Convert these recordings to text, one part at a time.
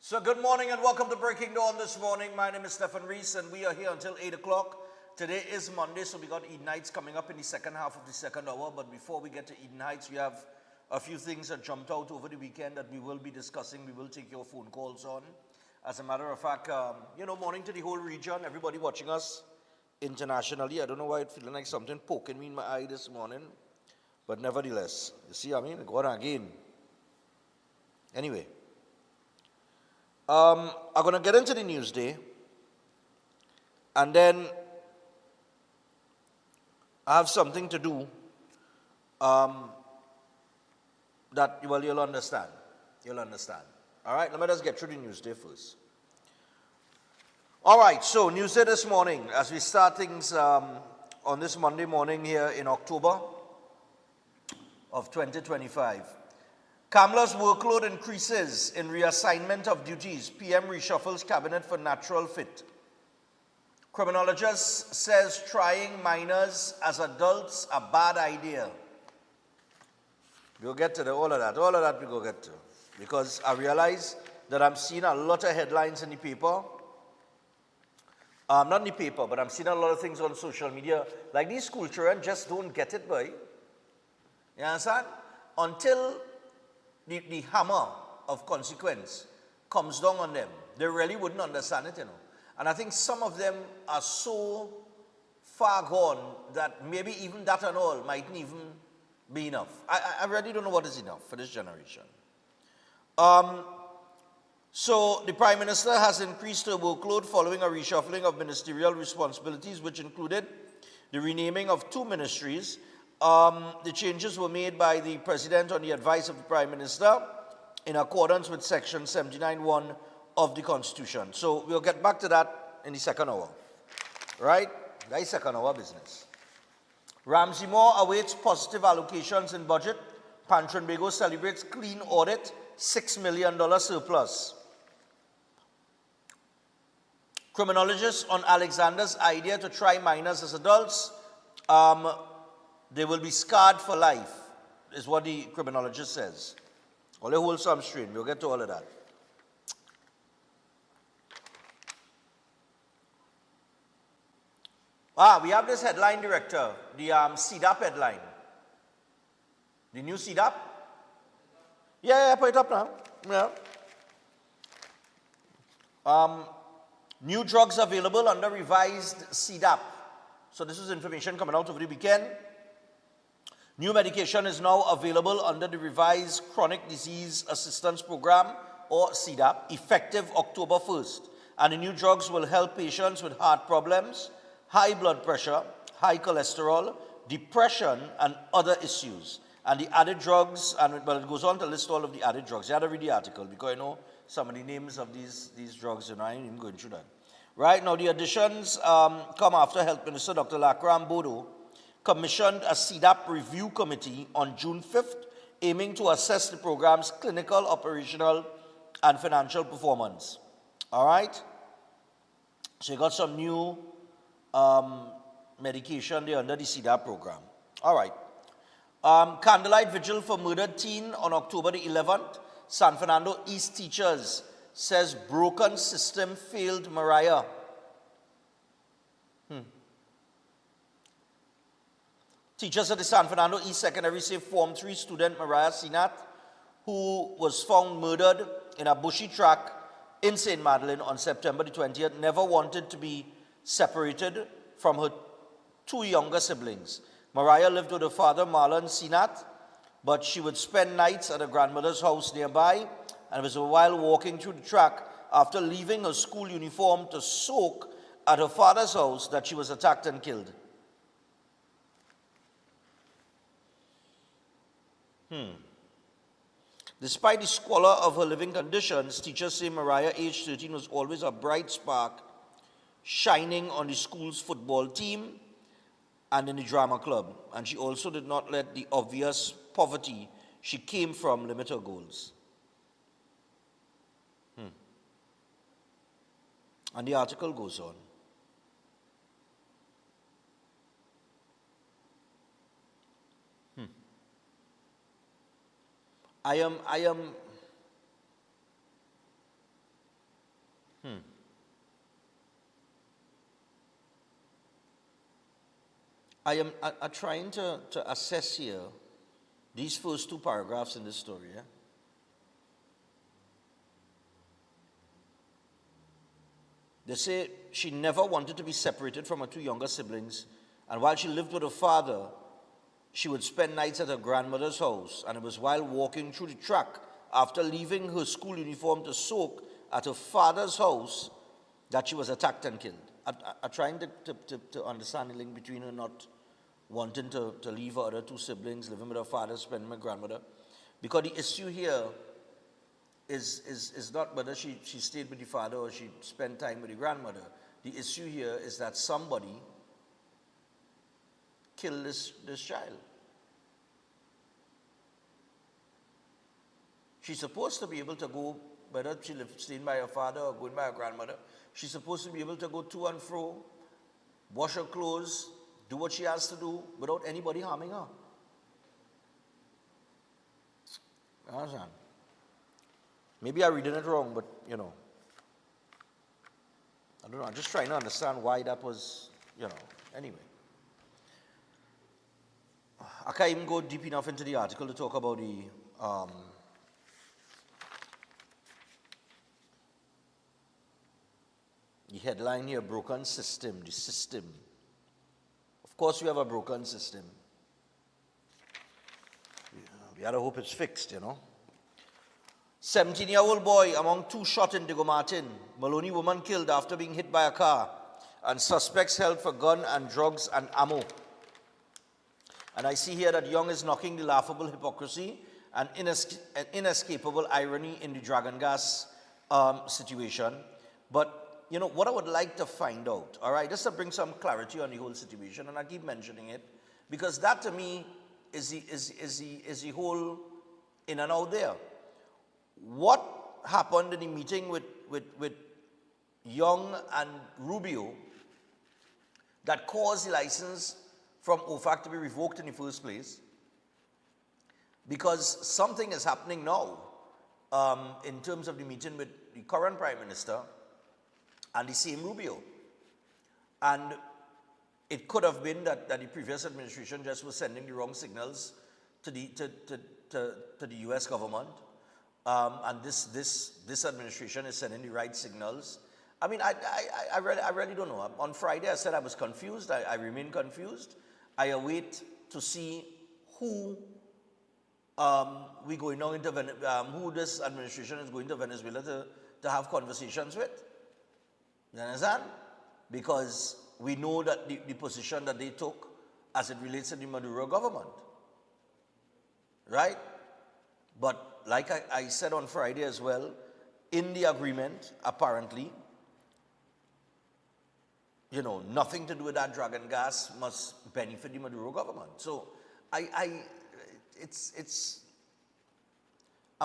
So good morning and welcome to Breaking Dawn this morning. My name is Stephen Reese and we are here until 8 o'clock. Today is Monday, so we got Eden Heights coming up in the second half of the second hour. But before we get to Eden Heights, we have a few things that jumped out over the weekend that we will be discussing. We will take your phone calls on. As a matter of fact, morning to the whole region, everybody watching us internationally. I don't know why it's feeling like something poking me in my eye this morning. But nevertheless, you see what I mean? Go on again. Anyway. I'm going to get into the news day, and then I have something to do that, well, you'll understand. You'll understand. All right, let me just get through the news day first. All right, so news day this morning, as we start things on this Monday morning here in October of 2025. Kamla's workload increases in reassignment of duties. PM reshuffles cabinet for natural fit. Criminologist says trying minors as adults a bad idea. We'll get to all of that we will get to. Because I realize that I'm seeing a lot of headlines in the paper. Not in the paper, but I'm seeing a lot of things on social media. Like these school children just don't get it, boy. You understand? Until the hammer of consequence comes down on them, they really wouldn't understand it, And I think some of them are so far gone that maybe even that and all mightn't even be enough. I really don't know what is enough for this generation. So the Prime Minister has increased her workload following a reshuffling of ministerial responsibilities, which included the renaming of 2 ministries. The changes were made by the President on the advice of the Prime Minister in accordance with Section 79(1) of the Constitution. So we'll get back to that in the second hour. Right? That's second hour business. Ramsey Moore awaits positive allocations in budget. Pantrenbago celebrates clean audit, $6 million surplus. Criminologists on Alexander's idea to try minors as adults. They will be scarred for life, is what the criminologist says. Only wholesome strain. We'll get to all of that. We have this headline, Director, the CDAP headline. The new CDAP? Yeah, put it up now. Yeah. New drugs available under revised CDAP. So this is information coming out over the weekend. New medication is now available under the revised Chronic Disease Assistance Program, or CDAP, effective October 1st. And the new drugs will help patients with heart problems, high blood pressure, high cholesterol, depression, and other issues. And the added drugs, well, it goes on to list all of the added drugs. You had to read the article, because some of the names of these drugs, I ain't even going through that. Right, now the additions come after Health Minister Dr. Lakram Bodo commissioned a CDAP review committee on June 5th, aiming to assess the program's clinical, operational, and financial performance. All right? So you got some new medication there under the CDAP program. All right. Candlelight vigil for murdered teen on October the 11th. San Fernando East teachers says broken system failed Mariah. Teachers at the San Fernando East Secondary say Form 3 student Mariah Sinat, who was found murdered in a bushy track in St. Madeleine on September the 20th, never wanted to be separated from her 2 younger siblings. Mariah lived with her father, Marlon Sinat, but she would spend nights at her grandmother's house nearby, and it was while walking through the track after leaving her school uniform to soak at her father's house that she was attacked and killed. Despite the squalor of her living conditions, teachers say Mariah, age 13, was always a bright spark, shining on the school's football team and in the drama club. And she also did not let the obvious poverty she came from limit her goals. And the article goes on. I am I trying to assess here these first two paragraphs in this story. Yeah? They say she never wanted to be separated from her two younger siblings, and while she lived with her father, she would spend nights at her grandmother's house, and it was while walking through the track after leaving her school uniform to soak at her father's house that she was attacked and killed. I'm trying to understand the link between her not wanting to leave her other two siblings, living with her father, spending with her grandmother. Because the issue here is not whether she stayed with the father or she spent time with the grandmother. The issue here is that somebody killed this child. She's supposed to be able to go, whether she staying by her father or going by her grandmother, she's supposed to be able to go to and fro, wash her clothes, do what she has to do without anybody harming her. You understand? Maybe I'm reading it wrong, but I don't know. I'm just trying to understand why that was, anyway. I can't even go deep enough into the article to talk about the headline here, broken system, the system. Of course we have a broken system. We gotta hope it's fixed, 17-year-old boy among two shot in Diego Martin. Maloney woman killed after being hit by a car. And suspects held for gun and drugs and ammo. And I see here that Young is knocking the laughable hypocrisy and inescapable irony in the dragon gas situation. But, what I would like to find out, all right, just to bring some clarity on the whole situation, and I keep mentioning it, because that to me is the whole in and out there. What happened in the meeting with Young and Rubio that caused the license from OFAC to be revoked in the first place? Because something is happening now in terms of the meeting with the current Prime Minister and the same Rubio. And it could have been that the previous administration just was sending the wrong signals to the US government. And this administration is sending the right signals. I mean, I really don't know. On Friday, I said I was confused. I remain confused. I await to see who we going now into who this administration is going to Venezuela to have conversations with. You understand? Because we know that the position that they took as it relates to the Maduro government. Right? But like I said on Friday as well, in the agreement, apparently, nothing to do with that dragon gas must benefit the Maduro government. So I'm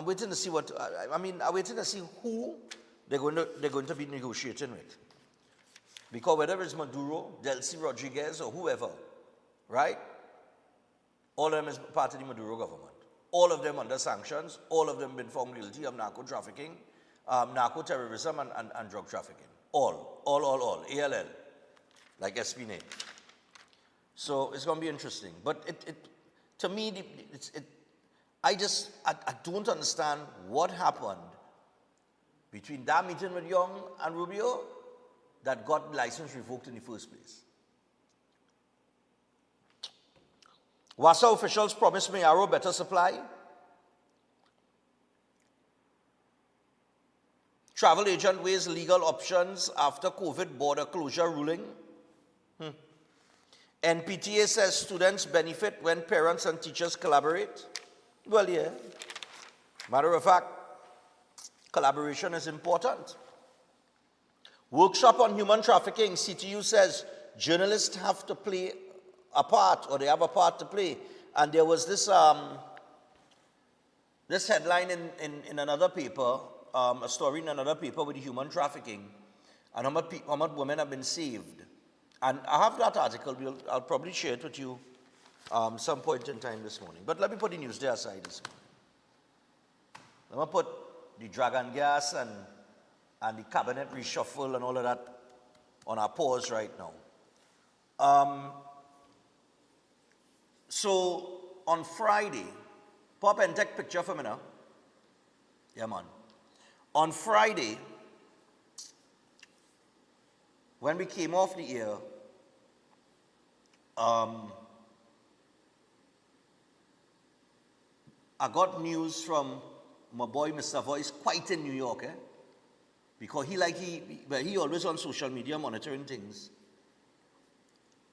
waiting to see I'm waiting to see who they're going to be negotiating with. Because whether it's Maduro, Delcy Rodriguez, or whoever, right? All of them is part of the Maduro government. All of them under sanctions. All of them been found guilty of narco trafficking, narco terrorism, and drug trafficking. All. ALL. Like Espinay. So it's going to be interesting. But to me, I don't understand what happened between that meeting with Young and Rubio that got the license revoked in the first place. WASA officials promised Mayaro better supply. Travel agent weighs legal options after COVID border closure ruling. NPTA says students benefit when parents and teachers collaborate. Well, yeah. Matter of fact, collaboration is important. Workshop on human trafficking. CTU says journalists have to play a part, or they have a part to play. And there was this headline in another paper, a story in another paper with human trafficking, and how much women have been saved. And I have that article. I'll probably share it with you some point in time this morning. But let me put the news there aside this morning. Let me put the dragon gas and the cabinet reshuffle and all of that on our pause right now. So on Friday, pop and take picture for me now. Yeah, man. On Friday, when we came off the air, I got news from my boy Mr. Voice, quite in New York, because he always on social media monitoring things.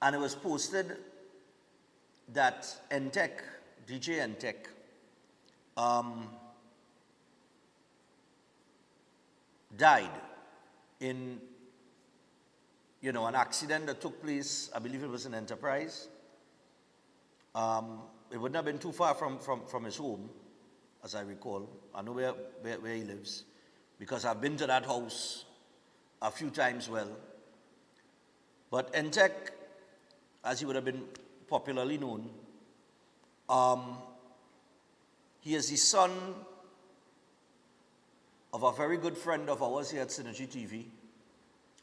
And it was posted that Entech, DJ Entech, died in, an accident that took place, I believe it was an Enterprise. It wouldn't have been too far from his home, as I recall. I know where he lives, because I've been to that house a few times well. But Entech, as he would have been popularly known, he is the son of a very good friend of ours here at Synergy TV.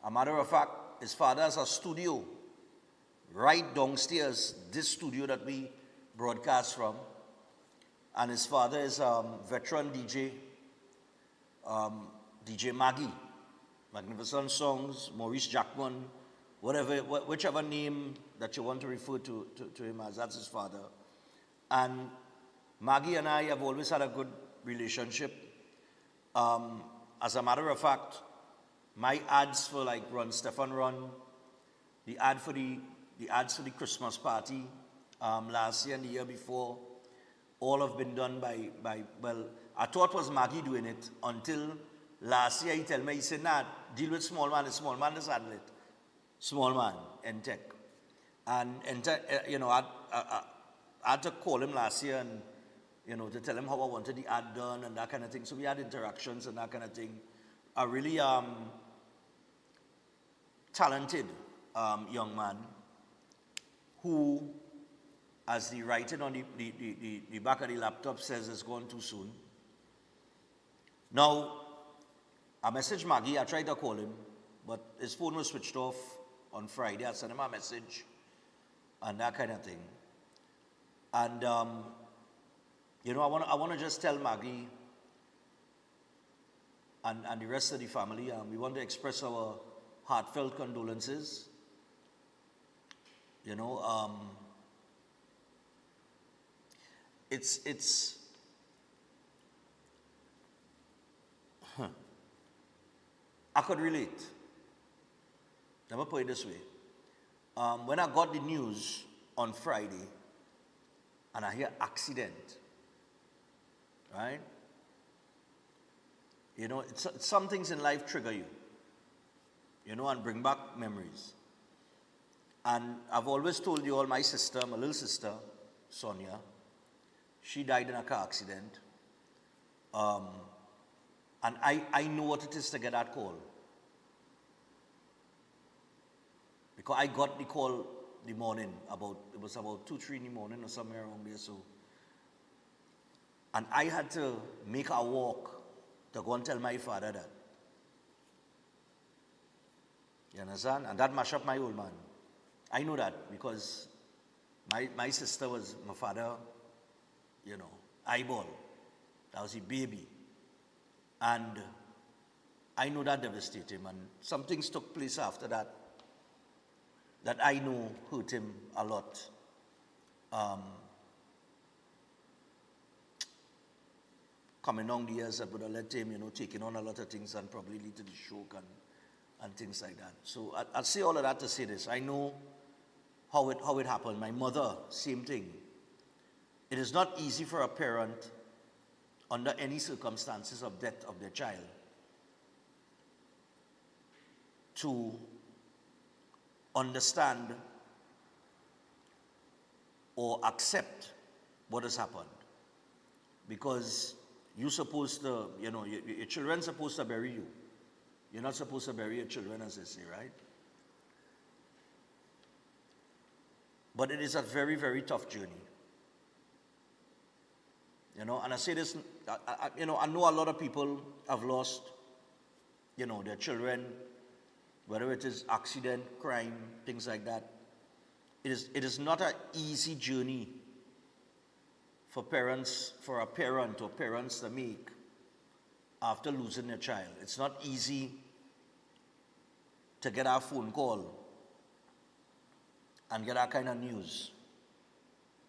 A matter of fact, his father has a studio right downstairs, this studio that we broadcast from. And his father is veteran DJ, DJ Maggie. Magnificent Songs, Maurice Jackman, whichever name that you want to refer to him as, that's his father. And Maggie and I have always had a good relationship. As a matter of fact, my ads for like Run Stefan Run, the ads for the Christmas party last year and the year before, all have been done by I thought it was Maggie doing it until last year he told me, he said, nah, deal with small man, the small man is handle it. Small man, Entech. And Entech, I had to call him last year and, to tell him how I wanted the ad done and that kind of thing. So we had interactions and that kind of thing. A really talented young man who, as the writing on the back of the laptop says, is gone too soon. Now, I messaged Maggie, I tried to call him, but his phone was switched off on Friday. I sent him a message and that kind of thing. And, I want to just tell Maggie and the rest of the family, we want to express our heartfelt condolences. I could relate. Let me put it this way. When I got the news on Friday and I hear accident, right? Some things in life trigger you, and bring back memories. And I've always told you all, my sister, my little sister, Sonia, she died in a car accident. And I know what it is to get that call. Because I got the call the morning, it was about 2, 3 in the morning or somewhere around there. So, and I had to make a walk to go and tell my father that. You understand? And that mashed up my old man. I know that because my sister was my father, eyeball. That was a baby. And I know that devastated him. And some things took place after that I know hurt him a lot. Coming down the years, I would have let him, taking on a lot of things and probably lead to the stroke and things like that. So I'll say all of that to say this. I know how it happened. My mother, same thing. It is not easy for a parent under any circumstances of death of their child to understand or accept what has happened. Because you're supposed to, your children's supposed to bury you. You're not supposed to bury your children, as they say, right? But it is a very, very tough journey. And I say this, I know a lot of people have lost, their children, whether it is accident, crime, things like that. It is not an easy journey for parents, for a parent or parents to make after losing their child. It's not easy to get a phone call and get that kind of news.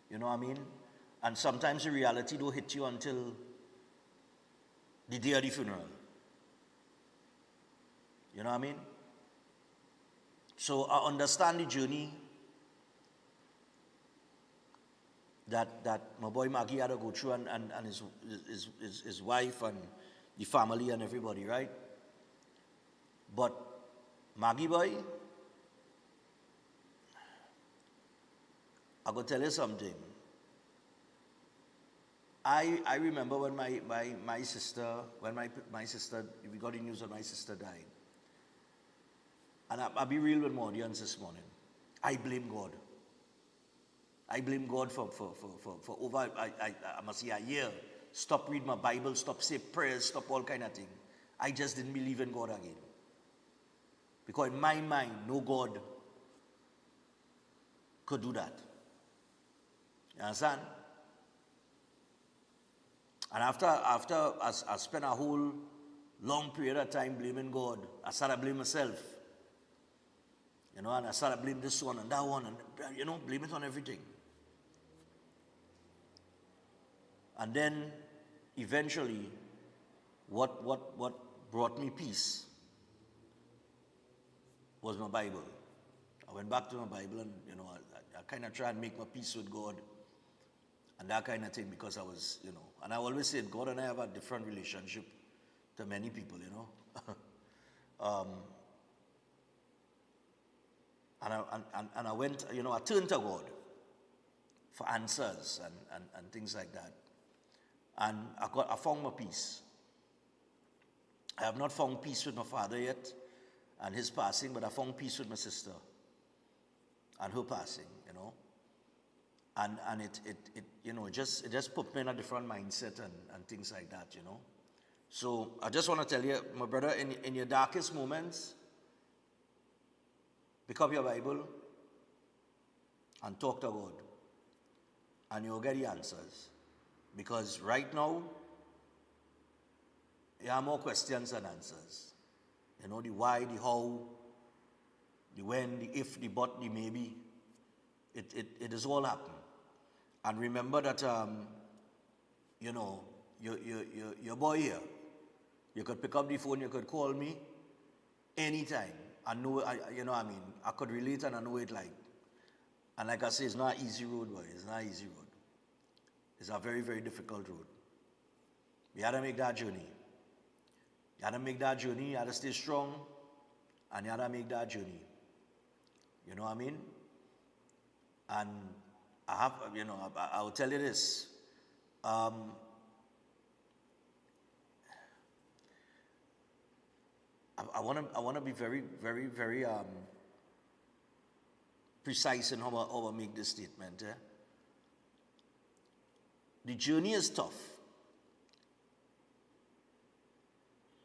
You know what I mean? And sometimes the reality don't hit you until the day of the funeral. You know what I mean? So I understand the journey that my boy Maggie had to go through, and his wife and the family and everybody, right? But Maggie boy, I gotta tell you something. I remember when my sister, we got the news that my sister died. And I'll be real with my audience this morning. I blame God. I blame God for over, I must say, a year. Stop reading my Bible, stop saying prayers, stop all kind of thing. I just didn't believe in God again. Because in my mind, no God could do that. You understand? And after I spent a whole long period of time blaming God, I started blaming myself. You know, and I started blaming this one and that one, and, you know, blame it on everything. And then, eventually, what brought me peace was my Bible. I went back to my Bible and, you know, I kind of tried and make my peace with God and that kind of thing, because I was, you know, and I always said God and I have a different relationship to many people, you know. And I went, you know, I turned to God for answers and things like that. And I found my peace. I have not found peace with my father yet and his passing, but I found peace with my sister and her passing, you know. And it you know, it just put me in a different mindset and things like that, you know. So I just want to tell you, my brother, in your darkest moments, pick up your Bible and talk to God, and you'll get the answers. Because right now, you have more questions than answers. You know, the why, the how, the when, the if, the but, the maybe. It has all happened. And remember that, you know, your boy here, you could pick up the phone, you could call me anytime. I know, you know what I mean, I could relate and I know it like. And like I say, it's not an easy road, boy. It's not an easy road. It's a very, very difficult road. You had to make that journey. You had to make that journey, you had to stay strong, and you had to make that journey. You know what I mean? And I have, you know, I will tell you this. I want to be very, very, very precise in how I make this statement. The journey is tough.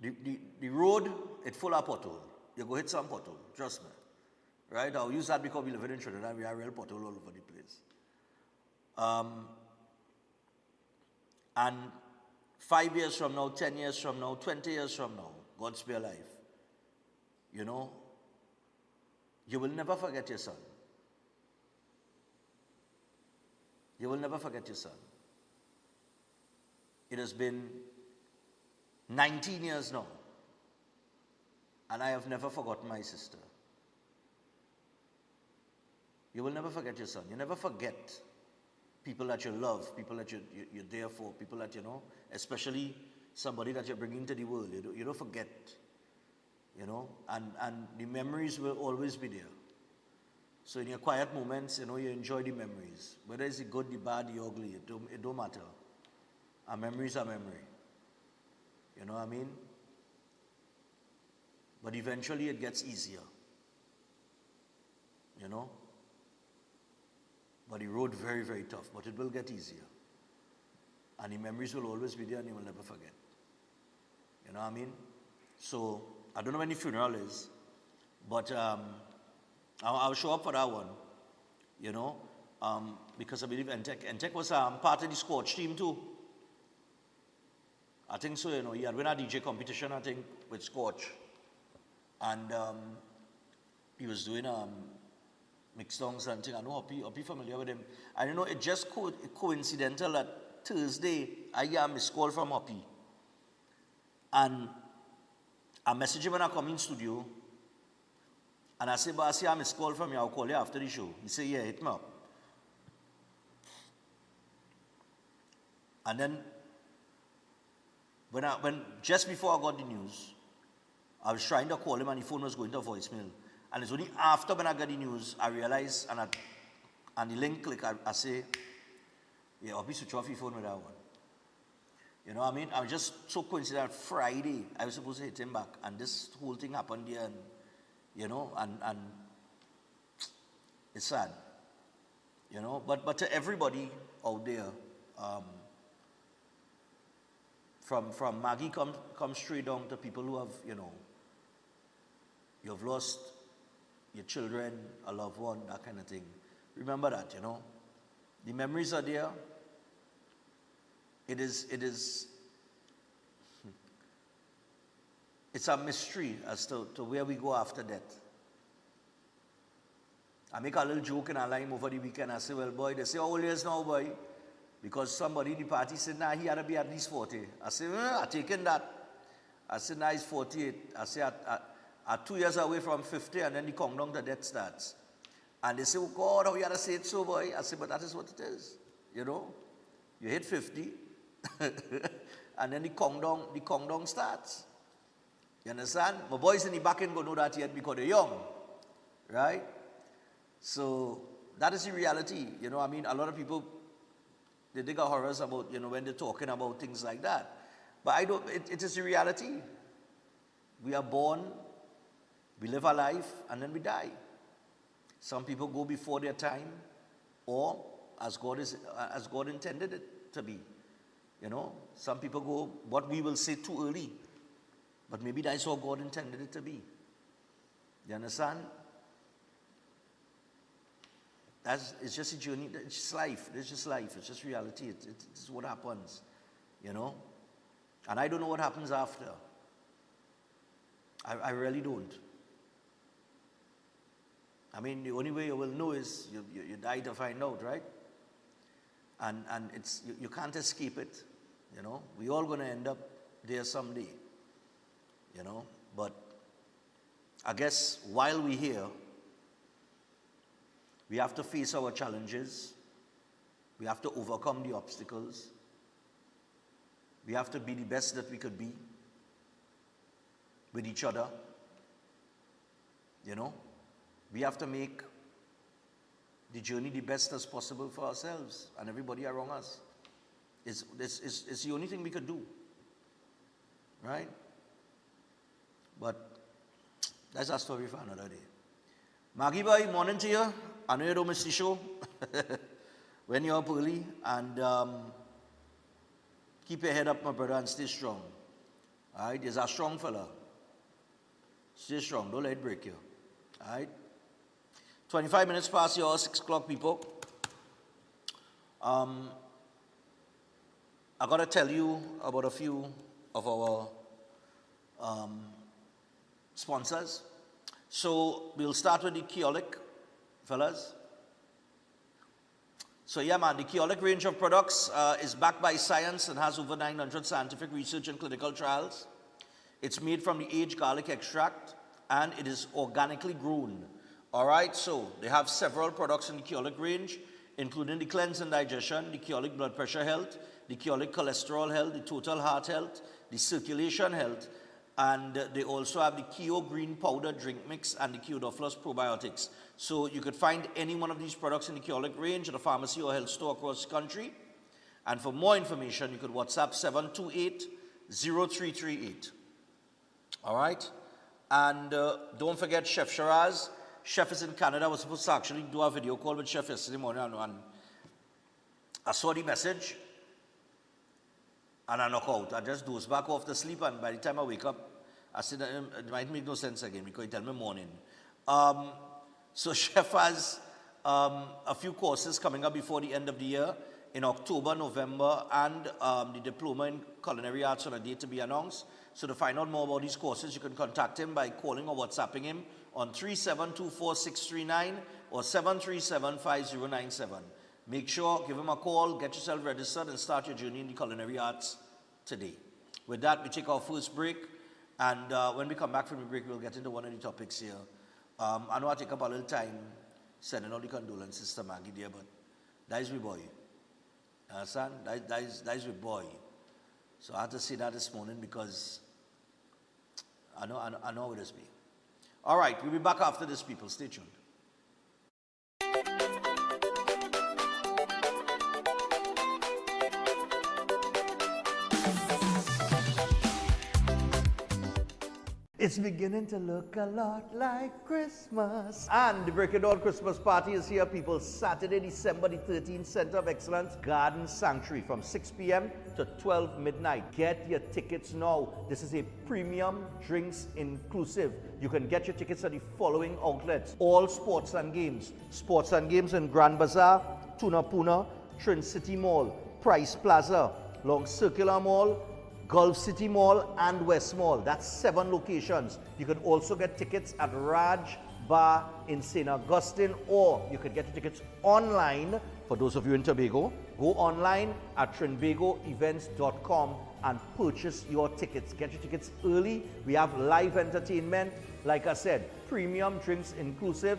The road, it's full of pothole. You go hit some pothole, trust me. Right? I'll use that because we live in Trinidad, we have real pothole all over the place. And 5 years from now, 10 years from now, 20 years from now, God spare life, you know, you will never forget your son. You will never forget your son. It has been 19 years now, and I have never forgotten my sister. You will never forget your son. You never forget people that you love, people that you're there for, people that, you know, especially somebody that you're bringing to the world. You don't forget, you know, and the memories will always be there. So in your quiet moments, you know, you enjoy the memories. Whether it's the good, the bad, the ugly, it don't matter. Our memories are memory. You know what I mean? But eventually it gets easier. You know? But the road very, very tough, but it will get easier. And the memories will always be there and you will never forget. You know what I mean? So, I don't know when the funeral is, but I'll show up for that one, you know. because I believe Entech was part of the Scorch team too. I think so, he had won a DJ competition, I think, with Scorch. And he was doing mixed songs and things. I know Hoppy familiar with him. And it just coincidental that Thursday, I got a missed call from Hoppy. And I messaged him when I come in studio. And I said, but I see a missed call from you, I'll call you after the show. He said, yeah, hit me up. And then, when just before I got the news, I was trying to call him and the phone was going to voicemail. And it's only after when I got the news, I realized, and the link click, I say, yeah, I'll be switch off your phone with that one. You know what I mean? I was just so coincidental. Friday, I was supposed to hit him back, and this whole thing happened there, and and it's sad. But to everybody out there, from Maggie come straight down to people who have, you've lost your children, a loved one, that kind of thing. Remember that, The memories are there. It's a mystery as to where we go after death. I make a little joke in a line over the weekend. I say, well, boy, they say, how old is now, boy? Because somebody in the party said, nah, he had to be at least 40. I said, I'm taking that. I said, nah, he's 48. I said, I'm 2 years away from 50, and then the countdown to death starts. And they say, oh, God, how you had to say it so, boy? I said, but that is what it is. You hit 50, and then the countdown starts. You understand? My boys in the back end don't know that yet because they're young. Right? So, that is the reality. A lot of people, they dig a horrors about, when they're talking about things like that. But it is the reality. We are born, we live our life, and then we die. Some people go before their time, or as God intended it to be. Some people go what we will say too early, but maybe that's how God intended it to be. You understand? It's just a journey. It's just life. It's just life. It's just reality. It's what happens. And I don't know what happens after. I really don't. I mean, the only way you will know is you die to find out, right? And you can't escape it. We're all going to end up there someday. But I guess while we're here, we have to face our challenges. We have to overcome the obstacles. We have to be the best that we could be with each other. We have to make the journey the best as possible for ourselves and everybody around us. It's the only thing we could do. Right? But that's a story for another day. Maggie boy, morning to you. I know you don't miss the show when you're up early. And keep your head up, my brother, and stay strong. All right? You're a strong fella. Stay strong. Don't let it break you. All right? 25 minutes past your 6 o'clock, people. I got to tell you about a few of our sponsors. So we'll start with the Keolik, fellas. So yeah, man, the Keolik range of products is backed by science and has over 900 scientific research and clinical trials. It's made from the aged garlic extract, and it is organically grown. All right, so they have several products in the Keolik range, including the cleanse and digestion, the Keolik blood pressure health, the Keolik cholesterol health, the total heart health, the circulation health, and they also have the Keo green powder drink mix and the Keodoflus probiotics. So you could find any one of these products in the Keolik range at a pharmacy or health store across the country. And for more information, you could WhatsApp 728-0338. All right? And don't forget Chef Shiraz. Chef is in Canada. I was supposed to actually do a video call with Chef yesterday morning, and I saw the message, and I knock out. I just doze back off to sleep, and by the time I wake up, I said, it might make no sense again, because he tell me morning. So Chef has a few courses coming up before the end of the year in October, November, and the diploma in culinary arts on a date to be announced. So to find out more about these courses, you can contact him by calling or WhatsApping him on 3724639 or 7375097. Make sure, give him a call, get yourself registered, and start your journey in the culinary arts today. With that, we take our first break, and when we come back from the break, we'll get into one of the topics here. I know I take up a little time sending all the condolences to Maggie there, but that is my boy. Understand? That is my boy. So I had to say that this morning because I know how it is me. All right, we'll be back after this, people. Stay tuned. It's beginning to look a lot like Christmas. And the Break It Dawn Christmas party is here, people. Saturday, December the 13th, Center of Excellence Garden Sanctuary from 6 p.m. to 12 midnight. Get your tickets now. This is a premium drinks inclusive. You can get your tickets at the following outlets. All Sports and Games. Sports and Games in Grand Bazaar, Tunapuna, Trin City Mall, Price Plaza, Long Circular Mall, Gulf City Mall, and West Mall. That's 7 locations. You can also get tickets at Raj Bar in St. Augustine, or you can get your tickets online. For those of you in Tobago, go online at trinbagoevents.com and purchase your tickets. Get your tickets early. We have live entertainment, like I said, premium drinks inclusive,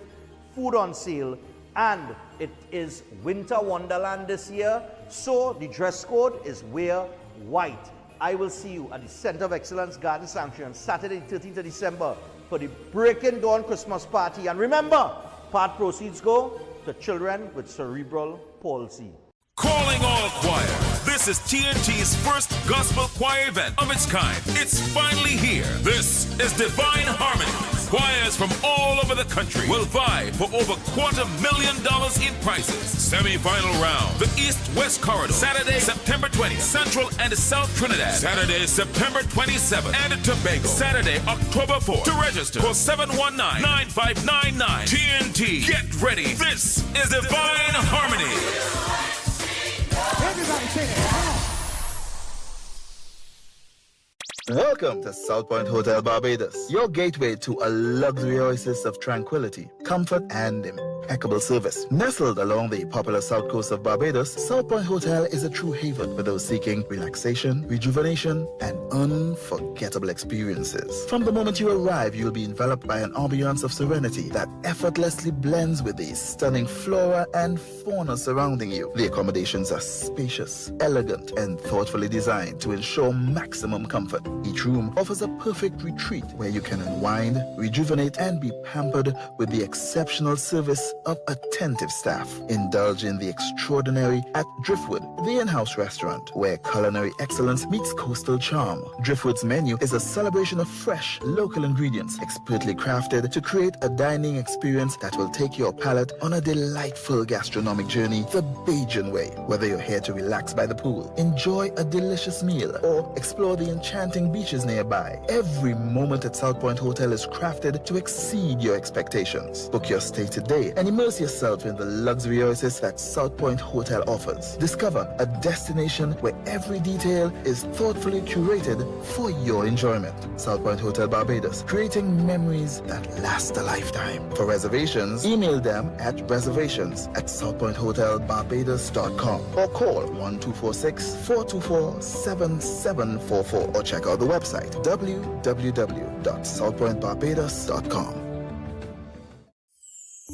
food on sale, and it is Winter Wonderland this year, so the dress code is wear white. I will see you at the Center of Excellence Garden Sanctuary on Saturday, 13th of December for the Breaking Dawn Christmas party. And remember, part proceeds go to children with cerebral palsy. Calling all choir. This is TNT's first gospel choir event of its kind. It's finally here. This is Divine Harmony. Choirs from all over the country will vie for over $250,000 in prizes. Semi-final round, the East-West Corridor. Saturday, September 20th, Central and South Trinidad. Saturday, September 27th, and Tobago. Saturday, October 4th. To register, call 719-9599. TNT, get ready. This is Divine Harmony. Everybody sing it. Come on. Welcome to South Point Hotel Barbados, your gateway to a luxury oasis of tranquility, comfort, and impeccable service. Nestled along the popular south coast of Barbados, South Point Hotel is a true haven for those seeking relaxation, rejuvenation, and unforgettable experiences. From the moment you arrive, you'll be enveloped by an ambiance of serenity that effortlessly blends with the stunning flora and fauna surrounding you. The accommodations are spacious, elegant, and thoughtfully designed to ensure maximum comfort. Each room offers a perfect retreat where you can unwind, rejuvenate, and be pampered with the exceptional service of attentive staff. Indulge in the extraordinary at Driftwood, the in-house restaurant, where culinary excellence meets coastal charm. Driftwood's menu is a celebration of fresh, local ingredients, expertly crafted to create a dining experience that will take your palate on a delightful gastronomic journey the Bajan way. Whether you're here to relax by the pool, enjoy a delicious meal, or explore the enchanting beaches nearby, every moment at South Point Hotel is crafted to exceed your expectations. Book your stay today and immerse yourself in the luxury oasis that South Point Hotel offers. Discover a destination where every detail is thoughtfully curated for your enjoyment. South Point Hotel Barbados, creating memories that last a lifetime. For reservations, email them at reservations@southpointhotelbarbados.com or call 1246-424-7744 or check out the website www.southpointbarbados.com.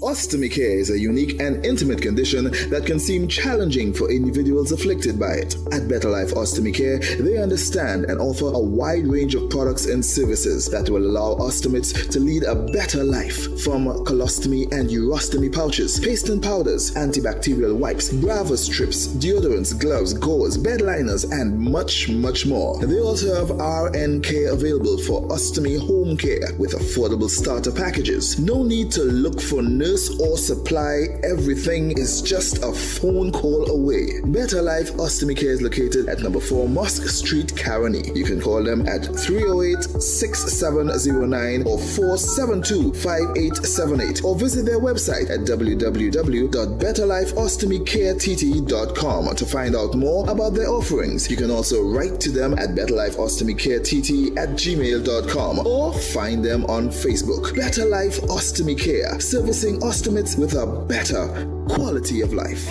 Ostomy care is a unique and intimate condition that can seem challenging for individuals afflicted by it. At Better Life Ostomy Care, they understand and offer a wide range of products and services that will allow ostomates to lead a better life. From colostomy and urostomy pouches, paste and powders, antibacterial wipes, Brava strips, deodorants, gloves, gauze, bed liners, and much, much more. They also have RN care available for ostomy home care with affordable starter packages. No need to look for nurses nurse or supply, everything is just a phone call away. Better Life Ostomy Care is located at number 4 Mosque Street, Caroni. You can call them at 308-6709 or 472-5878 or visit their website at www.betterlifeostomycareTT.com to find out more about their offerings. You can also write to them at betterlifeostomycareTT@gmail.com or find them on Facebook. Better Life Ostomy Care, servicing ostomates with a better quality of life.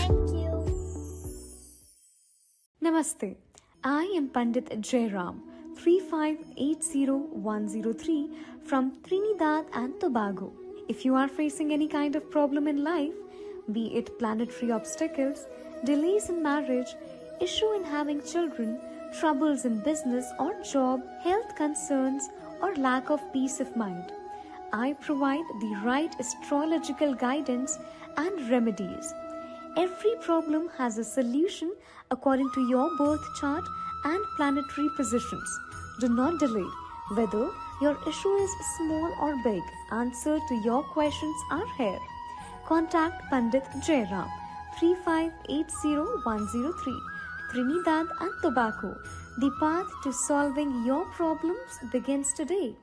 Namaste. I am Pandit Jairam, 3580103 from Trinidad and Tobago. If you are facing any kind of problem in life, be it planetary obstacles, delays in marriage, issue in having children, troubles in business or job, health concerns, or lack of peace of mind, I provide the right astrological guidance and remedies. Every problem has a solution according to your birth chart and planetary positions. Do not delay. Whether your issue is small or big, answer to your questions are here. Contact Pandit Jairam, 3580103, Trinidad and Tobago. The path to solving your problems begins today.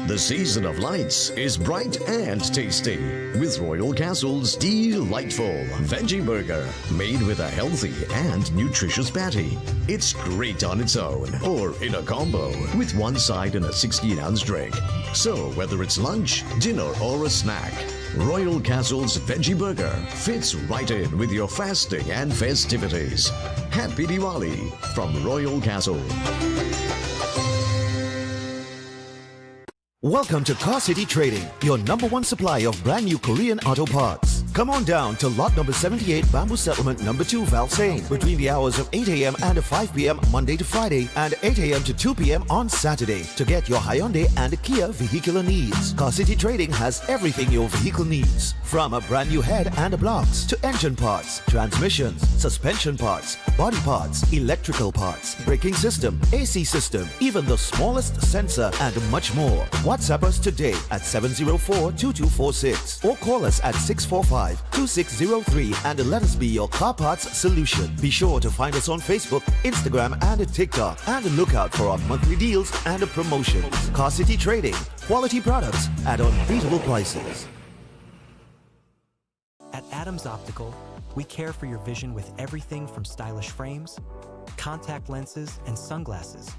The season of lights is bright and tasty with Royal Castle's delightful veggie burger made with a healthy and nutritious patty. It's great on its own or in a combo with one side and a 16-ounce drink. So whether it's lunch, dinner or a snack, Royal Castle's veggie burger fits right in with your fasting and festivities. Happy Diwali from Royal Castle. Welcome to Car City Trading, your #1 supply of brand new Korean auto parts. Come on down to lot number 78, Bamboo Settlement number 2, Valsayn, between the hours of 8 a.m. and 5 p.m. Monday to Friday and 8 a.m. to 2 p.m. on Saturday to get your Hyundai and Kia vehicular needs. Car City Trading has everything your vehicle needs, from a brand new head and blocks to engine parts, transmissions, suspension parts, body parts, electrical parts, braking system, AC system, even the smallest sensor and much more. WhatsApp us today at 704-2246 or call us at 645-2603 and let us be your car parts solution. Be sure to find us on Facebook, Instagram and TikTok and look out for our monthly deals and promotions. Car City Trading, quality products at unbeatable prices. At Adams Optical, we care for your vision with everything from stylish frames, contact lenses, and sunglasses,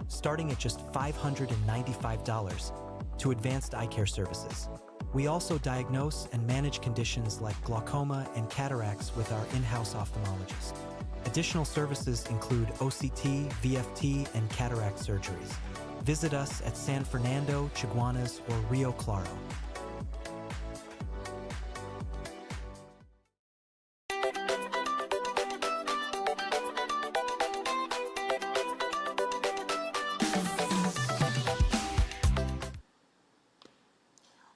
starting at just $595 to advanced eye care services. We also diagnose and manage conditions like glaucoma and cataracts with our in-house ophthalmologist. Additional services include OCT, VFT, and cataract surgeries. Visit us at San Fernando, Chaguanas, or Rio Claro.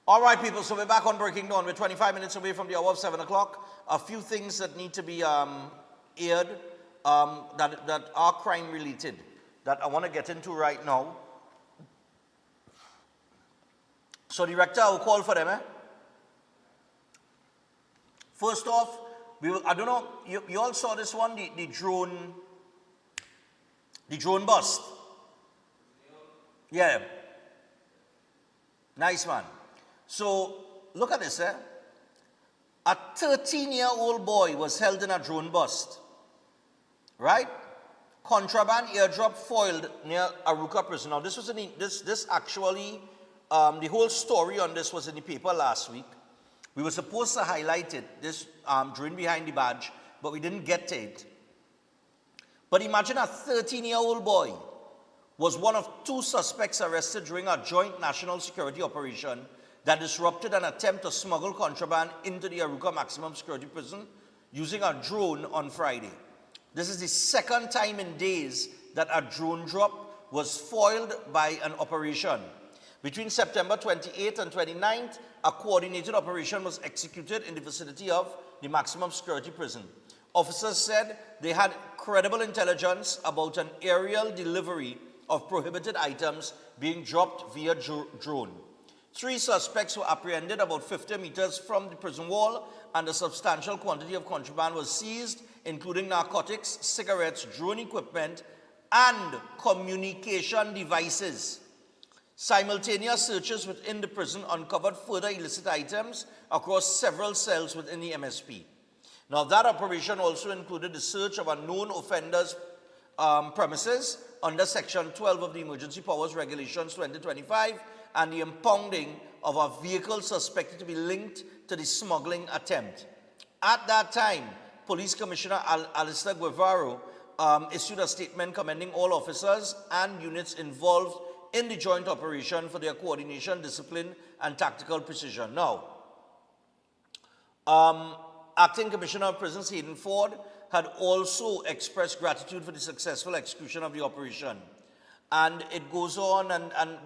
All right, people, so we're back on Breaking Dawn. We're 25 minutes away from the hour of 7 o'clock. A few things that need to be aired that are crime-related that I want to get into right now. So, Director, I'll call for them, First off, I don't know, you all saw this one, the drone bust. Yeah. Nice, man. So, look at this, A 13-year-old boy was held in a drone bust, right? Contraband airdrop foiled near Aruka prison. Now, this was this actually, the whole story on this was in the paper last week. We were supposed to highlight it, this during Behind the Badge, but we didn't get to it. But imagine a 13-year-old boy was one of 2 suspects arrested during a joint national security operation that disrupted an attempt to smuggle contraband into the Aruka Maximum Security Prison using a drone on Friday. This is the second time in days that a drone drop was foiled by an operation. Between September 28th and 29th, a coordinated operation was executed in the vicinity of the Maximum Security Prison. Officers said they had credible intelligence about an aerial delivery of prohibited items being dropped via drone. 3 suspects were apprehended about 50 meters from the prison wall, and a substantial quantity of contraband was seized, including narcotics, cigarettes, drone equipment, and communication devices. Simultaneous searches within the prison uncovered further illicit items across several cells within the MSP. Now, that operation also included the search of a known offender's premises under Section 12 of the Emergency Powers Regulations 2025 and the impounding of a vehicle suspected to be linked to the smuggling attempt. At that time, Police Commissioner Alistair Guevara issued a statement commending all officers and units involved in the joint operation for their coordination, discipline, and tactical precision. Now, Acting Commissioner of Prisons Hayden Ford had also expressed gratitude for the successful execution of the operation. And it goes on,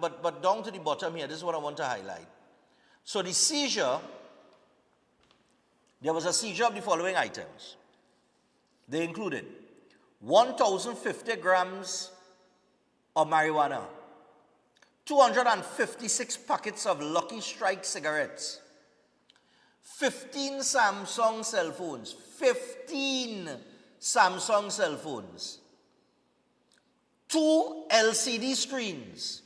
but down to the bottom here, this is what I want to highlight. So the seizure, there was a seizure of the following items. They included 1,050 grams of marijuana, 256 packets of Lucky Strike cigarettes, 15 Samsung cell phones, 15 Samsung cell phones, 2 LCD screens,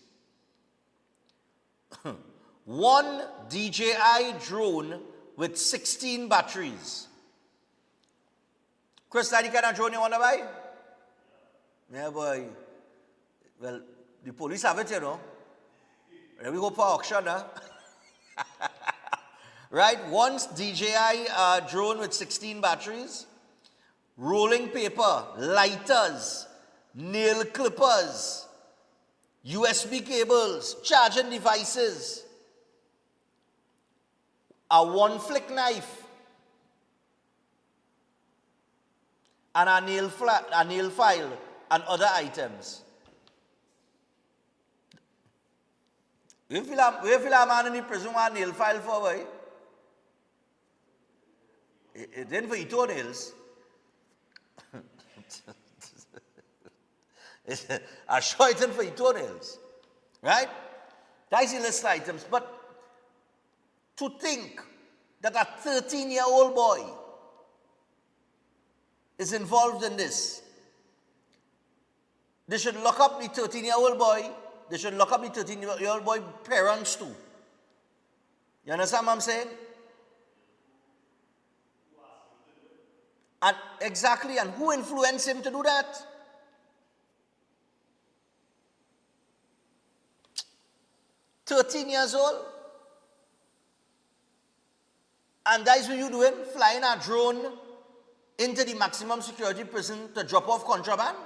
1 DJI drone with 16 batteries. Chris, that kind of drone you want to buy? Yeah, boy. Well, the police have it, you know. Let me go for auction, huh? Right, 1 DJI drone with 16 batteries, rolling paper, lighters, nail clippers, USB cables, charging devices, a 1-flick knife, and a nail file, and other items. We feel a man in the prison want a nail file for, boy? It didn't for your toenails. I sure it didn't for your toenails. Right? That's illicit items. But to think that a 13-year-old boy is involved in this, they should lock up the 13-year-old boy. They should lock up the 13-year-old boy parents too. You understand what I'm saying? And exactly, and who influenced him to do that? "13 years old? And that's what you're doing? Flying a drone into the maximum security prison to drop off contraband?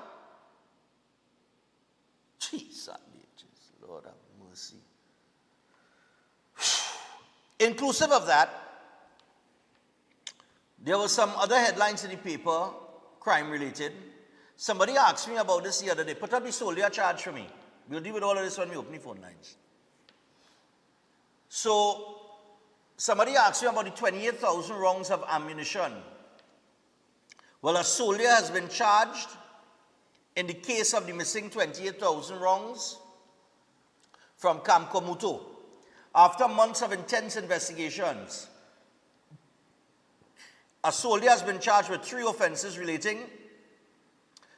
Jesus, Lord have mercy. Inclusive of that, there were some other headlines in the paper, crime-related. Somebody asked me about this the other day. Put up the soldier charge for me. We'll deal with all of this when we open the phone lines. So, somebody asked me about the 28,000 rounds of ammunition. Well, a soldier has been charged in the case of the missing 28,000 rounds from Camp Komuto. After months of intense investigations, a soldier has been charged with 3 offenses relating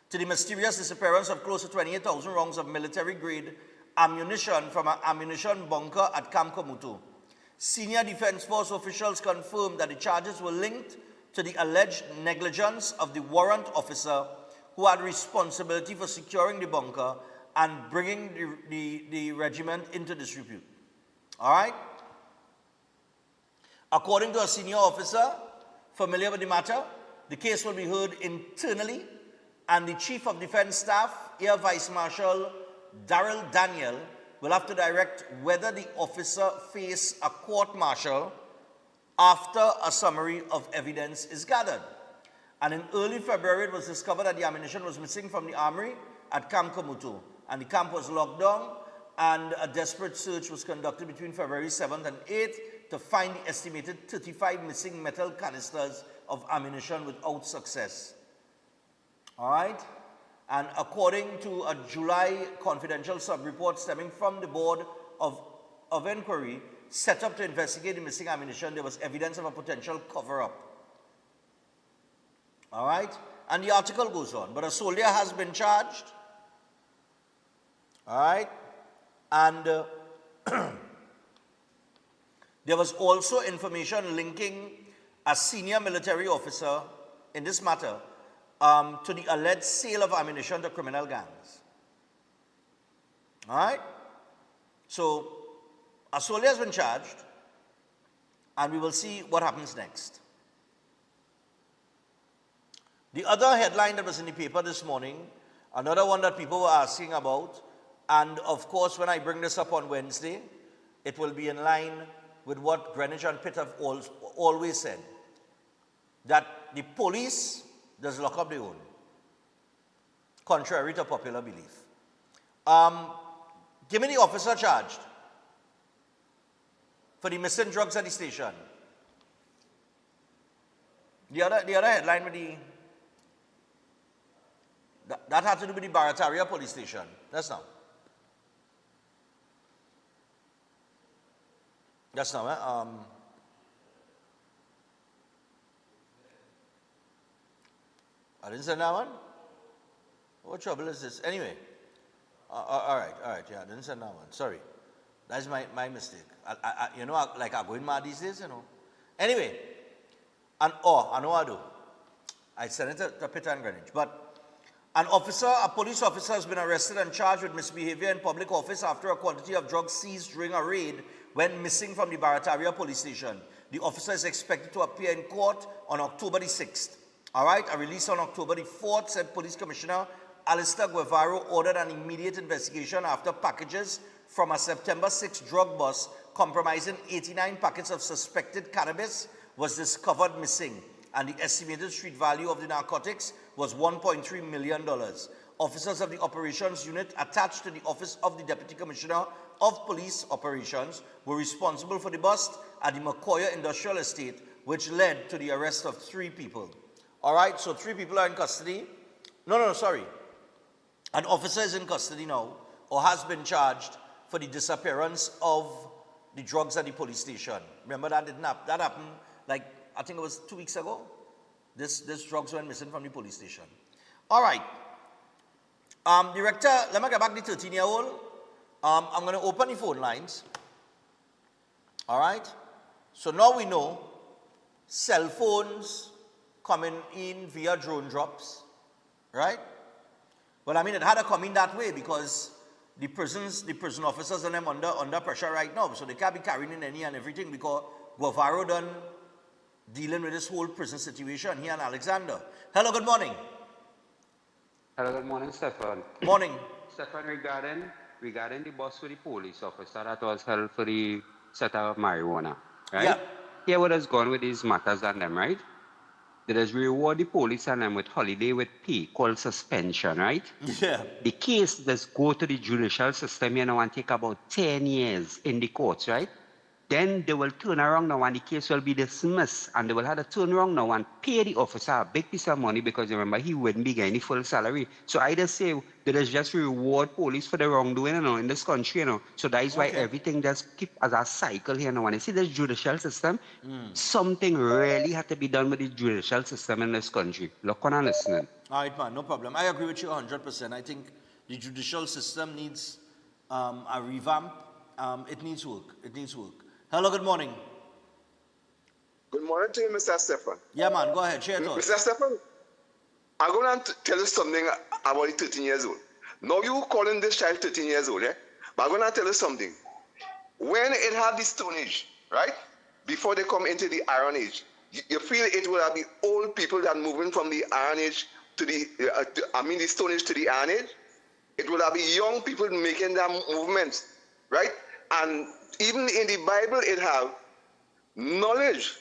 to the mysterious disappearance of close to 28,000 rounds of military-grade ammunition from an ammunition bunker at Camp Komuto. Senior Defense Force officials confirmed that the charges were linked to the alleged negligence of the warrant officer who had responsibility for securing the bunker and bringing the regiment into disrepute. All right? According to a senior officer familiar with the matter, the case will be heard internally, and the Chief of Defense Staff, Air Vice Marshal Daryl Daniel, will have to direct whether the officer face a court-martial after a summary of evidence is gathered. And in early February, it was discovered that the ammunition was missing from the armory at Camp Komuto, and the camp was locked down, and a desperate search was conducted between February 7th and 8th to find the estimated 35 missing metal canisters of ammunition without success. All right? And according to a July confidential sub-report stemming from the Board of of inquiry set up to investigate the missing ammunition, there was evidence of a potential cover-up. All right? And the article goes on. But a soldier has been charged. All right? And there was also information linking a senior military officer in this matter to the alleged sale of ammunition to criminal gangs. All right? So, a soldier has been charged, and we will see what happens next. The other headline that was in the paper this morning, another one that people were asking about, and of course, when I bring this up on Wednesday, it will be in line with what Greenwich and Pitt have always said, that the police does lock up their own, contrary to popular belief. Give me the officer charged for the missing drugs at the station. The other headline with that had to do with the Barataria police station. That's now. That's now, I didn't send that one? What trouble is this? Anyway, all right, yeah, I didn't send that one. Sorry. That's my mistake. I'm going mad these days, you know. Anyway, I know I do. I sent it to Pitt and Greenwich. But a police officer has been arrested and charged with misbehavior in public office after a quantity of drugs seized during a raid went missing from the Barataria police station. The officer is expected to appear in court on October the 6th. All right, a release on October the 4th said Police Commissioner Alistair Guevara ordered an immediate investigation after packages from a September 6 drug bus comprising 89 packets of suspected cannabis was discovered missing, and the estimated street value of the narcotics was $1.3 million. Officers of the operations unit attached to the Office of the Deputy Commissioner of Police Operations were responsible for the bust at the Macoya Industrial Estate, which led to the arrest of 3 people. All right, so 3 people are in custody. No, sorry. An officer is in custody now, or has been charged for the disappearance of the drugs at the police station. Remember that didn't happen? That happened, like, I think it was 2 weeks ago. This drugs went missing from the police station. All right. Director, let me get back the 13-year-old. I'm going to open the phone lines. All right. So now we know cell phones coming in via drone drops, right? Well, I mean, it had to come in that way because the prison officers and them under pressure right now, so they can't be carrying in any and everything because Guevara done dealing with this whole prison situation here in Alexander. Hello, good morning. Hello, good morning, Stefan. Morning. Stefan, regarding the bus with the police officer that was held for the setup of marijuana, right? Yeah. Here what has gone with these matters and them, right? They just reward the police and them with holiday with pay called suspension, right? Yeah. The case does go to the judicial system, you know, and take about 10 years in the courts, right? Then they will turn around now and the case will be dismissed and they will have to turn around now and pay the officer a big piece of money because remember he wouldn't be getting the full salary. So I just say they just reward police for the wrongdoing, you know, in this country, you know. So that is why everything just keep as a cycle here now. And you see this judicial system, something really had to be done with the judicial system in this country. Look on and listening. All right, man, no problem. I agree with you 100%. I think the judicial system needs a revamp. It needs work. Hello, good morning. Good morning to you, Mr. Stefan. Yeah, man, go ahead, share thoughts. Mr. Stefan, I'm going to tell you something about the 13 years old. Now you calling this child 13 years old, but I'm going to tell you something. When it had the Stone Age, right, before they come into the Iron Age, you feel it will have the old people that moving from the Iron Age to the Stone Age to the Iron Age. It will have the young people making that movement, right? And even in the Bible, it have knowledge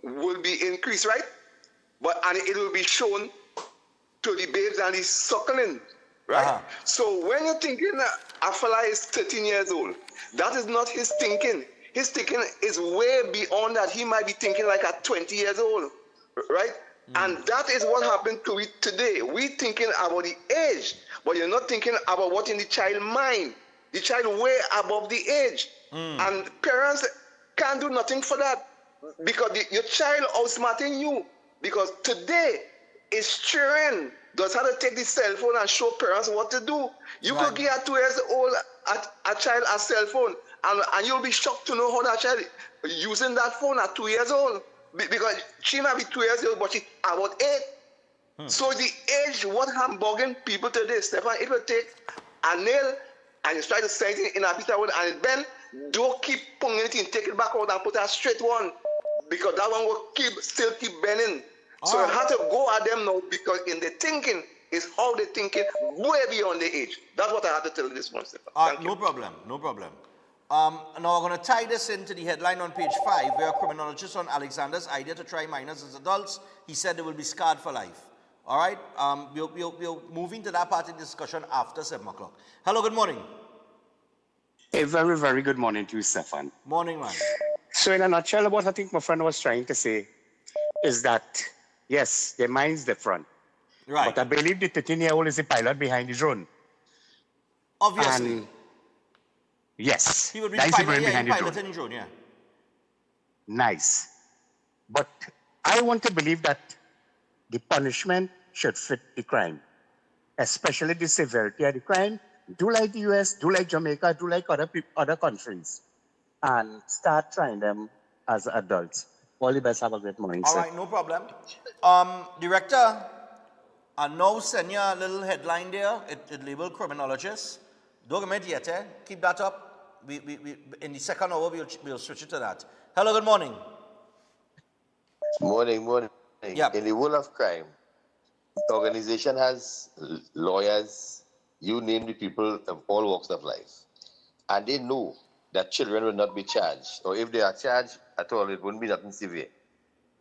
will be increased, right? And it will be shown to the babes and the suckling, right? So when you're thinking a fella is 13 years old, that is not his thinking. His thinking is way beyond that. He might be thinking like at 20 years old, right? And that is what happened to it today. We thinking about the age, but you're not thinking about what in the child mind. the child way above the age. And parents can't do nothing for that because your child outsmarting you. Because today, it's children that's how to take the cell phone and show parents what to do. You could give a 2 years old a child a cell phone and you'll be shocked to know how that child using that phone at 2 years old. Because she might be 2 years old, but she's about 8. So the age, what hamburging people today, Stefan, it will take a nail and you try to set it in a bit of wood and it bend. Don't keep pulling it in, take it back out and put a straight one because that one will still keep bending. So you have to go at them now because in the thinking is how they thinking way beyond the age. That's what I have to tell you this one, Stefan. No problem, no problem. Now I'm going to tie this into the headline on page 5 where a criminologist on Alexander's idea to try minors as adults. He said they will be scarred for life. All right, we'll move into that part of the discussion after 7 o'clock. Hello, good morning. A very, very good morning to you, Stefan. Morning, man. So in a nutshell, what I think my friend was trying to say is that, yes, their mind's different. Right. But I believe the 13-year-old is the pilot behind the drone. Obviously. And yes. He would be that is the brain piloting behind the drone. drone, yeah. Nice. But I want to believe that the punishment should fit the crime, especially the severity of the crime. Do like the US, do like Jamaica, do like other countries, and start trying them as adults. All the best. Have a great morning, All sir. right, no problem. Director, I now send you a little headline there. It labeled criminologist. Don't get it yet, eh? Keep that up. We in the second hour, we'll switch it to that. Hello, good morning. Morning. Yeah. In the world of crime, the organization has lawyers, you name the people of all walks of life. And they know that children will not be charged. Or if they are charged at all, it wouldn't be nothing severe.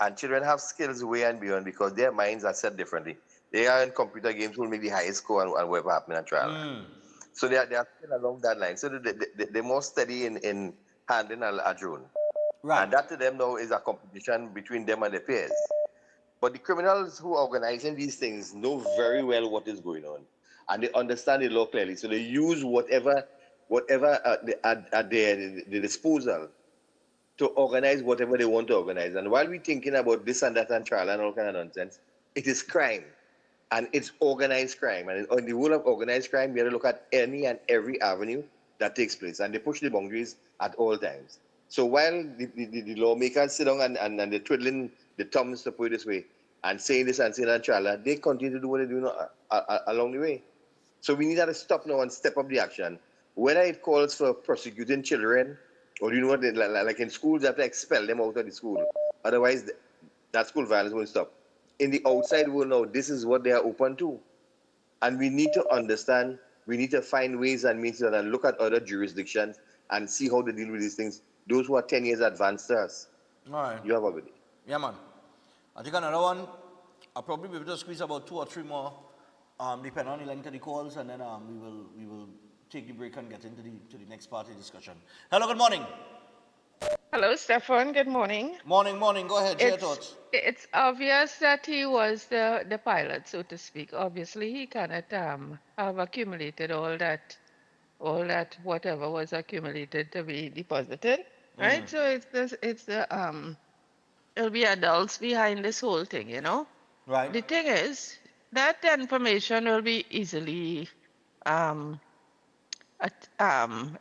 And children have skills way and beyond because their minds are set differently. They are in computer games who will make the highest score and whatever happened at trial. So they are still along that line. So they're more steady in handling a drone. Right. And that to them now is a competition between them and their peers. But the criminals who are organizing these things know very well what is going on. And they understand the law clearly. So they use whatever at their disposal to organize whatever they want to organize. And while we're thinking about this and that and trial and all kind of nonsense, it is crime. And it's organized crime. And in the world of organized crime, we have to look at any and every avenue that takes place. And they push the boundaries at all times. So while the lawmakers sit down and they're twiddling the thumbs, to put it this way, and saying this and saying that, trial, they continue to do what they do along the way. So we need to stop now and step up the action. Whether it calls for prosecuting children, or you know what, like in schools, they have to expel them out of the school. Otherwise, that school violence won't stop. In the outside world now, this is what they are open to. And we need to understand, we need to find ways and means and look at other jurisdictions and see how they deal with these things. Those who are 10 years advanced to us. All right. You have a good day. Yeah, man. I think another one, I'll probably be able to squeeze about 2 or 3 more, depending on the length of the calls, and then we will take the break and get into the next part of the discussion. Hello, good morning. Hello, Stefan. Good morning. Morning. Go ahead, share your thoughts. It's obvious that he was the pilot, so to speak. Obviously, he cannot have accumulated all that whatever was accumulated to be deposited, right? So it'll be adults behind this whole thing, you know. Right. The thing is that information will be easily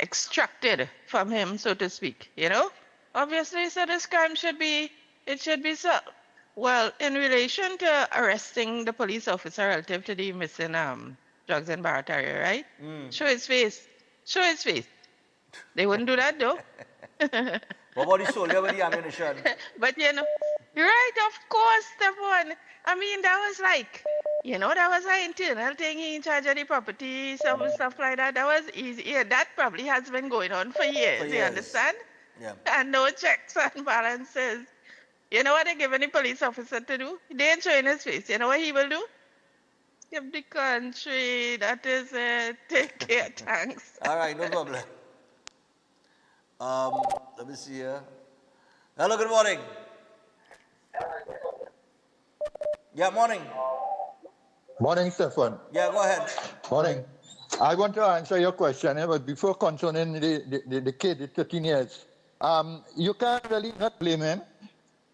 extracted from him, so to speak, you know. Obviously, so this crime should be solved. Well, in relation to arresting the police officer relative to the missing drugs and barataria, right? Show his face. They wouldn't do that though. What about the soldier with the ammunition? But you know, you're right, of course, Stefan. I mean, that was like, you know, that was an internal thing. He in charge of the property, some stuff like that. That was easy. Yeah, that probably has been going on for years. You understand? Yeah. And no checks and balances. You know what they give any police officer to do? They ain't showing his face. You know what he will do? Give the country. That is it. Take care. Thanks. All right, no problem. Let me see here. Hello, good morning. Yeah, morning. Morning, Stefan. Yeah, go ahead. Morning. I want to answer your question, but before concerning the kid, the 13 years, you can't really not blame him.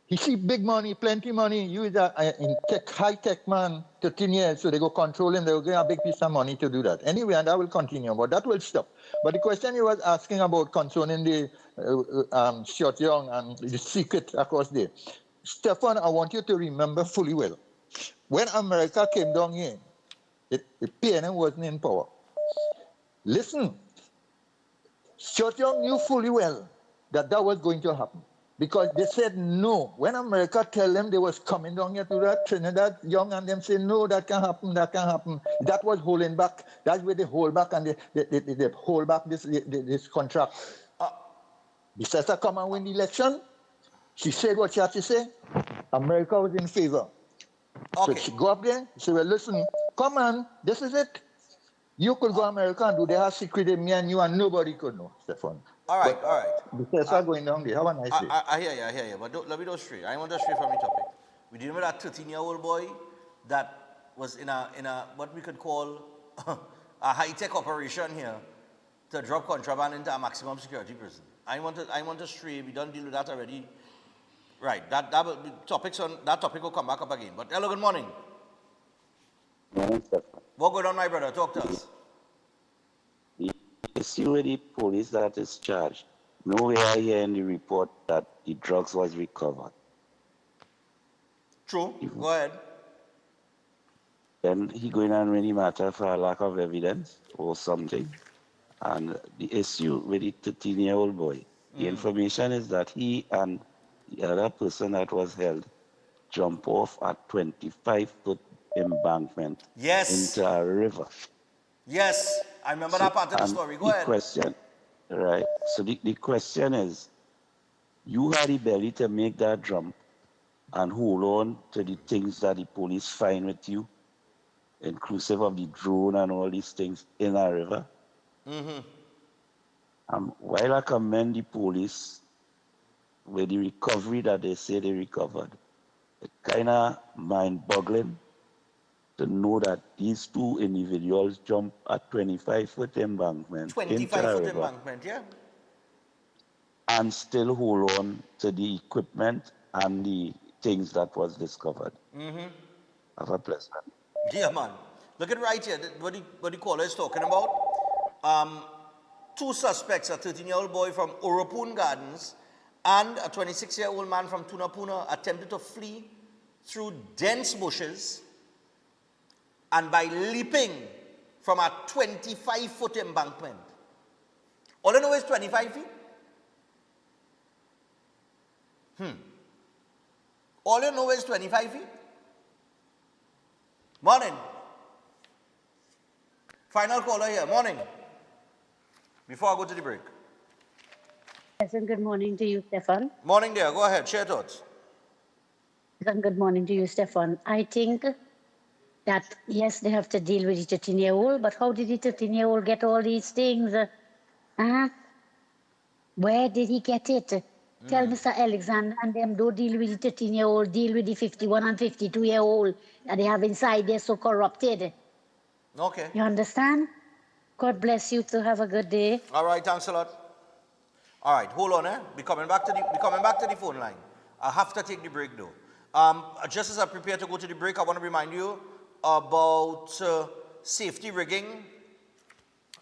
He see big money, plenty money. You is in tech, high-tech man, 13 years, so they go control him. They will get a big piece of money to do that. Anyway, and that will continue, but that will stop. But the question you was asking about concerning the Short Young and the secret across there. Stefan, I want you to remember fully well. When America came down here, the PNM wasn't in power. Listen, Short Young knew fully well that that was going to happen because they said no. When America tell them they was coming down here to that, Trinidad Young and them say no, that can happen, that can happen. That was holding back. That's where they hold back and they hold back this contract. The sister come and win the election. She said what she had to say. America was in favor. Okay. So she go up there, she said, listen, come on, this is it. You could go to America and do they have secret in me and you and nobody could know, Stefan. All right, But all right. the tests are going down there. Have a nice day. I hear you. But let me go straight. I want to stray from the topic. We dealing with that 13-year-old boy that was in a what we could call a high-tech operation here to drop contraband into a maximum security prison. I want to stray. We don't deal with that already. Right. That topic will come back up again. But hello, good morning. Morning, Stefan. What going on, my brother? Talk to us. It's already police that is charged. Nowhere here in the report that the drugs was recovered. True. Go ahead. Then he going on really matter for a lack of evidence or something. And the issue with the 13-year-old boy, the information is that he and the other person that was held jump off a 25-foot embankment into a river. Yes, I remember that part of the story. Go ahead. Question, right? So the question is, you had the belly to make that jump and hold on to the things that the police find with you, inclusive of the drone and all these things in a river. While I commend the police with the recovery that they say they recovered, it's kind of mind-boggling to know that these two individuals jump a 25-foot embankment into a river and still hold on to the equipment and the things that was discovered. Have a pleasant. Yeah, man. Look at right here, what the caller is talking about. Two suspects, a 13-year-old boy from Urupoon Gardens and a 26-year-old man from Tunapuna, attempted to flee through dense bushes and by leaping from a 25-foot embankment. All I know is 25 feet. All you know is 25 feet. Morning. Final caller here. Morning. Before I go to the break. Yes, and good morning to you, Stefan. Morning, dear. Go ahead. Share thoughts. And good morning to you, Stefan. I think that, yes, they have to deal with the 13-year-old, but how did the 13-year-old get all these things? Where did he get it? Tell Mr. Alexander and them, don't deal with the 13-year-old, deal with the 51 and 52-year-old that they have inside there so corrupted. Okay. You understand? God bless you to have a good day. All right, thanks a lot. All right, hold on, Be coming back to the phone line. I have to take the break though. Just as I prepare to go to the break, I want to remind you about Safety Rigging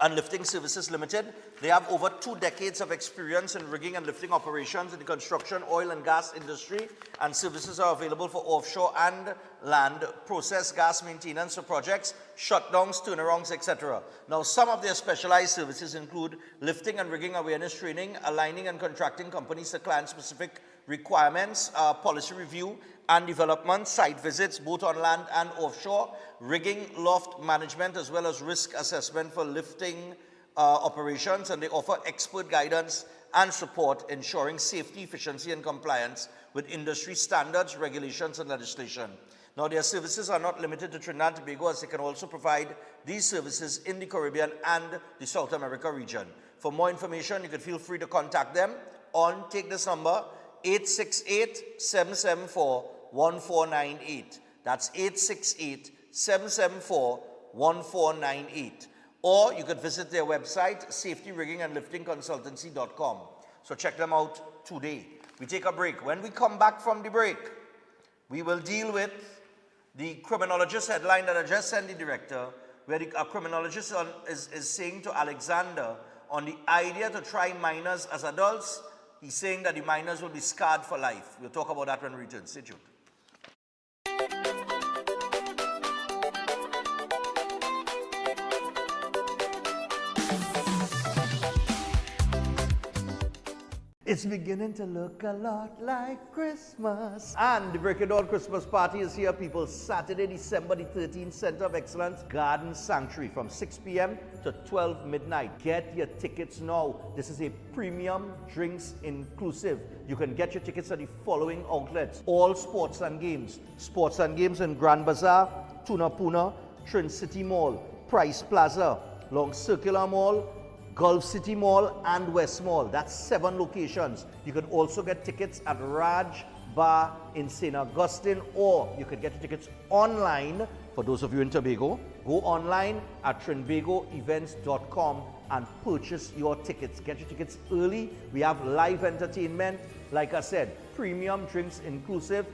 and Lifting Services Limited. They have over 2 decades of experience in rigging and lifting operations in the construction, oil and gas industry, and services are available for offshore and land process gas maintenance for projects, shutdowns, turnarounds, etc. Now, some of their specialized services include lifting and rigging awareness training, aligning and contracting companies to client-specific requirements, policy review and development, site visits, both on land and offshore, rigging, loft management, as well as risk assessment for lifting operations, and they offer expert guidance and support, ensuring safety, efficiency, and compliance with industry standards, regulations, and legislation. Now, their services are not limited to Trinidad and Tobago, as they can also provide these services in the Caribbean and the South America region. For more information, you can feel free to contact them on, take this number, 868-774-1498. That's 868-774-1498. or you could visit their website, safetyriggingandliftingconsultancy.com. So check them out today. We take a break. When we come back from the break, we will deal with the criminologist headline that I just sent the director, where a criminologist is saying to Alexander on the idea to try minors as adults. He's saying that the minors will be scarred for life. We'll talk about that when we return. Stay tuned. It's beginning to look a lot like Christmas. And the Break It Dawn Christmas party is here, people. Saturday, December the 13th, Center of Excellence Garden Sanctuary from 6 p.m. to 12 midnight. Get your tickets now. This is a premium drinks inclusive. You can get your tickets at the following outlets. All Sports and Games. Sports and Games in Grand Bazaar, Tunapuna, Trin City Mall, Price Plaza, Long Circular Mall, Gulf City Mall and West Mall. That's 7 locations. You can also get tickets at Raj Bar in St. Augustine, or you could get your tickets online. For those of you in Tobago, go online at trinbagoevents.com and purchase your tickets. Get your tickets early. We have live entertainment. Like I said, premium drinks inclusive,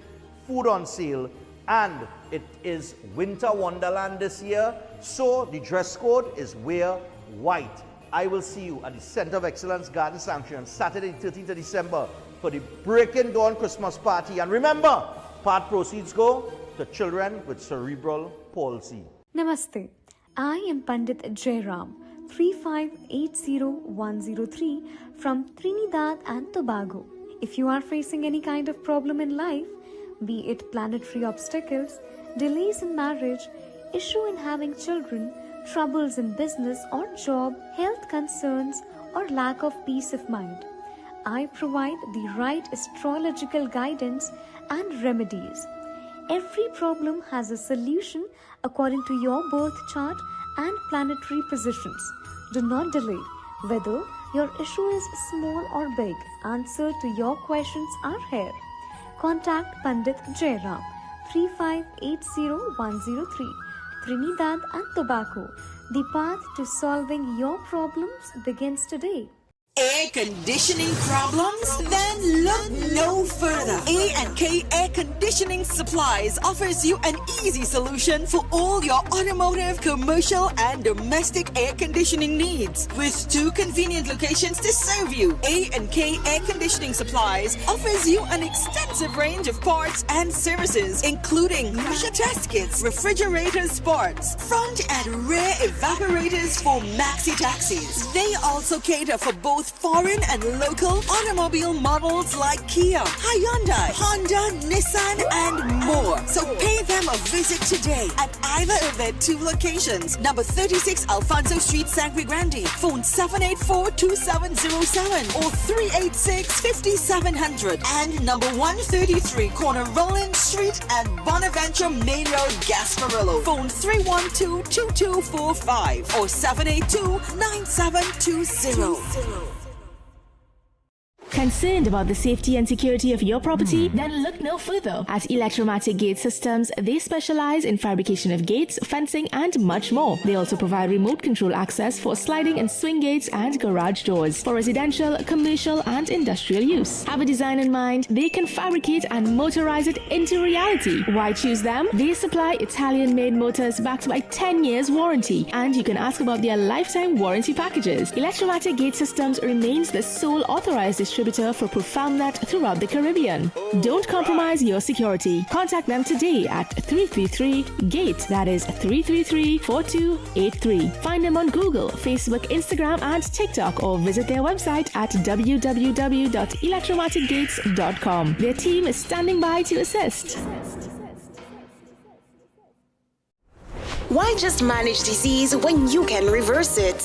food on sale, and it is Winter Wonderland this year. So the dress code is wear white. I will see you at the Center of Excellence Garden Sanctuary on Saturday, 13th of December for the Breaking Dawn Christmas party. And remember, part proceeds go to children with cerebral palsy. Namaste. I am Pandit Jairam, 3580103 from Trinidad and Tobago. If you are facing any kind of problem in life, be it planetary obstacles, delays in marriage, issue in having children, troubles in business or job, health concerns, or lack of peace of mind, I provide the right astrological guidance and remedies. Every problem has a solution according to your birth chart and planetary positions. Do not delay. Whether your issue is small or big, answer to your questions are here. Contact Pandit Jairam, 3580103. Trinidad and Tobago. The path to solving your problems begins today. Air conditioning problems? Then look no further. A&K Air Conditioning Supplies offers you an easy solution for all your automotive, commercial, and domestic air conditioning needs. With 2 convenient locations to serve you, A&K Air Conditioning Supplies offers you an extensive range of parts and services, including pressure test kits, refrigerator parts, front and rear evaporators for maxi taxis. They also cater for both foreign and local automobile models like Kia, Hyundai, Honda, Nissan, and more. So pay them a visit today at either of their 2 locations. Number 36 Alfonso Street, Sangre Grande. Phone 784-2707 or 386-5700. And number 133 Corner Roland Street and Bonaventure Main Road, Gasparillo. Phone 312-2245 or 782-9720. Concerned about the safety and security of your property? Then look no further. At Electromatic Gate Systems, they specialize in fabrication of gates, fencing, and much more. They also provide remote control access for sliding and swing gates and garage doors for residential, commercial, and industrial use. Have a design in mind? They can fabricate and motorize it into reality. Why choose them? They supply Italian-made motors backed by 10 years warranty, and you can ask about their lifetime warranty packages. Electromatic Gate Systems remains the sole authorized distributor for ProfoundNet throughout the Caribbean. Don't compromise your security. Contact them today at 333-GATE. That is 333-4283. Find them on Google, Facebook, Instagram, and TikTok, or visit their website at www.electromaticgates.com. Their team is standing by to assist. Why just manage disease when you can reverse it?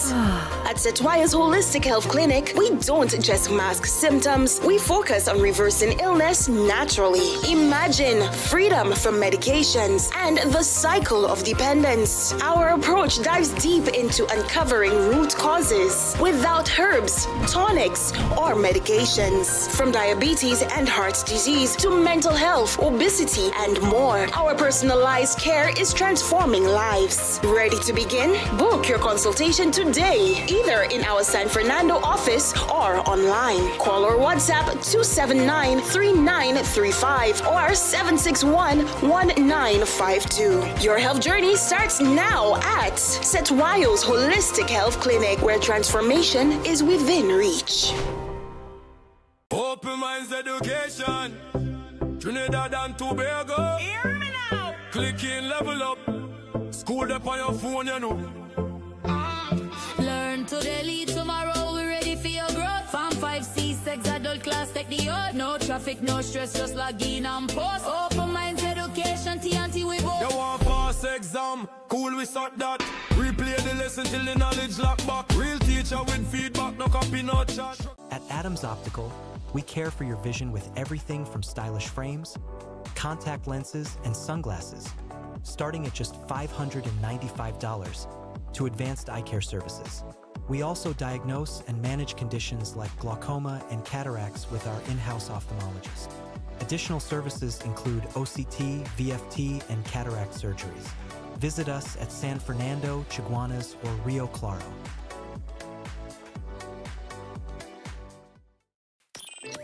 At Setwaya's Holistic Health Clinic, we don't just mask symptoms, we focus on reversing illness naturally. Imagine freedom from medications and the cycle of dependence. Our approach dives deep into uncovering root causes without herbs, tonics, or medications. From diabetes and heart disease to mental health, obesity, and more, our personalized care is transforming lives. lives. Ready to begin? Book your consultation today, either in our San Fernando office or online. Call or WhatsApp 279-3935 or 761-1952. Your health journey starts now at Setwayos Holistic Health Clinic, where transformation is within reach. Open Minds Education, Trinidad and Tobago. Hear me now. Click in, level up. School up on your phone, you know. Learn today, lead tomorrow. We're ready for your growth. Farm 5C6 adult class, take the oath. No traffic, no stress, just log in and post. Open Minds Education, TNT we both. You want pass exam? Cool, we start that. Replay the lesson till the knowledge lock back. Real teacher with feedback, no copy, no chat. At Adams Optical, we care for your vision with everything from stylish frames, contact lenses, and sunglasses, starting at just $595, to advanced eye care services. We also diagnose and manage conditions like glaucoma and cataracts with our in-house ophthalmologist. Additional services include OCT, VFT, and cataract surgeries. Visit us at San Fernando, Chaguanas, or Rio Claro.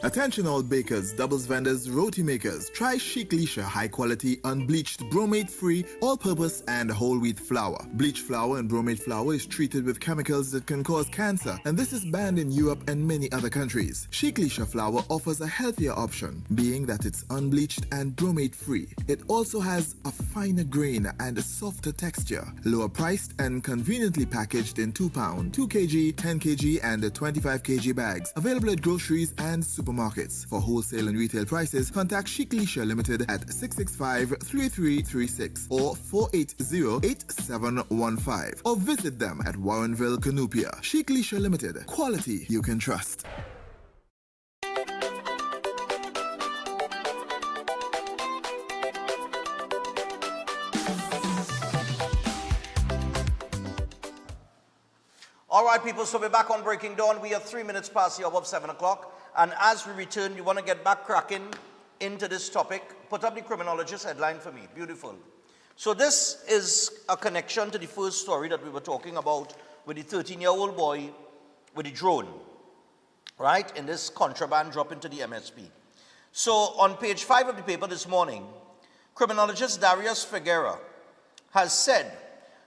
Attention all bakers, doubles vendors, roti makers. Try Chic Lisha high quality, unbleached, bromate free, all purpose and whole wheat flour. Bleached flour and bromate flour is treated with chemicals that can cause cancer, and this is banned in Europe and many other countries. Chic Lisha flour offers a healthier option, being that it's unbleached and bromate free. It also has a finer grain and a softer texture, lower priced and conveniently packaged in 2 pound, 2 kg, 10 kg and 25 kg bags. Available at groceries and supermarkets. For wholesale and retail prices, contact Chic Lisha Limited at 665-3336 or 480-8715 or visit them at Warrenville, Canupia. Chic Lisha Limited. Quality you can trust. All right, people, so we're back on Breaking Dawn. We are 3 minutes past the hour of 7 o'clock. And as we return, you want to get back cracking into this topic. Put up the criminologist headline for me. Beautiful. So this is a connection to the first story that we were talking about with the 13-year-old boy with the drone, right? In this contraband drop into the MSP. So on page 5 of the paper this morning, criminologist Darius Figueira has said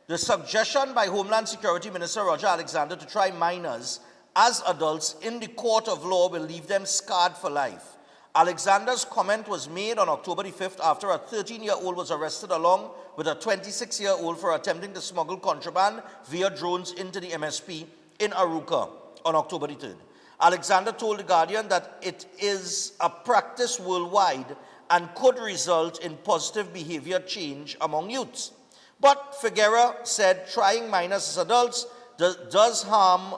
the suggestion by Homeland Security Minister Roger Alexander to try minors as adults in the court of law will leave them scarred for life. Alexander's comment was made on October the 5th after a 13-year-old was arrested along with a 26-year-old for attempting to smuggle contraband via drones into the MSP in Arouca on October the 3rd. Alexander told The Guardian that it is a practice worldwide and could result in positive behavior change among youths. But Figueira said trying minors as adults does harm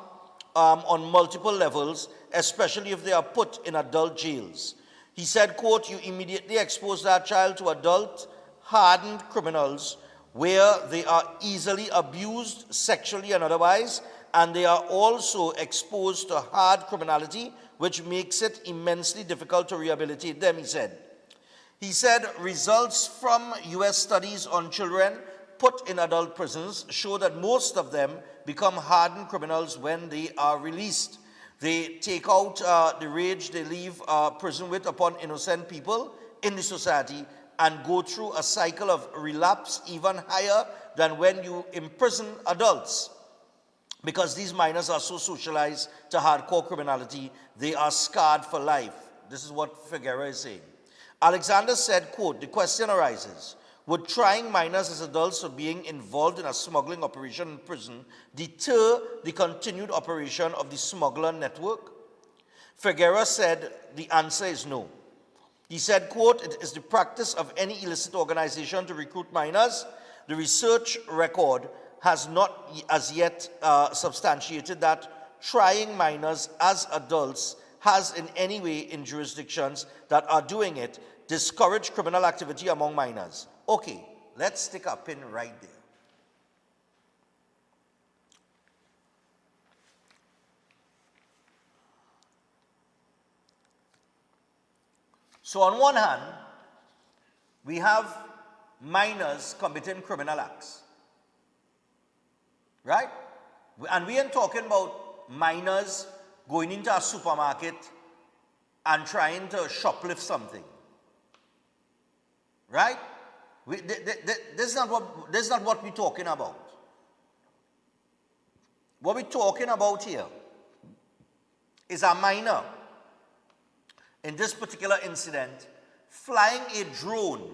on multiple levels, especially if they are put in adult jails. He said, quote, you immediately expose that child to adult hardened criminals where they are easily abused sexually and otherwise, and they are also exposed to hard criminality, which makes it immensely difficult to rehabilitate them, he said. He said results from U.S. studies on children put in adult prisons show that most of them become hardened criminals when they are released. They take out the rage they leave prison with upon innocent people in the society and go through a cycle of relapse even higher than when you imprison adults. Because these minors are so socialized to hardcore criminality, they are scarred for life. This is what Figueira is saying. Alexander said, quote, the question arises, would trying minors as adults or being involved in a smuggling operation in prison deter the continued operation of the smuggler network? Figueira said the answer is no. He said, quote, it is the practice of any illicit organization to recruit minors. The research record has not as yet substantiated that trying minors as adults has in any way in jurisdictions that are doing it discouraged criminal activity among minors. Okay, let's stick a pin right there. So on one hand, we have minors committing criminal acts. Right? And we ain't talking about minors going into a supermarket and trying to shoplift something. Right? This is not what we're talking about. What we're talking about here is a minor, in this particular incident, flying a drone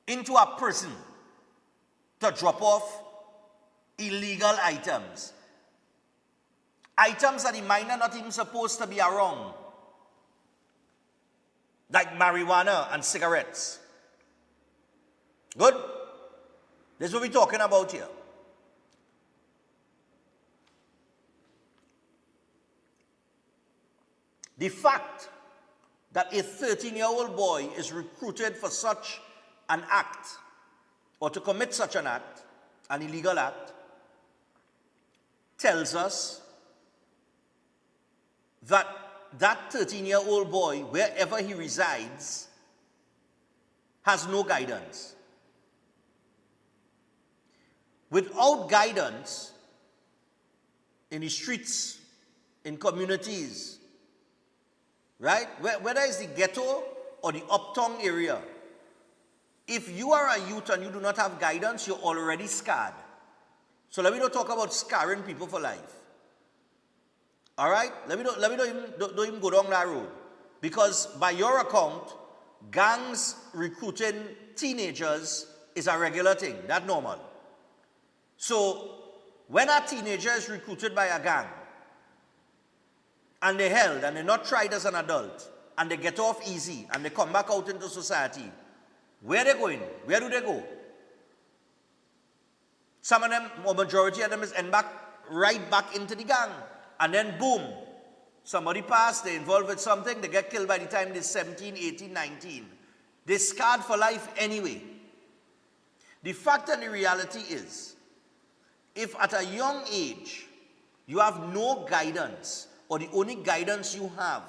into a prison to drop off illegal items. Items that the minor not even supposed to be around. Like marijuana and cigarettes. Good? This is what we're talking about here. The fact that a 13-year-old boy is recruited for such an act, or to commit such an act, an illegal act, tells us that that 13-year-old boy, wherever he resides, has no guidance. Without guidance in the streets, in communities, right? Whether it's the ghetto or the uptown area, if you are a youth and you do not have guidance, you're already scarred. So let me not talk about scarring people for life. All right? Let me don't even go down that road. Because by your account, gangs recruiting teenagers is a regular thing. That's normal. So when a teenager is recruited by a gang, and they're held and they're not tried as an adult, and they get off easy and they come back out into society, where are they going? Where do they go? Some of them, or majority of them, is end back right back into the gang. And then boom, somebody passed, they're involved with something, they get killed by the time they're 17, 18, 19. They're scarred for life anyway. The fact and the reality is, if at a young age you have no guidance, or the only guidance you have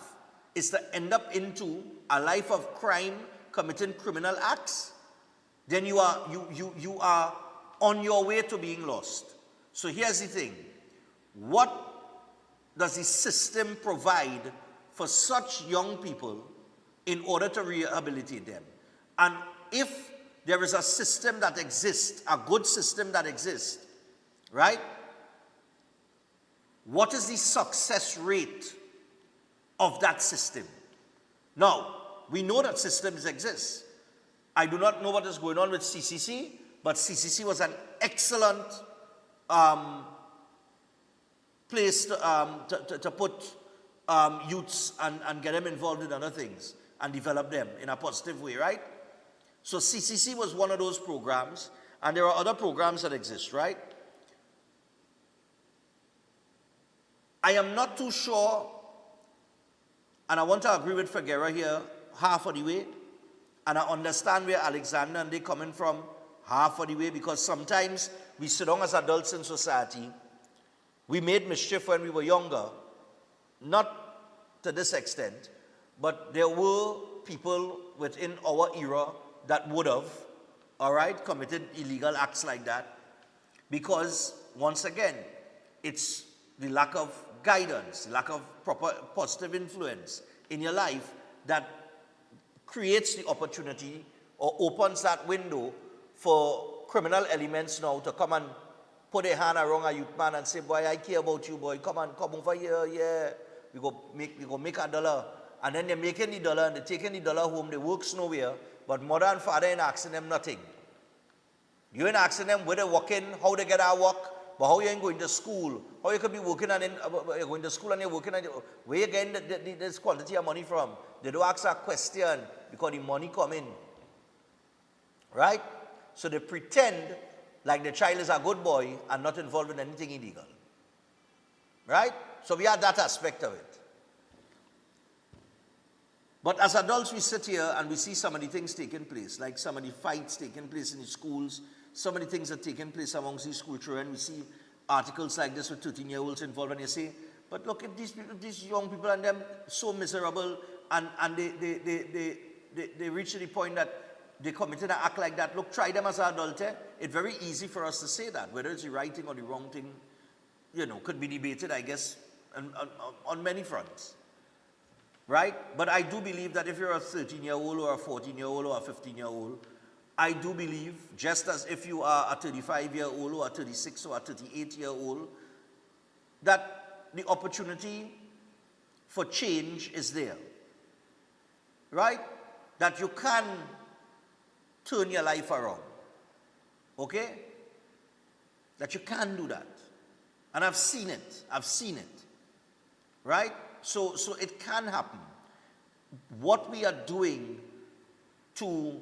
is to end up into a life of crime, committing criminal acts, then you are on your way to being lost. So here's the thing. What does the system provide for such young people in order to rehabilitate them? And if there is a system that exists, a good system that exists, right? What is the success rate of that system? Now, we know that systems exist. I do not know what is going on with CCC, but CCC was an excellent place to put youths and get them involved in other things and develop them in a positive way, right? So CCC was one of those programs, and there are other programs that exist, right? I am not too sure, and I want to agree with Figuera here half of the way, and I understand where Alexander and they coming from half of the way, because sometimes we sit down as adults in society, we made mischief when we were younger, not to this extent, but there were people within our era that would have, all right, committed illegal acts like that, because once again, it's the lack of guidance, lack of proper positive influence in your life that creates the opportunity or opens that window for criminal elements now to come and put a hand around a youth man and say, boy, I care about you, boy, come over here, yeah, we go make $1. And then they're making the dollar and they're taking the dollar home, they works nowhere, but mother and father ain't asking them nothing. You ain't asking them where they working, how they get out work, but how you ain't going to school, how you could be working and then you're going to school and you're working and where you getting this quantity of money from? They don't ask a question because the money come in. Right? So they pretend like the child is a good boy and not involved in anything illegal. Right? So we have that aspect of it. But as adults, we sit here and we see some of the things taking place, like some of the fights taking place in the schools, some of the things that are taking place amongst these school children. We see articles like this with 13-year-olds involved, and you say, but look at these people, these young people, and them so miserable, and they reach to the point that they committed an act like that, look, try them as an adult. It's very easy for us to say that. Whether it's the right thing or the wrong thing, could be debated, I guess, on many fronts. Right? But I do believe that if you're a 13-year-old or a 14-year-old or a 15-year-old, I do believe, just as if you are a 35-year-old or a 36 or a 38-year-old, that the opportunity for change is there. Right? That you can turn your life around. Okay? That you can do that. And I've seen it. I've seen it. Right? So it can happen. What we are doing to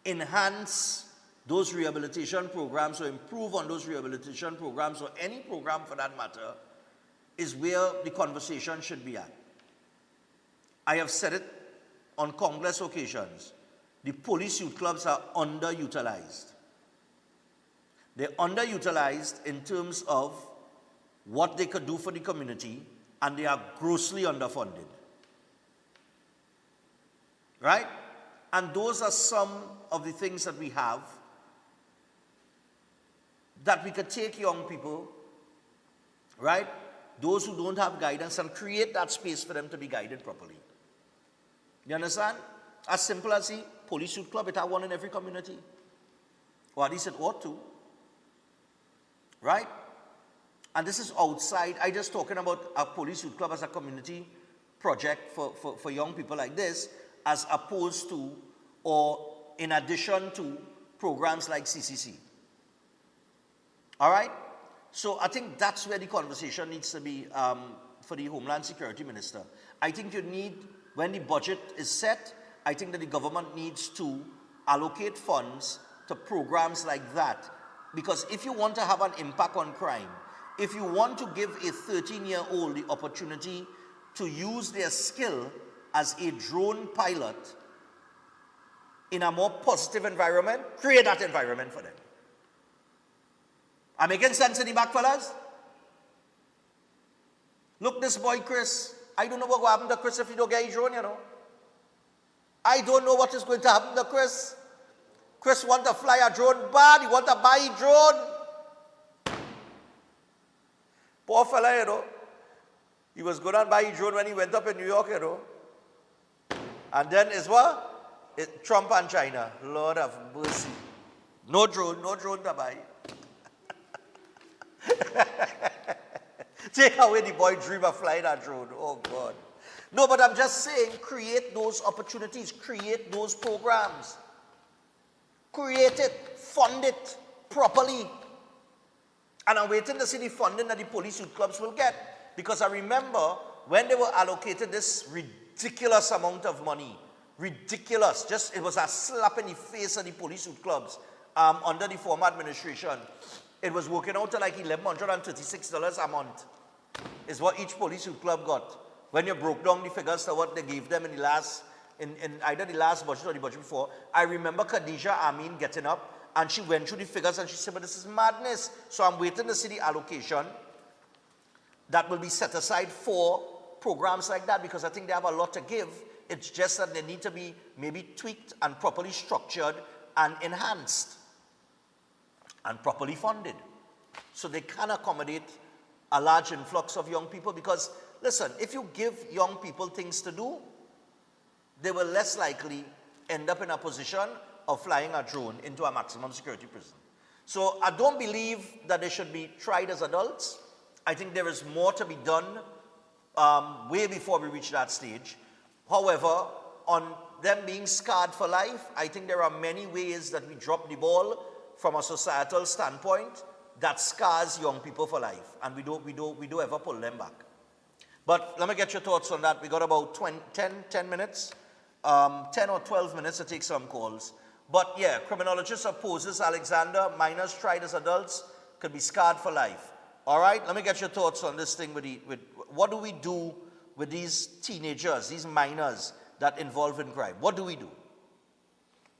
enhance those rehabilitation programs or improve on those rehabilitation programs or any program for that matter is where the conversation should be at. I have said it on countless occasions. The police youth clubs are underutilized. They're underutilized in terms of what they could do for the community, and they are grossly underfunded. Right? And those are some of the things that we have that we could take young people, right? Those who don't have guidance, and create that space for them to be guided properly. You understand? As simple as the police youth club, it has one in every community. Or at least it ought to. Right? And this is outside. I just talking about a police youth club as a community project for young people like this, as opposed to or in addition to programs like CCC. All right? So I think that's where the conversation needs to be for the Homeland Security Minister. I think you need, when the budget is set, I think that the government needs to allocate funds to programs like that. Because if you want to have an impact on crime, if you want to give a 13-year-old the opportunity to use their skill as a drone pilot in a more positive environment, create that environment for them. Am I making sense in the back, fellas? Look, this boy Chris, I don't know what will happen to Chris if he don't get his drone, I don't know what is going to happen to Chris. Chris want to fly a drone bad, he want to buy a drone. Poor fella, He was going to buy a drone when he went up in New York, And then is what? Trump and China. Lord of mercy. No drone to buy. Take away the boy dream of flying a drone. Oh, God. No, but I'm just saying, create those opportunities. Create those programs. Create it. Fund it properly. And I'm waiting to see the funding that the police youth clubs will get. Because I remember when they were allocated this ridiculous amount of money, ridiculous, it was a slap in the face of the police youth clubs under the former administration. It was working out to like $1,136 a month is what each police youth club got. When you broke down the figures to what they gave them in either the last budget or the budget before, I remember Khadija Amin getting up and she went through the figures and she said, but this is madness. So I'm waiting to see the allocation that will be set aside for programs like that, because I think they have a lot to give. It's just that they need to be maybe tweaked and properly structured and enhanced and properly funded so they can accommodate a large influx of young people. Because listen, if you give young people things to do, they will less likely end up in a position of flying a drone into a maximum security prison. So I don't believe that they should be tried as adults. I think there is more to be done way before we reach that stage. However, on them being scarred for life, I think there are many ways that we drop the ball from a societal standpoint that scars young people for life, and we don't ever pull them back. But let me get your thoughts on that. We got about 10 minutes, 10 or 12 minutes to take some calls. But yeah, criminologist opposes Alexander. Minors tried as adults could be scarred for life. All right, let me get your thoughts on this thing with what do we do with these teenagers, these minors that involve in crime? What do we do?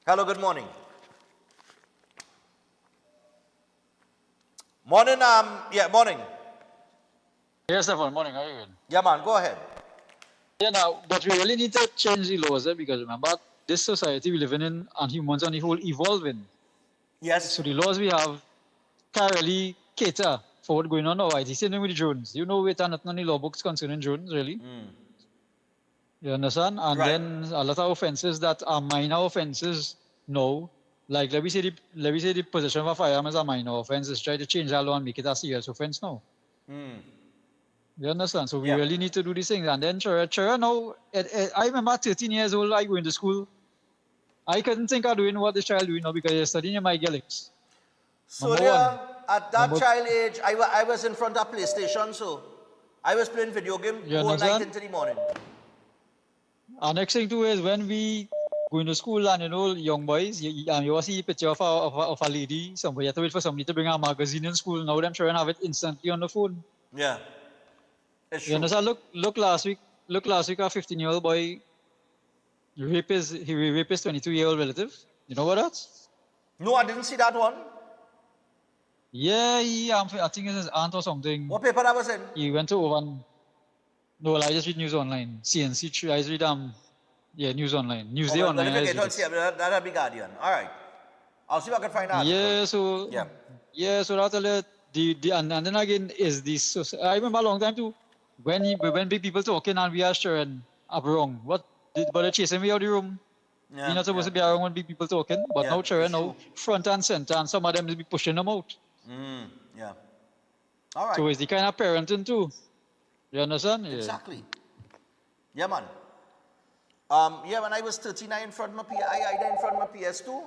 Hello, good morning. Morning, morning. Yes, everyone, morning, how are you doing? Yeah, man, go ahead. Yeah, now, but we really need to change the laws because remember, this society we live in and humans on the whole evolving. Yes. So the laws we have can't really cater for what's going on now. It's the same thing with the drones. You know, it's not only law books concerning drones, really. You understand? And then a lot of offences that are minor offences now, like let me say the possession of a firearm is a minor offence. Let's try to change that law and make it a serious offence now. You understand? So we really need to do these things. And then sure now, I remember 13 years old, I going to school. I couldn't think of doing what this child doing now because you're studying in my Gaelics. So there, at that child age, I was in front of PlayStation, so I was playing video game all night into the morning. Our next thing too is when we go into school and you know young boys, you will see a picture of a lady. Somebody have to wait for somebody to bring a magazine in school. Now them children have it instantly on the phone. Yeah. It's You understand? Look last week. Look last week, a 15-year-old boy raped his 22-year-old relative. You know what that? No, I didn't see that one. Yeah, I think it's his aunt or something. What paper that was in? He went to Ovan. No, I just read news online. CNC, I just read News Online. Newsday Online. I just read it. That'll be Guardian. All right. I'll see if I can find out. Yeah, so that's and then again is this. I remember a long time too when big people talking and we are sure and I'm wrong. But they're chasing me out of the room. Yeah, You're not supposed to be around when big people talking, but now sure now front and center, and some of them will be pushing them out. Yeah. All right. So it's the kind of parenting too. You understand? Yeah. Exactly. Yeah, man. When I was 39 in front of my either in front of my PS2,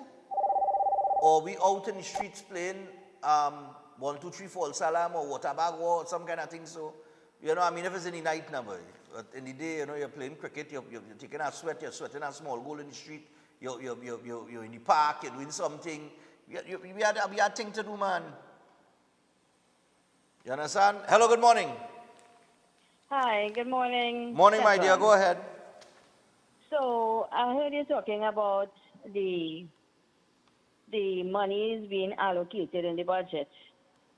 or we out in the streets playing 1, 2, 3 false alarm or water bag war or some kind of thing. So, you know, I mean, if it's in the night now, but in the day, you know, you're playing cricket, you're taking a sweat, you're sweating a small goal in the street, you're in the park, you're doing something. We had things to do, man. You understand? Hello, good morning. Hi, good morning. Morning, my dear. Go ahead. So I heard you talking about the monies being allocated in the budget,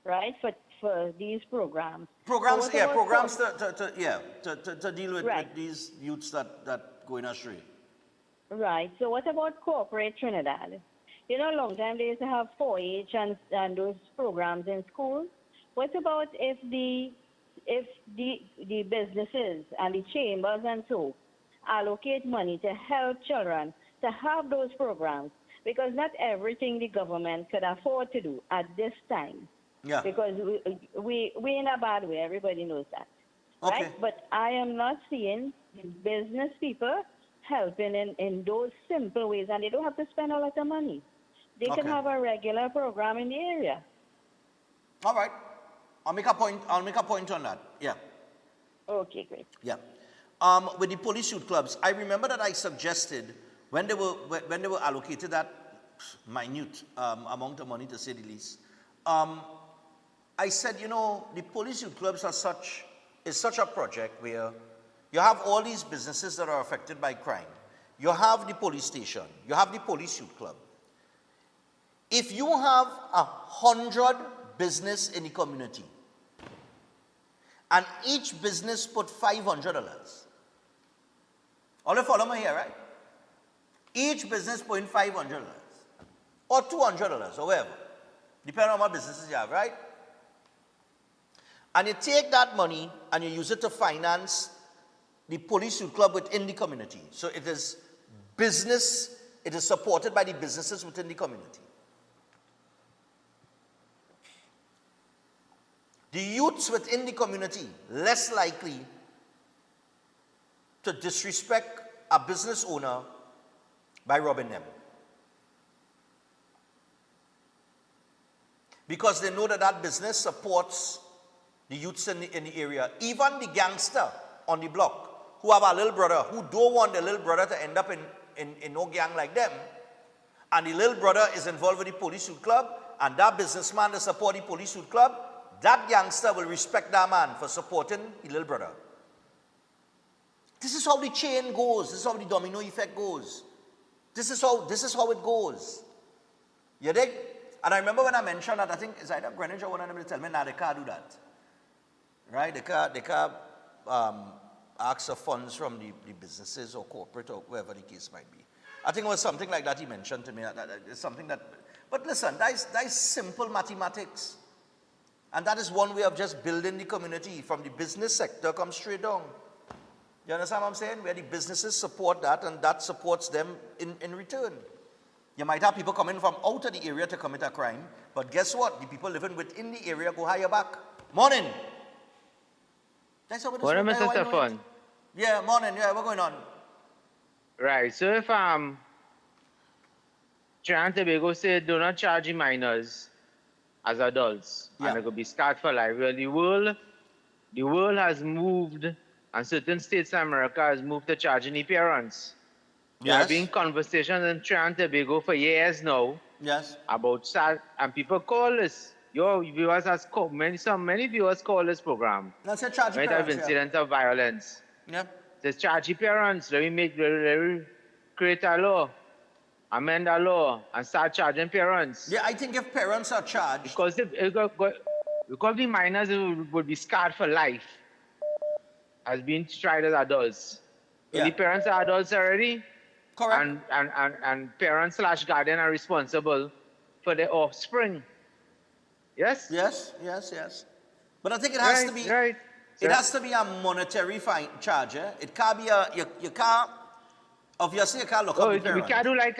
right? For these programs. Programs, So what yeah, about programs to deal with these youths that going astray. Right. So what about corporate Trinidad? You know, a long time they used to have 4-H and those programs in schools. What about if the businesses and the chambers and so allocate money to help children to have those programs? Because not everything the government could afford to do at this time. Yeah. Because we in a bad way, everybody knows that. Okay. Right? But I am not seeing business people helping in those simple ways, and they don't have to spend a lot of money. They can Okay. have a regular program in the area. All right. I'll make a point on that. Yeah. Okay, great. Yeah. With the police youth clubs, I remember that I suggested when they were allocated that minute amount of money, to say the least. I said, you know, the police youth clubs is such a project where you have all these businesses that are affected by crime. You have the police station. You have the police youth club. If you have 100 business in the community, and each business put $500. All you follow me here, right? Each business put in $500 or $200 or whatever, depending on what businesses you have, right? And you take that money and you use it to finance the police youth club within the community. So it is business, it is supported by the businesses within the community. The youths within the community less likely to disrespect a business owner by robbing them. Because they know that that business supports the youths in the area. Even the gangster on the block who have a little brother, who don't want the little brother to end up in no gang like them, and the little brother is involved with the police youth club, and that businessman that support the police youth club, that youngster will respect that man for supporting the little brother. This is how the chain goes. This is how the domino effect goes. This is how it goes. You dig? And I remember when I mentioned that, I think it's either Greenwich or one of them tell me, nah, they can't do that. Right? They can't ask for funds from the businesses or corporate or whoever the case might be. I think it was something like that he mentioned to me. That is something that, but listen, that is simple mathematics. And that is one way of just building the community. From the business sector, come straight down. You understand what I'm saying? Where the businesses support that, and that supports them in return. You might have people coming from out of the area to commit a crime, but guess what? The people living within the area go higher back. Morning. Morning, Mr. Stefan. Yeah, morning. Yeah, what's going on? Right. So if Trinidad and Tobago say do not charge the minors as adults, and it could be scarred for life. Well, the world has moved, and certain states in America has moved to charging the parents. There have been conversations in Trinidad and Tobago for years now. Yes. About and people call this. Your viewers has called many viewers call this program. That's a charge might have incidents of violence. Yeah. Says charge parents. Let me create a law, amend a law, and start charging parents. Yeah, I think if parents are charged, because the minors would be scarred for life, as being tried as adults. So the parents are adults already. Correct. And parents / guardian are responsible for their offspring. Yes? Yes. But I think it has to be it has to be a monetary fine charge. It can't be you can't obviously you can't look up the parent. We can't do like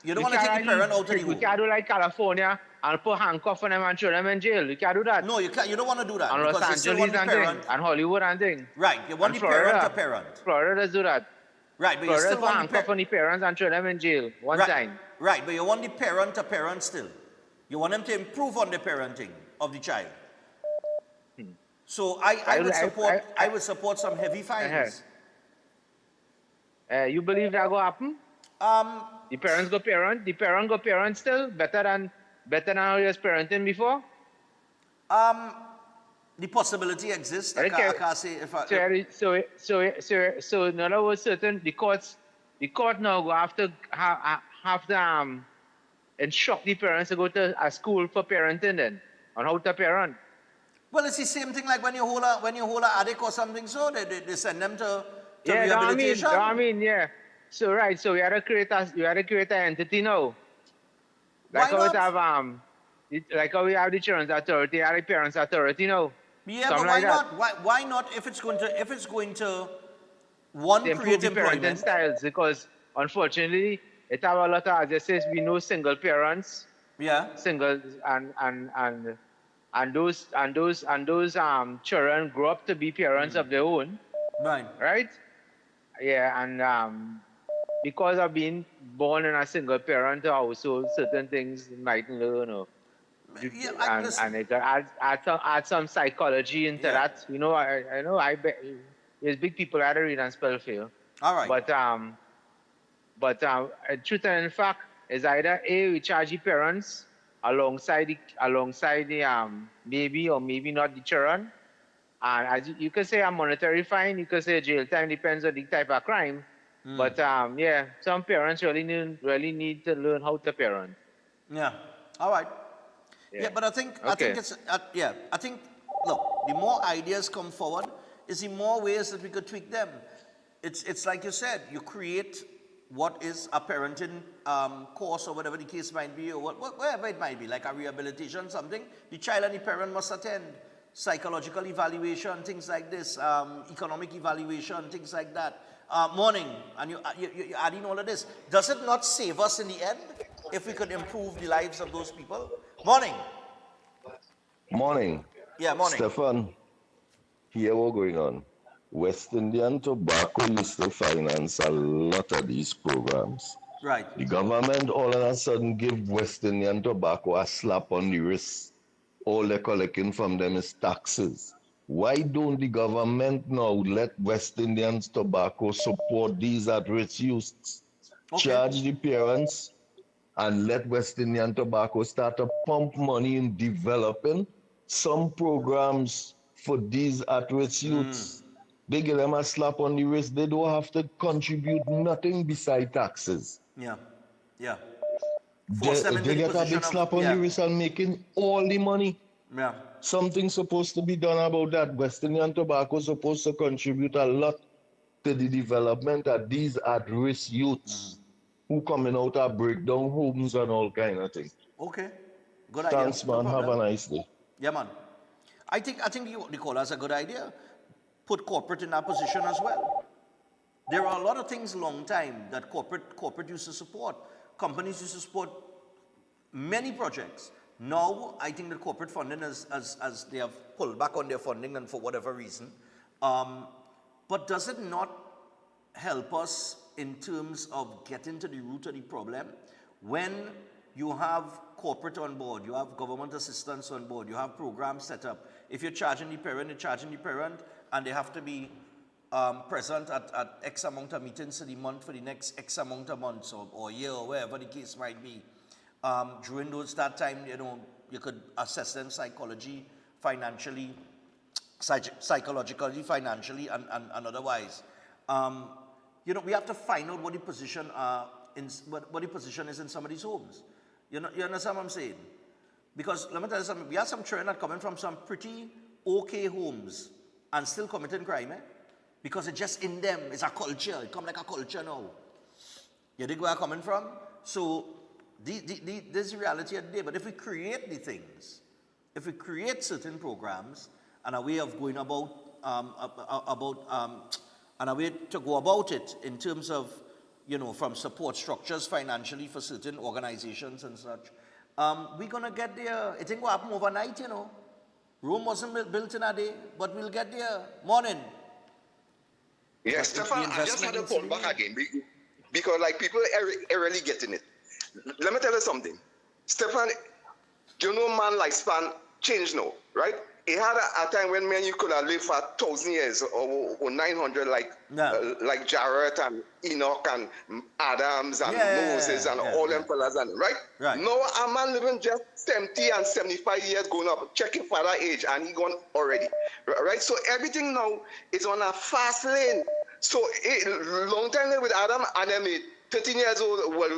you don't want to take the parent out of the home. We can't do like California and put handcuffs on them and throw them in jail. We can't do that. No, you can't. You don't want to do that. And Los Angeles and Hollywood and thing. Right. You want the parent to parent. Florida does do that. Right, but you still want handcuff on the parents and throw them in jail one time. Right, but you want the parent to parent still. You want them to improve on the parenting of the child. So I would support some heavy fines. You believe that will happen? The parents go parent. The parent go parent still better than how he was parenting before. The possibility exists. I can't say if I. So in other words, the court now go have to instruct the parents to go to a school for parenting then on how to parent. Well, it's the same thing like when you hold a addict or something. So they send them to rehabilitation. I mean, yeah. So right, so we had to create an entity now. Like how we have like how we have the children's authority, and the parents' authority now. Yeah, but why not? Why not if it's going to one create employment styles? Because unfortunately, it have a lot of, as I says, we know single parents. Yeah. Single and those children grow up to be parents of their own. Right. Right. Yeah, and because of being born in a single parent household, certain things might learn of. And it add some psychology into that. You know, I know. I bet there's big people that read and spell for you. All right. But truth and in fact is either we charge the parents alongside the maybe or maybe not the children, and as you could say a monetary fine, you could say jail time, depends on the type of crime. But yeah, some parents really need to learn how to parent. Yeah. All right. Yeah, but I think it's I think look, the more ideas come forward, is the more ways that we could tweak them. It's like you said, you create what is a parenting course or whatever the case might be, or whatever it might be, like a rehabilitation, something. The child and the parent must attend psychological evaluation, things like this, economic evaluation, things like that. Morning, and you're adding all of this. Does it not save us in the end if we could improve the lives of those people? Morning. Morning. Yeah, morning. Stefan, here what's going on. West Indian Tobacco used to finance a lot of these programs. Right. The government all of a sudden give West Indian Tobacco a slap on the wrist. All they're collecting from them is taxes. Why don't the government now let West Indian Tobacco support these at-risk youths? Okay. Charge the parents and let West Indian Tobacco start to pump money in developing some programs for these at-risk youths. They give them a slap on the wrist. They don't have to contribute nothing beside taxes. Yeah, yeah. They get a big slap on the wrist and making all the money. Yeah. Something's supposed to be done about that. West Indian Tobacco is supposed to contribute a lot to the development of these at-risk youths. who coming out of breakdown homes and all kind of things. Okay. Good idea. Thanks, man. No Have a problem. nice day. Yeah, man. I think the caller has a good idea. Put corporate in that position as well. There are a lot of things long time that corporate used to support. Companies used to support many projects. Now, I think the corporate funding as they have pulled back on their funding and for whatever reason. But does it not help us in terms of getting to the root of the problem? When you have corporate on board, you have government assistance on board, you have programs set up. If you're charging the parent, you're charging the parent, and they have to be present at X amount of meetings in the month for the next X amount of months or year or wherever the case might be. During that time, you could assess them psychologically, financially, and otherwise. We have to find out what the position what the position is in some of these homes. You understand what I'm saying? Because let me tell you something. We have some children that coming from some pretty okay homes and still committing crime, because it's just in them. It's a culture. It comes like a culture now. You dig where I'm coming from? So this is the reality of the day. But if we create the things, if we create certain programs and a way of going about and a way to go about it in terms of, from support structures financially for certain organizations and such, we're going to get there. It ain't going to happen overnight, Rome wasn't built in a day, but we'll get there. Morning. Yes, Stefan, I just had to pull back again because people are really getting it. Let me tell you something. Stefan, man lifespan changed now, right? It had a time when men you could have lived for 1,000 years or 900 like Jarrett and Enoch and Adams and Moses and all them fellas, right? Now a man living just 70 and 75 years going up, checking father age, and he gone already, right? So everything now is on a fast lane. So long time with Adam and then 13 years old, well,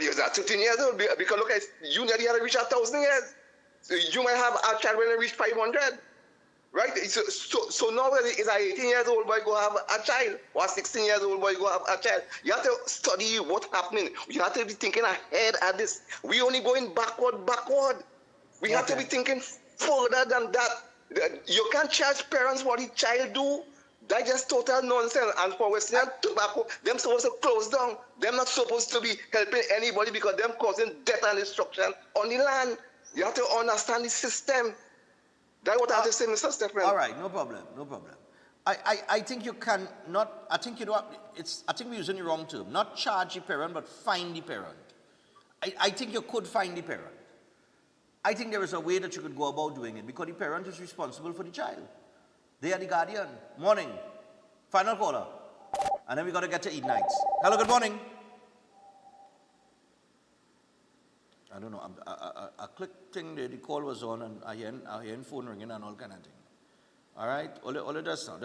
you're 13 years old because look at you nearly had to reach 1,000 years. So you might have a child when they reach 500, right? So now it's an 18 years old boy go have a child, or a 16 years old boy go have a child. You have to study what's happening. You have to be thinking ahead at this. We only going backward. We have to be thinking further than that. You can't charge parents what the child do. That's just total nonsense. And for Western Tobacco, them supposed to close down. They're not supposed to be helping anybody because them causing death and destruction on the land. You have to understand the system. That's what I have to say, Mr. Stephen. All right, no problem. I think you can not, I think we're using the wrong term. Not charge the parent, but fine the parent. I think you could fine the parent. I think there is a way that you could go about doing it because the parent is responsible for the child. They are the guardian. Morning. Final caller. And then we got to get to Eid nights. Hello, good morning. I don't know. I clicked thing, the call was on, and I hear phone ringing and all kind of thing. All right? All that's all.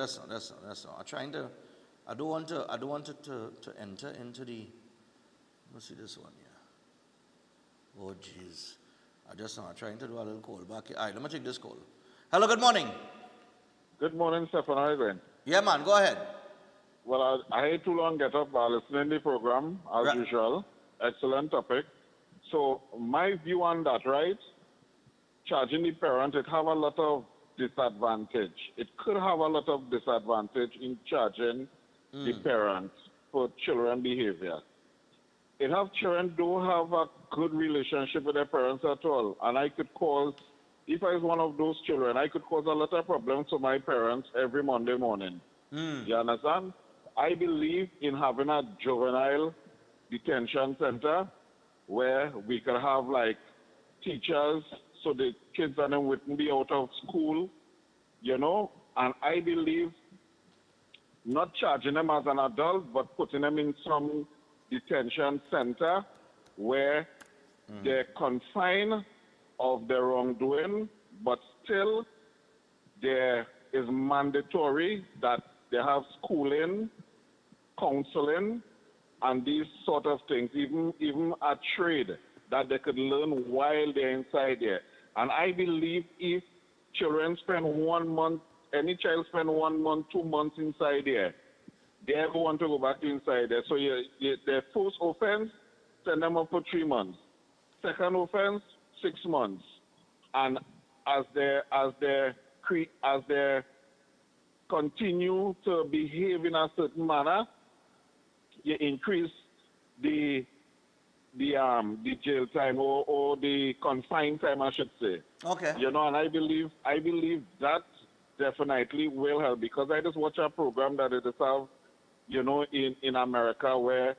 I don't want it to enter into the, let's see this one here. Oh, jeez. I'm trying to do a little call back here. All right, let me take this call. Hello, good morning. Good morning, Stefan. How are you doing? Yeah, man, go ahead. Well, I hate too long get up listening to the program, as usual. Excellent topic. So, my view on that, right? Charging the parent, it have a lot of disadvantage. It could have a lot of disadvantage in charging the parent for children behavior. It have children don't have a good relationship with their parents at all. And I could cause, if I was one of those children, I could cause a lot of problems to my parents every Monday morning. You understand? I believe in having a juvenile detention center where we could have like teachers so the kids and them wouldn't be out of school, and I believe not charging them as an adult, but putting them in some detention center where they're confined of their wrongdoing, but still there is mandatory that they have schooling, counseling, and these sort of things, even a trade that they could learn while they're inside there. And I believe if children spend 1 month, any child spend 1 month, 2 months inside there, they ever want to go back inside there. So their first offense, send them up for 3 months. Second offense, 6 months. And as they continue to behave in a certain manner, you increase the jail time or the confined time, I should say. Okay. You know, and I believe that definitely will help, because I just watch a program that it is have, you know, in America where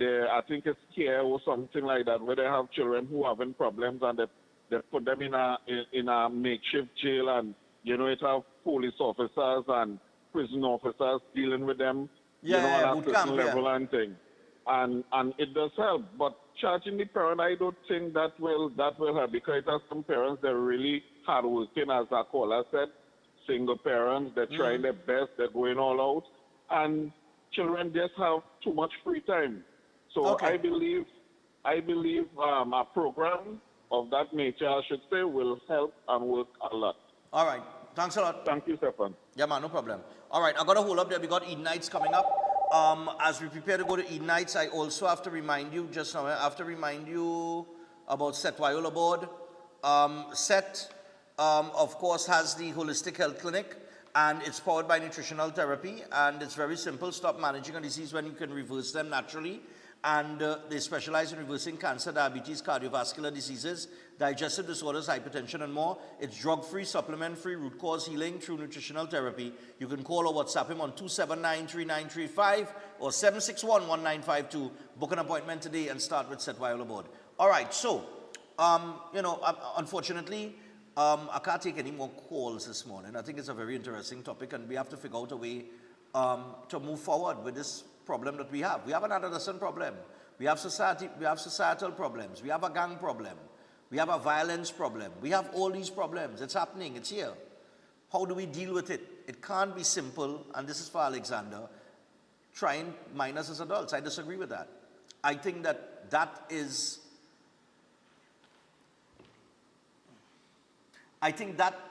I think it's care or something like that, where they have children who are having problems and they put them in a makeshift jail, and you know, it have police officers and prison officers dealing with them, you know, at a certain level and thing. And it does help, but charging the parent, I don't think that will help, because it has some parents that are really hardworking, as our caller said, single parents, they're trying their best, they're going all out, and children just have too much free time. So I believe a program of that nature, I should say, will help and work a lot. All right. Thanks a lot. Thank you, Stefan. Yeah, man, no problem. All right, I got to hold up there. We got Eden Nights coming up. As we prepare to go to Eden Nights, I also have to remind you, just now, I have to remind you about Seth Wyola Board. Seth, of course, has the Holistic Health Clinic, and it's powered by nutritional therapy, and it's very simple. Stop managing a disease when you can reverse them naturally. And they specialize in reversing cancer, diabetes, cardiovascular diseases, digestive disorders, hypertension, and more. It's drug-free, supplement-free, root cause healing through nutritional therapy. You can call or WhatsApp him on 279-3935 or 761-1952. Book an appointment today and start with Seth Wyola Board. All right, so, you know, unfortunately, I can't take any more calls this morning. I think it's a very interesting topic, and we have to figure out a way to move forward with this problem that we have. We have an adolescent problem. We have societal problems. We have a gang problem. We have a violence problem. We have all these problems. It's happening. It's here. How do we deal with it? It can't be simple, and this is for Alexander, trying minors as adults. I disagree with that. I think that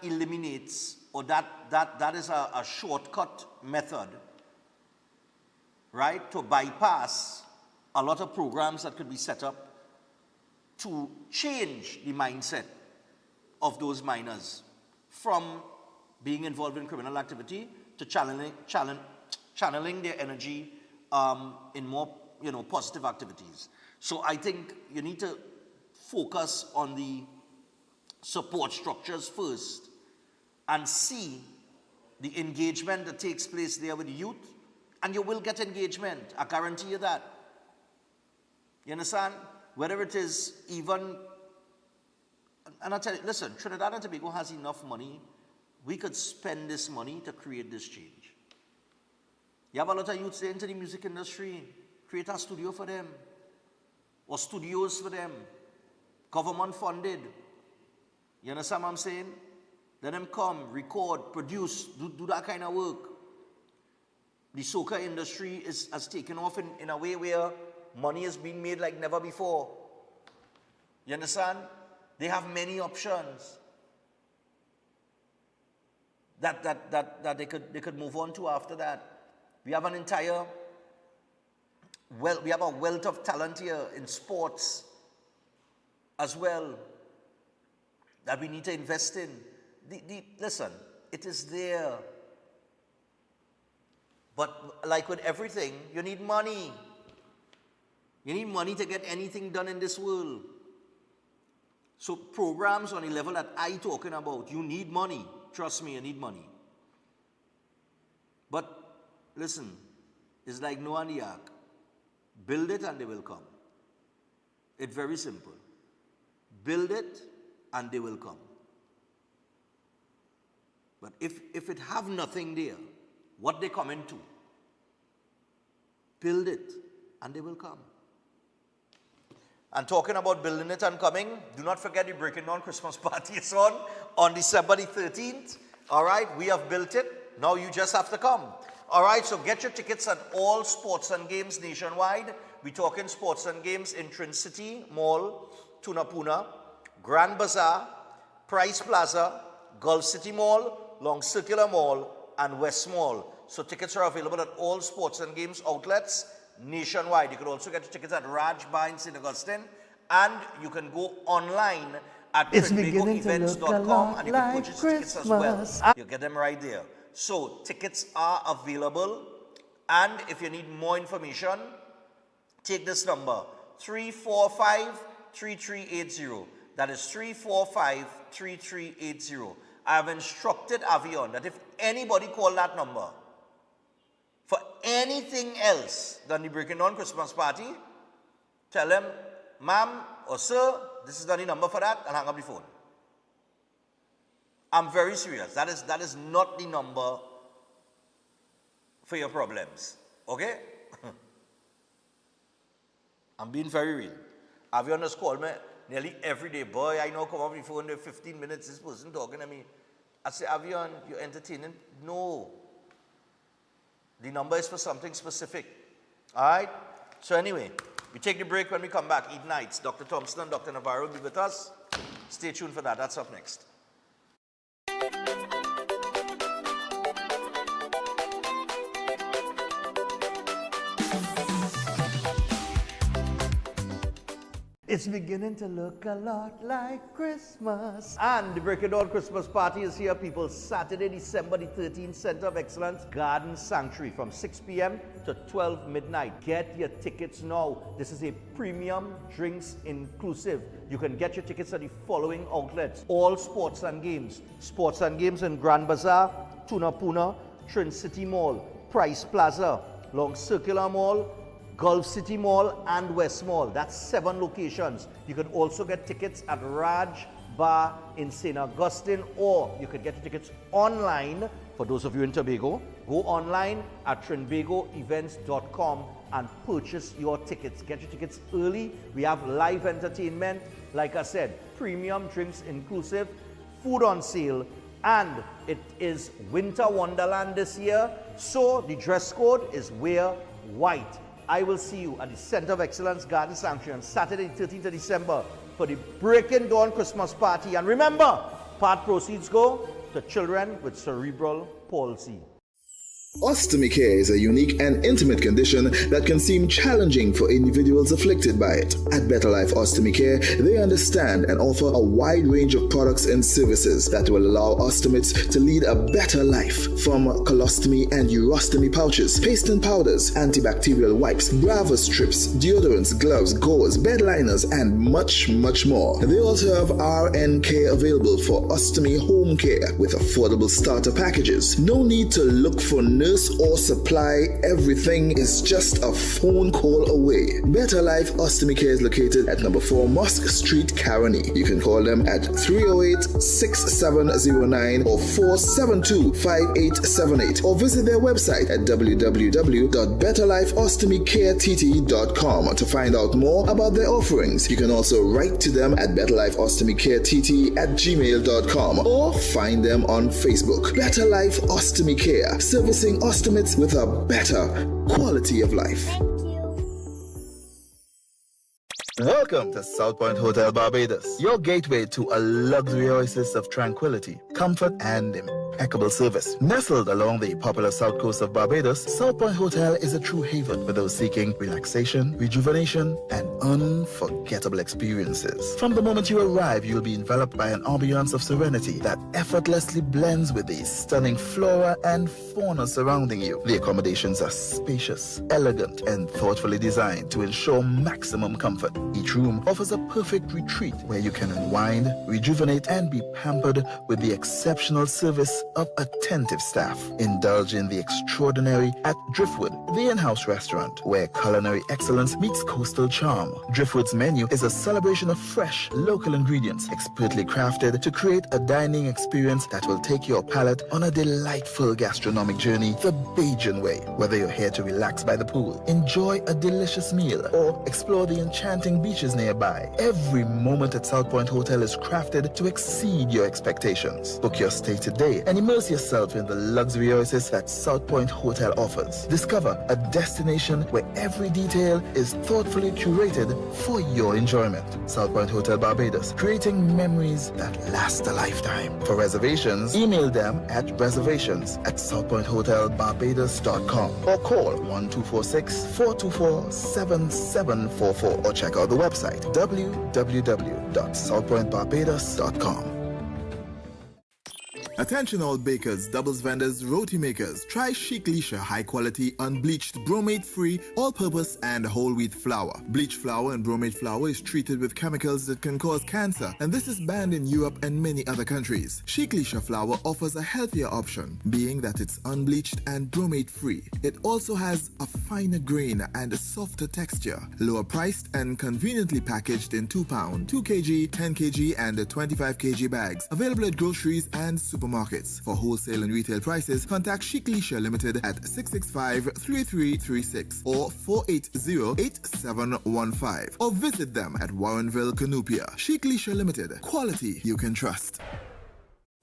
eliminates, or that is a shortcut method, right, to bypass a lot of programs that could be set up to change the mindset of those minors from being involved in criminal activity to channeling their energy in more, you know, positive activities. So I think you need to focus on the support structures first and see the engagement that takes place there with the youth, and you will get engagement. I guarantee you that. You understand? Whether it is even, and I tell you, listen, Trinidad and Tobago has enough money. We could spend this money to create this change. You have a lot of youths into the music industry. Create a studio for them, or studios for them, government funded. You understand what I'm saying? Let them come, record, produce, do that kind of work. The soca industry has taken off in a way where money is being made like never before. You understand? They have many options that they could move on to after that. We have we have a wealth of talent here in sports as well that we need to invest in. Listen, it is there. But like with everything, you need money. You need money to get anything done in this world. So programs on the level that I'm talking about, you need money. Trust me, you need money. But listen, it's like Noah and the Ark. Build it and they will come. It's very simple. Build it and they will come. But if it have nothing there, what they come into, build it and they will come. And talking about building it and coming, do not forget the Breaking Dawn Christmas party is on December the 13th. All right, we have built it. Now you just have to come. All right, so get your tickets at all sports and games nationwide. We're talking sports and games in Trincity Mall, Tunapuna, Grand Bazaar, Price Plaza, Gulf City Mall, Long Circular Mall, and West Mall. So tickets are available at all sports and games outlets nationwide. You can also get your tickets at Raj Bar in St. Augustine, and you can go online at trinbagoevents.com and you can purchase tickets as well. You get them right there. So tickets are available, and if you need more information, take this number, 345-3380. That is 345-3380. I have instructed Avion that if anybody call that number for anything else than the Breaking Dawn Christmas party, tell them, ma'am or sir, this is not the number for that, and hang up the phone. I'm very serious. That is not the number for your problems. Okay? I'm being very real. Avion has called me nearly every day. Boy, I know come off the phone there 15 minutes, this person talking to me. I say, Avion, you're entertaining? No. The number is for something specific. All right? So anyway, we take the break. When we come back, Eat Nights. Dr. Thompson and Dr. Navarro will be with us. Stay tuned for that. That's up next. It's beginning to look a lot like Christmas. And the Breaking Dawn Christmas party is here, people. Saturday, December the 13th, Center of Excellence, Garden Sanctuary, from 6 p.m. to 12 midnight. Get your tickets now. This is a premium drinks inclusive. You can get your tickets at the following outlets. All Sports and Games. Sports and Games in Grand Bazaar, Tunapuna, Trin City Mall, Price Plaza, Long Circular Mall, Gulf City Mall and West Mall. That's 7 locations. You can also get tickets at Raj Bar in St. Augustine, or you can get your tickets online. For those of you in Tobago, go online at trinbagoevents.com and purchase your tickets. Get your tickets early. We have live entertainment, like I said, premium drinks inclusive, food on sale, and it is Winter Wonderland this year, so the dress code is wear white. I will see you at the Center of Excellence Garden Sanctuary on Saturday, 13th of December for the Breaking Dawn Christmas party. And remember, part proceeds go to children with cerebral palsy. Ostomy care is a unique and intimate condition that can seem challenging for individuals afflicted by it. At Better Life Ostomy Care, they understand and offer a wide range of products and services that will allow ostomates to lead a better life. From colostomy and urostomy pouches, paste and powders, antibacterial wipes, Brava strips, deodorants, gloves, gauze, bed liners, and much, much more. They also have RN care available for ostomy home care with affordable starter packages. No need to look for nurse or supply. Everything is just a phone call away. Better Life Ostomy Care is located at number 4 Mosque Street, Caroni. You can call them at 308-6709 or 472-5878, or visit their website at www.betterlifeostomycareTT.com to find out more about their offerings. You can also write to them at betterlifeostomycarettt@gmail.com or find them on Facebook. Better Life Ostomy Care, servicing ostomates with a better quality of life. Welcome to South Point Hotel Barbados, your gateway to a luxury oasis of tranquility, comfort, and impeccable service. Nestled along the popular south coast of Barbados, South Point Hotel is a true haven for those seeking relaxation, rejuvenation, and unforgettable experiences. From the moment you arrive, you'll be enveloped by an ambiance of serenity that effortlessly blends with the stunning flora and fauna surrounding you. The accommodations are spacious, elegant, and thoughtfully designed to ensure maximum comfort. Each room offers a perfect retreat where you can unwind, rejuvenate, and be pampered with the exceptional service of attentive staff. Indulge in the extraordinary at Driftwood, the in-house restaurant, where culinary excellence meets coastal charm. Driftwood's menu is a celebration of fresh, local ingredients, expertly crafted to create a dining experience that will take your palate on a delightful gastronomic journey the Bajan way. Whether you're here to relax by the pool, enjoy a delicious meal, or explore the enchanting beaches nearby, every moment at South Point Hotel is crafted to exceed your expectations. Book your stay today and Immerse yourself in the luxury oasis that South Point Hotel offers. Discover a destination where every detail is thoughtfully curated for your enjoyment. South Point Hotel Barbados, creating memories that last a lifetime. For reservations, email them at reservations@southpointhotelbarbados.com or call 1246-424-7744 or check out the website www.southpointbarbados.com. Attention all bakers, doubles vendors, roti makers. Try Chic Lisha high quality unbleached bromate free all purpose and whole wheat flour. Bleached flour and bromate flour is treated with chemicals that can cause cancer, and this is banned in Europe and many other countries. Chic Lisha flour offers a healthier option, being that it's unbleached and bromate free. It also has a finer grain and a softer texture, lower priced and conveniently packaged in 2 pound, 2 kg, 10 kg and 25 kg bags. Available at groceries and supermarkets. For wholesale and retail prices, contact Chic Lisha Limited at 665-3336 or 480-8715 or visit them at Warrenville, Canupia. Chic Lisha Limited. Quality you can trust.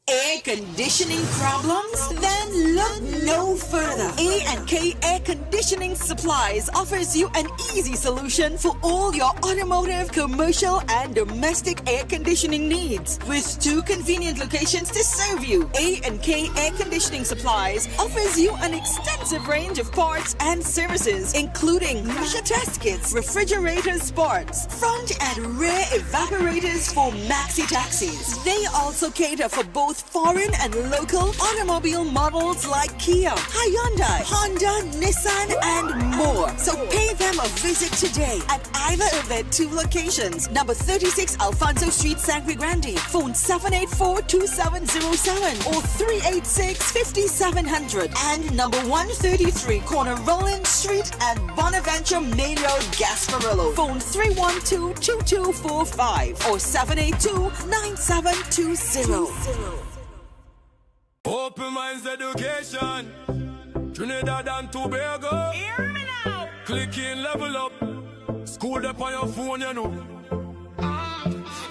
Air conditioning problems? Then look no further. A&K Air Conditioning Supplies offers you an easy solution for all your automotive, commercial, and domestic air conditioning needs. With 2 convenient locations to serve you, A&K Air Conditioning Supplies offers you an extensive range of parts and services, including pressure test kits, refrigerator parts, front and rear evaporators for maxi taxis. They also cater for both foreign and local automobile models like Kia, Hyundai, Honda, Nissan, and more. So pay them a visit today at either of their 2 locations. Number 36 Alfonso Street, Sangre Grande. Phone 784-2707 or 386-5700. And number 133 Corner Roland Street and Bonaventure Main Road, Gasparillo. Phone 312-2245 or 782-9720. Open Minds Education, Trinidad and Tobago. Hear me now. Click in, level up. School up on your phone, you know.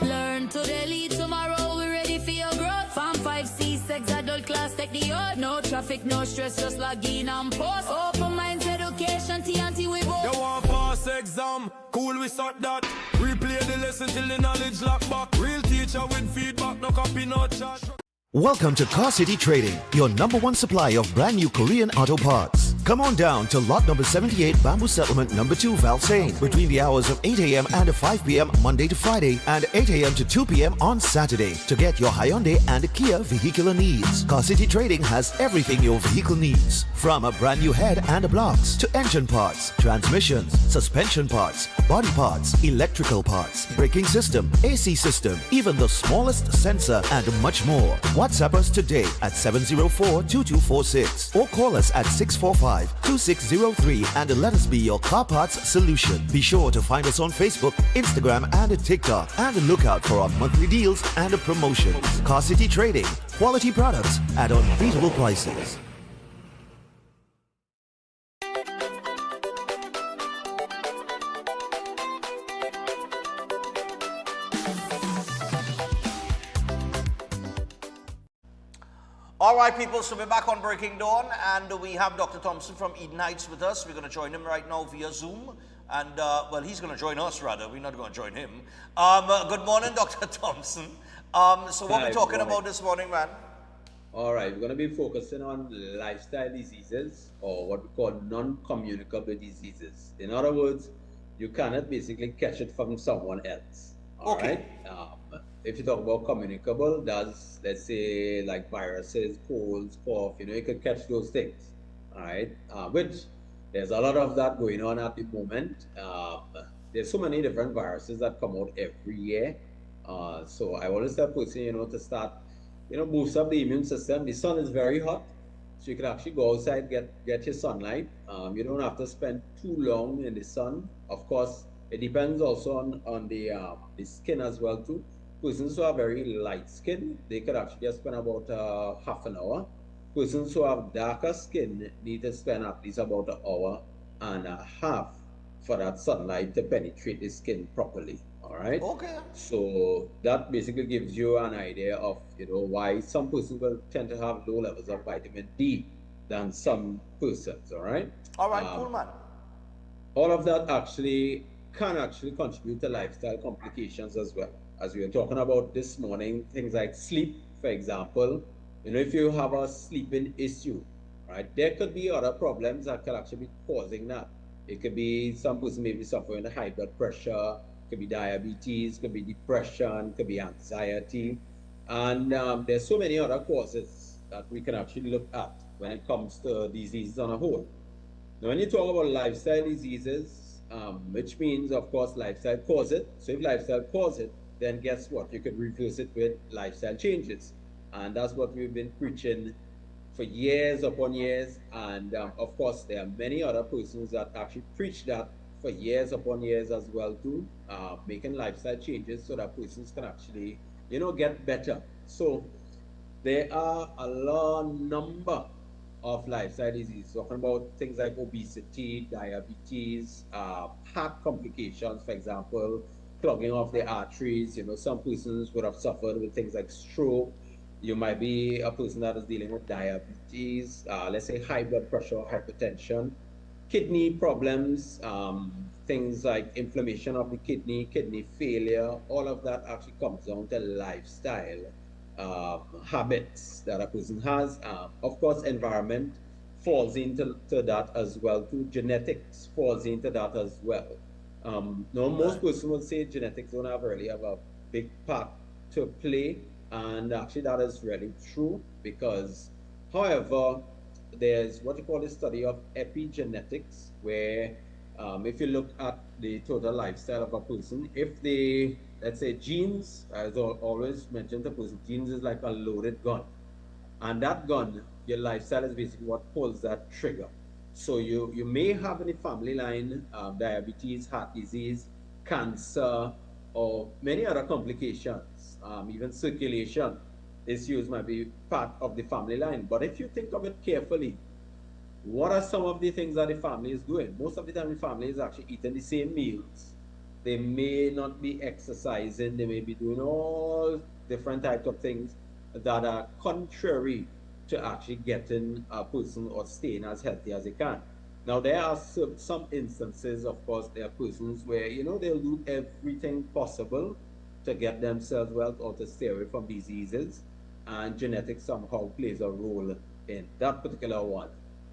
Learn today, lead tomorrow. We're ready for your growth. Farm 5C6 adult class, take the oath. No traffic, no stress, just log in and post. Open Minds Education, TNT we both. You want pass exam? Cool, we start that. Replay the lesson till the knowledge lock back. Real teacher with feedback, no copy, no chat. Welcome to Car City Trading, your #1 supply of brand new Korean auto parts. Come on down to lot number 78, Bamboo Settlement number 2, Valsain, between the hours of 8 a.m. and 5 p.m. Monday to Friday and 8 a.m. to 2 p.m. on Saturday to get your Hyundai and Kia vehicular needs. Car City Trading has everything your vehicle needs, from a brand new head and blocks to engine parts, transmissions, suspension parts, body parts, electrical parts, braking system, AC system, even the smallest sensor and much more. WhatsApp us today at 704-2246 or call us at 645-2603 and let us be your car parts solution. Be sure to find us on Facebook, Instagram and TikTok and look out for our monthly deals and promotions. Car City Trading, quality products at unbeatable prices. All right, people, so we're back on Breaking Dawn, and we have Dr. Thompson from Eden Heights with us. We're going to join him right now via Zoom, and, well, he's going to join us, rather. We're not going to join him. Good morning, Dr. Thompson. So what are we talking about this morning, man? All right, we're going to be focusing on lifestyle diseases, or what we call non-communicable diseases. In other words, you cannot basically catch it from someone else. All right? If you talk about communicable, that's, let's say, like viruses, colds, cough, you could catch those things, all right? Which there's a lot of that going on at the moment. There's so many different viruses that come out every year. So I always tell person, to start, boost up the immune system. The sun is very hot, so you can actually go outside, get your sunlight. You don't have to spend too long in the sun. Of course, it depends also on the skin as well too. Persons who are very light skin, they could actually just spend about half an hour. Persons who have darker skin need to spend at least about 1.5 hours for that sunlight to penetrate the skin properly. All right. Okay. So that basically gives you an idea of why some persons will tend to have low levels of vitamin D than some persons. All right. All right, cool, man. All of that actually can contribute to lifestyle complications as well. As we were talking about this morning, things like sleep, for example. If you have a sleeping issue, right, there could be other problems that could actually be causing that. It could be some person may be suffering high blood pressure, could be diabetes, could be depression, could be anxiety, and there's so many other causes that we can actually look at when it comes to diseases on a whole. Now, when you talk about lifestyle diseases, which means, of course, lifestyle cause it. So if lifestyle cause it, then guess what? You could reverse it with lifestyle changes. And that's what we've been preaching for years upon years. And of course, there are many other persons that actually preach that for years upon years as well too, making lifestyle changes so that persons can actually, get better. So there are a number of lifestyle diseases, talking about things like obesity, diabetes, heart complications, for example, clogging of the arteries. Some persons would have suffered with things like stroke. You might be a person that is dealing with diabetes, let's say high blood pressure, hypertension, kidney problems, things like inflammation of the kidney failure. All of that actually comes down to lifestyle habits that a person has. Of course, environment falls into that as well too. Genetics falls into that as well. Most persons would say genetics don't really have a big part to play, and actually that is really true, because however, there's what you call the study of epigenetics, where if you look at the total lifestyle of a person, if the, let's say, genes, as I always mention to person, genes is like a loaded gun, and that gun, your lifestyle is basically what pulls that trigger. So you may have in the family line diabetes, heart disease, cancer, or many other complications. Even circulation issues might be part of the family line. But if you think of it carefully, what are some of the things that the family is doing? Most of the time the family is actually eating the same meals. They may not be exercising. They may be doing all different types of things that are contrary to actually getting a person or staying as healthy as they can. Now, there are some instances, of course, there are persons where, they'll do everything possible to get themselves well or to stay away from diseases, and genetics somehow plays a role in that particular one,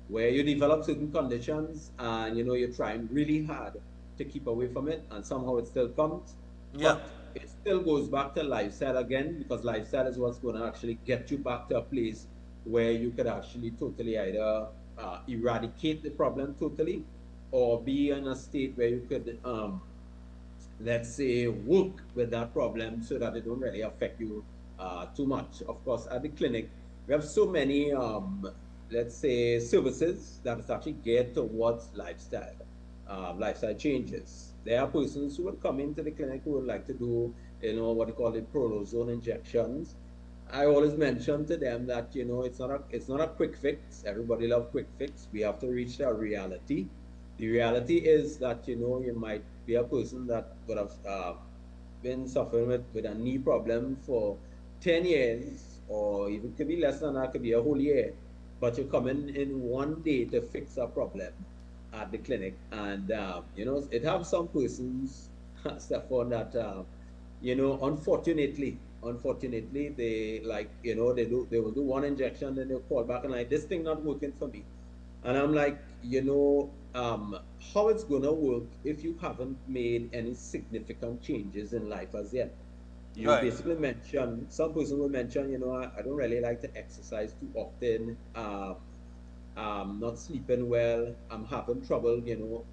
where you develop certain conditions and, you're trying really hard to keep away from it, and somehow it still comes. Yeah. But it still goes back to lifestyle again, because lifestyle is what's going to actually get you back to a place where you could actually totally either eradicate the problem totally, or be in a state where you could, let's say, work with that problem so that it don't really affect you too much. Of course, at the clinic, we have so many, let's say, services that is actually geared towards lifestyle changes. There are persons who would come into the clinic who would like to do, what they call the prolozone injections. I always mention to them that, it's not a quick fix. Everybody loves quick fix. We have to reach the reality. The reality is that, you might be a person that would have been suffering with a knee problem for 10 years, or even could be less than that, could be a whole year. But you're coming in one day to fix a problem at the clinic. And, it have some persons, Stefan, that, unfortunately, they they will do one injection, then they'll call back and like, this thing not working for me. And I'm like, how it's gonna work if you haven't made any significant changes in life as yet? You basically mentioned, some person will mention, I don't really like to exercise too often. I'm not sleeping well. I'm having trouble,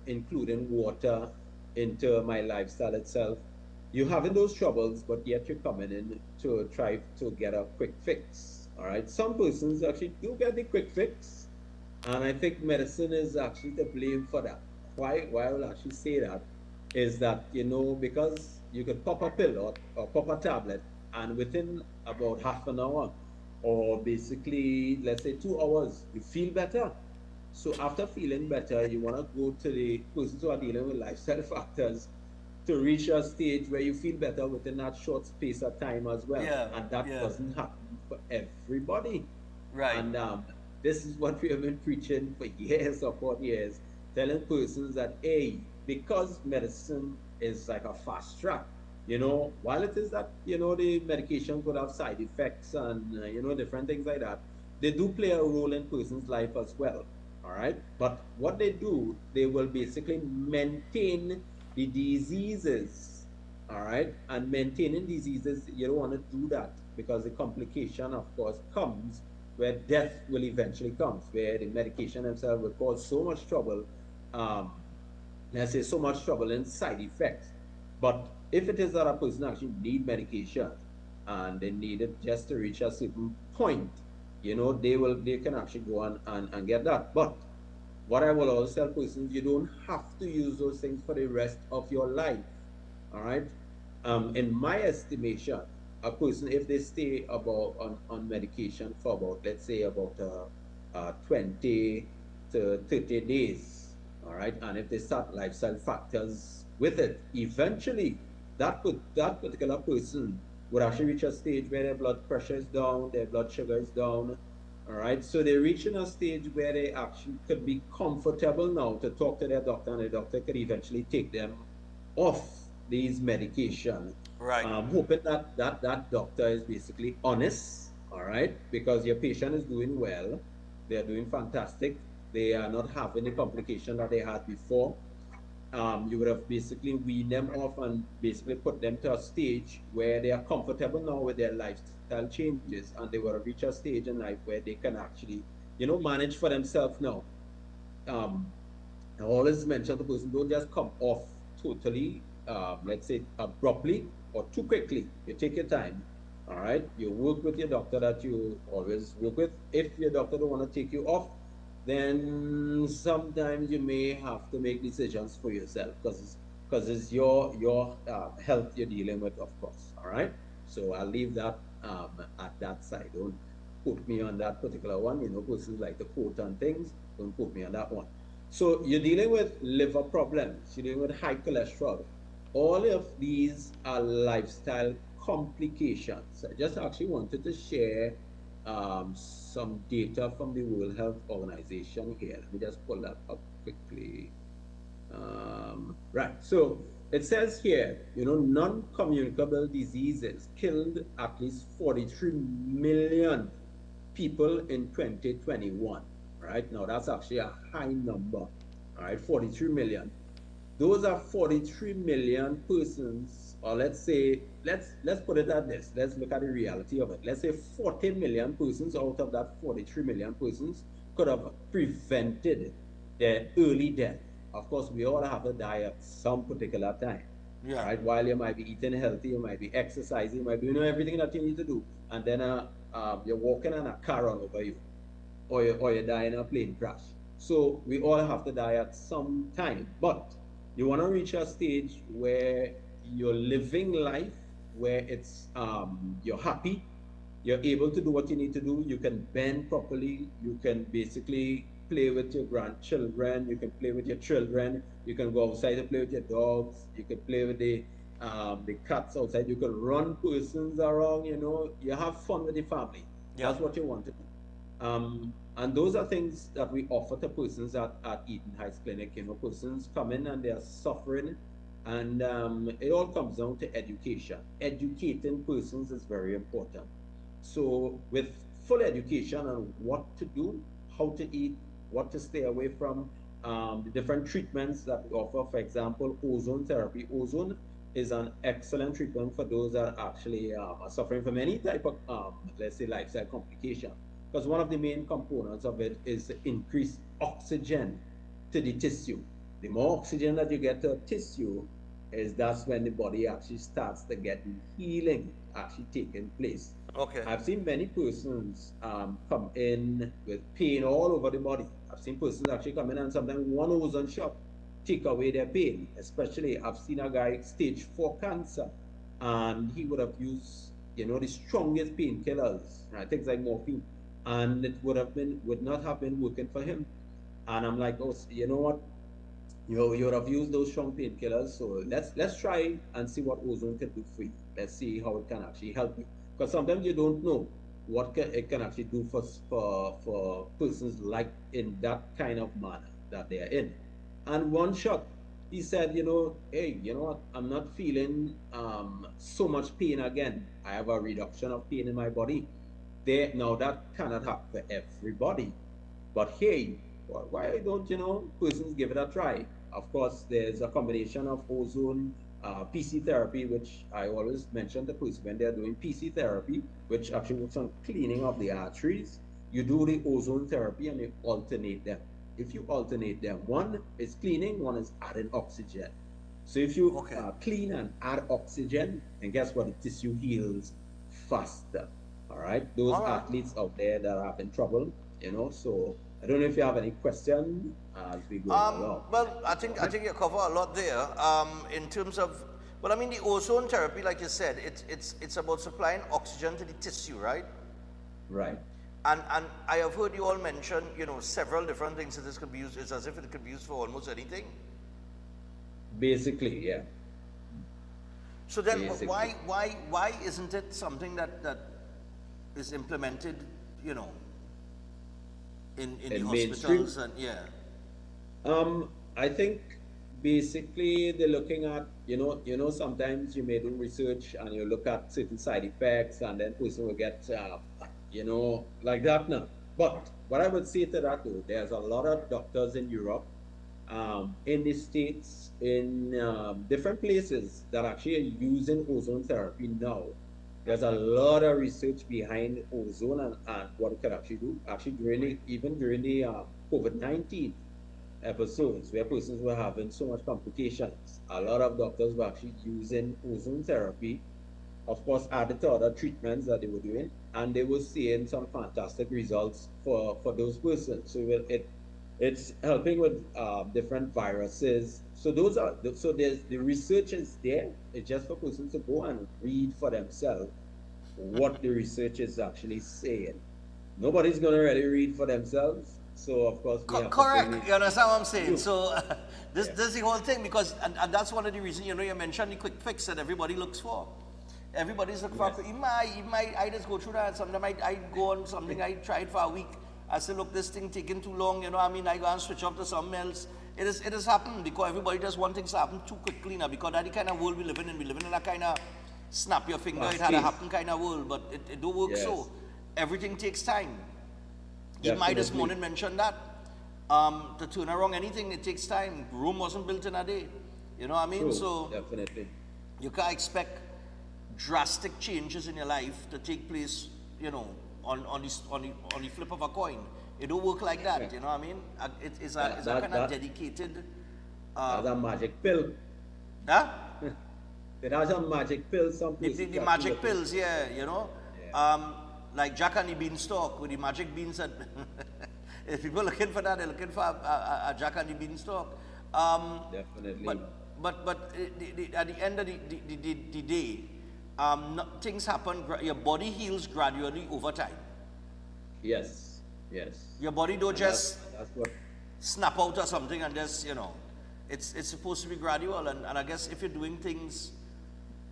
including water into my lifestyle itself. You're having those troubles, but yet you're coming in to try to get a quick fix. All right. Some persons actually do get the quick fix, and I think medicine is actually to blame for that. Why I will actually say that is that, because you could pop a pill or pop a tablet, and within about half an hour, or basically, let's say 2 hours, you feel better. So after feeling better, you want to go to the persons who are dealing with lifestyle factors to reach a stage where you feel better within that short space of time as well. Yeah, And that yeah. doesn't happen for everybody. Right. And this is what we have been preaching for years upon years, telling persons that, hey, because medicine is like a fast track, while it is that, the medication could have side effects and, different things like that, they do play a role in person's life as well. All right. But what they do, they will basically maintain the diseases. All right. And maintaining diseases, you don't want to do that because the complication, of course, comes where death will eventually come, where the medication themselves will cause so much trouble, let's say so much trouble and side effects. But if it is that a person actually need medication and they need it just to reach a certain point, they can actually go and get that. But what I will always tell persons, you don't have to use those things for the rest of your life. All right. In my estimation, a person, if they stay on medication for about, let's say, about 20 to 30 days, all right, and if they start lifestyle factors with it, eventually that particular person would actually reach a stage where their blood pressure is down, their blood sugar is down, all right, so they're reaching a stage where they actually could be comfortable now to talk to their doctor, and the doctor could eventually take them off these medications. Right. Hoping that doctor is basically honest, all right, because your patient is doing well, they are doing fantastic, they are not having the complication that they had before. You would have basically weaned them off and basically put them to a stage where they are comfortable now with their lifestyle changes, and they will reach a stage in life where they can actually, manage for themselves now. I always mention the person, don't just come off totally, let's say abruptly or too quickly. You take your time, all right? You work with your doctor that you always work with. If your doctor don't want to take you off, then sometimes you may have to make decisions for yourself because it's your health you're dealing with, of course, all right? So I'll leave that at that side. Don't quote me on that particular one. Persons like to quote on things. Don't quote me on that one. So you're dealing with liver problems. You're dealing with high cholesterol. All of these are lifestyle complications. I just actually wanted to share some data from the World Health Organization here. Let me just pull that up quickly. Right, so it says here, non-communicable diseases killed at least 43 million people in 2021. Right, now that's actually a high number. All right, 43 million. Those are 43 million persons, or let's say, let's put it at this. Let's look at the reality of it. Let's say 40 million persons out of that 43 million persons could have prevented their early death. Of course, we all have to die at some particular time. Yeah. Right? While you might be eating healthy, you might be exercising, you might be doing everything that you need to do, and then you're walking and a car run over you, or you die in a plane crash. So we all have to die at some time, but you want to reach a stage where you're living life, where it's you're happy, you're able to do what you need to do, you can bend properly, you can basically play with your grandchildren, you can play with your children, you can go outside and play with your dogs, you can play with the cats outside, you can run persons around, you have fun with the family. Yeah. That's what you want to do. And those are things that we offer to persons at Eden Heights Clinic. Persons come in and they are suffering, and it all comes down to education. Educating persons is very important. So with full education on what to do, how to eat, what to stay away from, the different treatments that we offer, for example, ozone therapy. Ozone is an excellent treatment for those that actually are suffering from any type of, let's say, lifestyle complication. Because one of the main components of it is to increase oxygen to the tissue. The more oxygen that you get to a tissue, that's when the body actually starts to get healing actually taking place. Okay. I've seen many persons come in with pain all over the body. I've seen persons actually come in and sometimes one ozone shot take away their pain. Especially, I've seen a guy stage 4 cancer, and he would have used, the strongest painkillers, things like morphine, and it would not have been working for him. And I'm like, oh, you know what? you would have used those strong painkillers. So let's try and see what ozone can do for you. Let's see how it can actually help you. Because sometimes you don't know what it can actually do for persons like in that kind of manner that they are in. And one shot, he said, hey, you know what? I'm not feeling so much pain again. I have a reduction of pain in my body. Now that cannot happen for everybody. But hey, why don't, persons give it a try? Of course, there's a combination of ozone, PC therapy, which I always mention the person when they're doing PC therapy, which actually works on cleaning of the arteries. You do the ozone therapy and you alternate them. If you alternate them, one is cleaning, one is adding oxygen. So if you clean and add oxygen, and guess what? The tissue heals faster. All right? Those athletes out there that are having trouble, so I don't know if you have any questions as we go along. Well, I think you cover a lot there. In terms of, well, I mean, the ozone therapy, like you said, it's about supplying oxygen to the tissue, right? Right. And I have heard you all mention, several different things that this could be used. It's as if it could be used for almost anything. Basically, yeah. So then, why isn't it something that is implemented, in the hospitals and I think basically they're looking at, sometimes you may do research and you look at certain side effects and then person will get, like that now. But what I would say to that though, there's a lot of doctors in Europe, in the States, in different places that actually are using ozone therapy now. There's a lot of research behind ozone and what it can actually do. Actually, during the COVID-19 episodes where persons were having so much complications, a lot of doctors were actually using ozone therapy, of course, added to other treatments that they were doing, and they were seeing some fantastic results for those persons. So it's helping with different viruses. So there's the research is there. It's just for persons to go and read for themselves what the research is actually saying. Nobody's going to really read for themselves. So of course we have correct. You understand what I'm saying? So this is the whole thing, because and that's one of the reasons, you mentioned the quick fix that everybody looks for. Everybody's looking for. I just go through that. Sometimes I go on something I tried for a week. I say, look, this thing taking too long. I go and switch off to something else. It has happened because everybody just wants things to happen too quickly now, because that's the kind of world we live in. We live in a kind of snap your finger, it had to happen kind of world, but it don't work so. Everything takes time. Even I this morning mentioned that. To turn around anything, it takes time. Rome wasn't built in a day. You know what I mean? True, so definitely. You can't expect drastic changes in your life to take place, on the flip of a coin. It don't work like that, you know what I mean? It's a kind of dedicated... That's a magic pill. Huh? It has a magic pill, some The magic pills, like Jack and the Beanstalk with the magic beans. That if people are looking for that, they're looking for a Jack and the Beanstalk. Definitely. But at the end of the day, things happen, your body heals gradually over time. Yes. Your body don't just snap out or something and just, it's supposed to be gradual. And I guess if you're doing things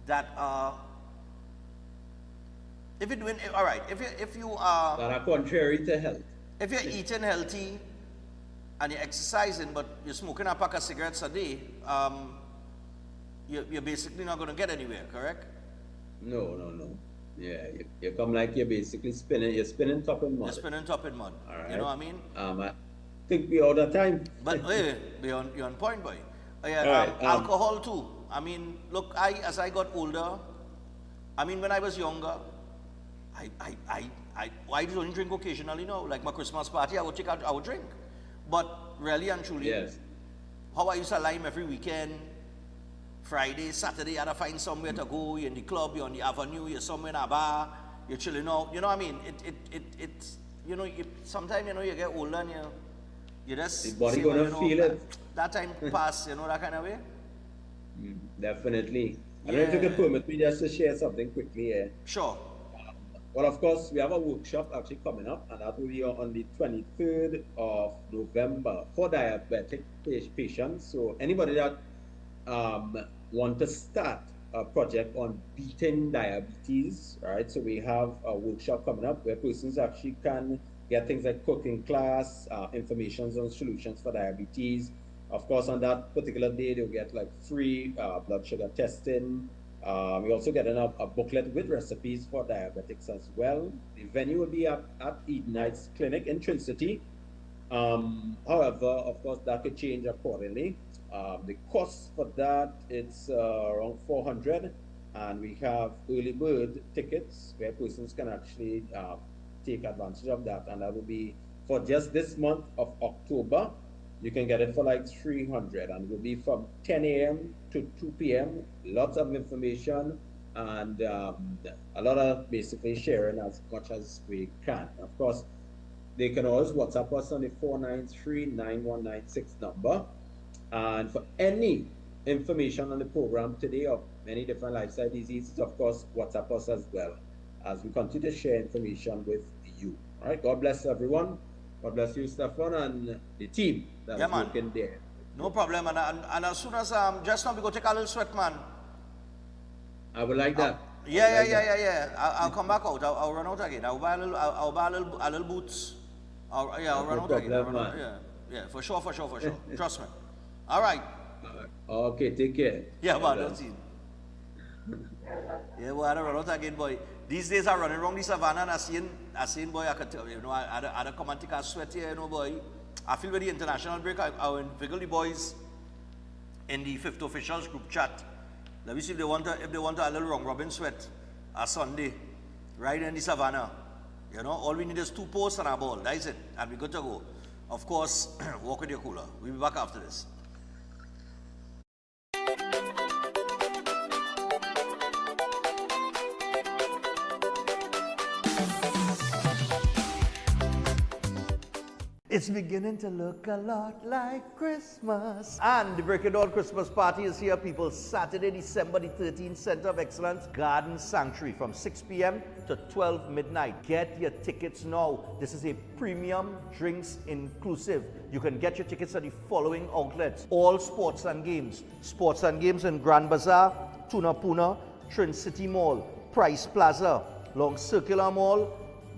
that are, if you're doing, all right, if you are... That are contrary to health. If you're eating healthy and you're exercising, but you're smoking a pack of cigarettes a day, you're basically not going to get anywhere, correct? No. Yeah, you come like you're basically spinning top in mud. You're spinning top in mud. All right. You know what I mean? I think we're out of time. But you're on point, boy. Right, alcohol too. I mean, look, as I got older, when I was younger, I don't drink occasionally now. Like my Christmas party, I would drink. But really and truly, how I used to lime every weekend, Friday, Saturday, you had to find somewhere to go. You're in the club, you're on the avenue, you're somewhere in a bar, you're chilling out. You know what I mean? Sometimes, you get older and you just... The body gonna feel it. That time pass, that kind of way. Definitely. I don't know if you can permit me just to share something quickly here. Sure. But of course, we have a workshop actually coming up, and that will be on the 23rd of November for diabetic patients. So anybody that want to start a project on beating diabetes, right? So we have a workshop coming up where persons actually can get things like cooking class, information on solutions for diabetes. Of course, on that particular day, they'll get like free blood sugar testing. We also get a booklet with recipes for diabetics as well. The venue will be at Edenites Clinic in Tri-City. However, of course, that could change accordingly. The cost for that, it's around $400, and we have early bird tickets where persons can actually take advantage of that, and that will be for just this month of October. You can get it for like $300, and it will be from 10 a.m. to 2 p.m. Lots of information and a lot of basically sharing as much as we can. Of course, they can always WhatsApp us on the 493-9196 number. And for any information on the program today of many different lifestyle diseases, of course, WhatsApp us as well as we continue to share information with you. All right, God bless everyone. God bless you, Stefan, and the team that's working there. No problem. And as soon as just now we go take a little sweat, man. I would like that. Yeah. I'll come back out. I'll run out again. I'll buy a little boots. I'll run out again. Yeah, for sure. Trust me. All right. Okay, take care. Yeah, man, that's it. Yeah, boy, I run out again, boy. These days I'm running around the savannah and I seen, boy, I could tell you, I come and take a sweat here, boy. I feel very international break. I will invigorate the boys in the Fifth Officials group chat. Let me see if they want a little round robin sweat a Sunday, right in the savannah. All we need is 2 posts and a ball. That's it. And we're good to go. Of course, walk with your cooler. We'll be back after this. It's beginning to look a lot like Christmas. And the Break It Dawn Christmas party is here, people. Saturday, December the 13th, Center of Excellence Garden Sanctuary from 6 p.m. to 12 midnight. Get your tickets now. This is a premium drinks inclusive. You can get your tickets at the following outlets. All Sports and Games. Sports and Games in Grand Bazaar, Tunapuna, Tri-City Mall, Price Plaza, Long Circular Mall,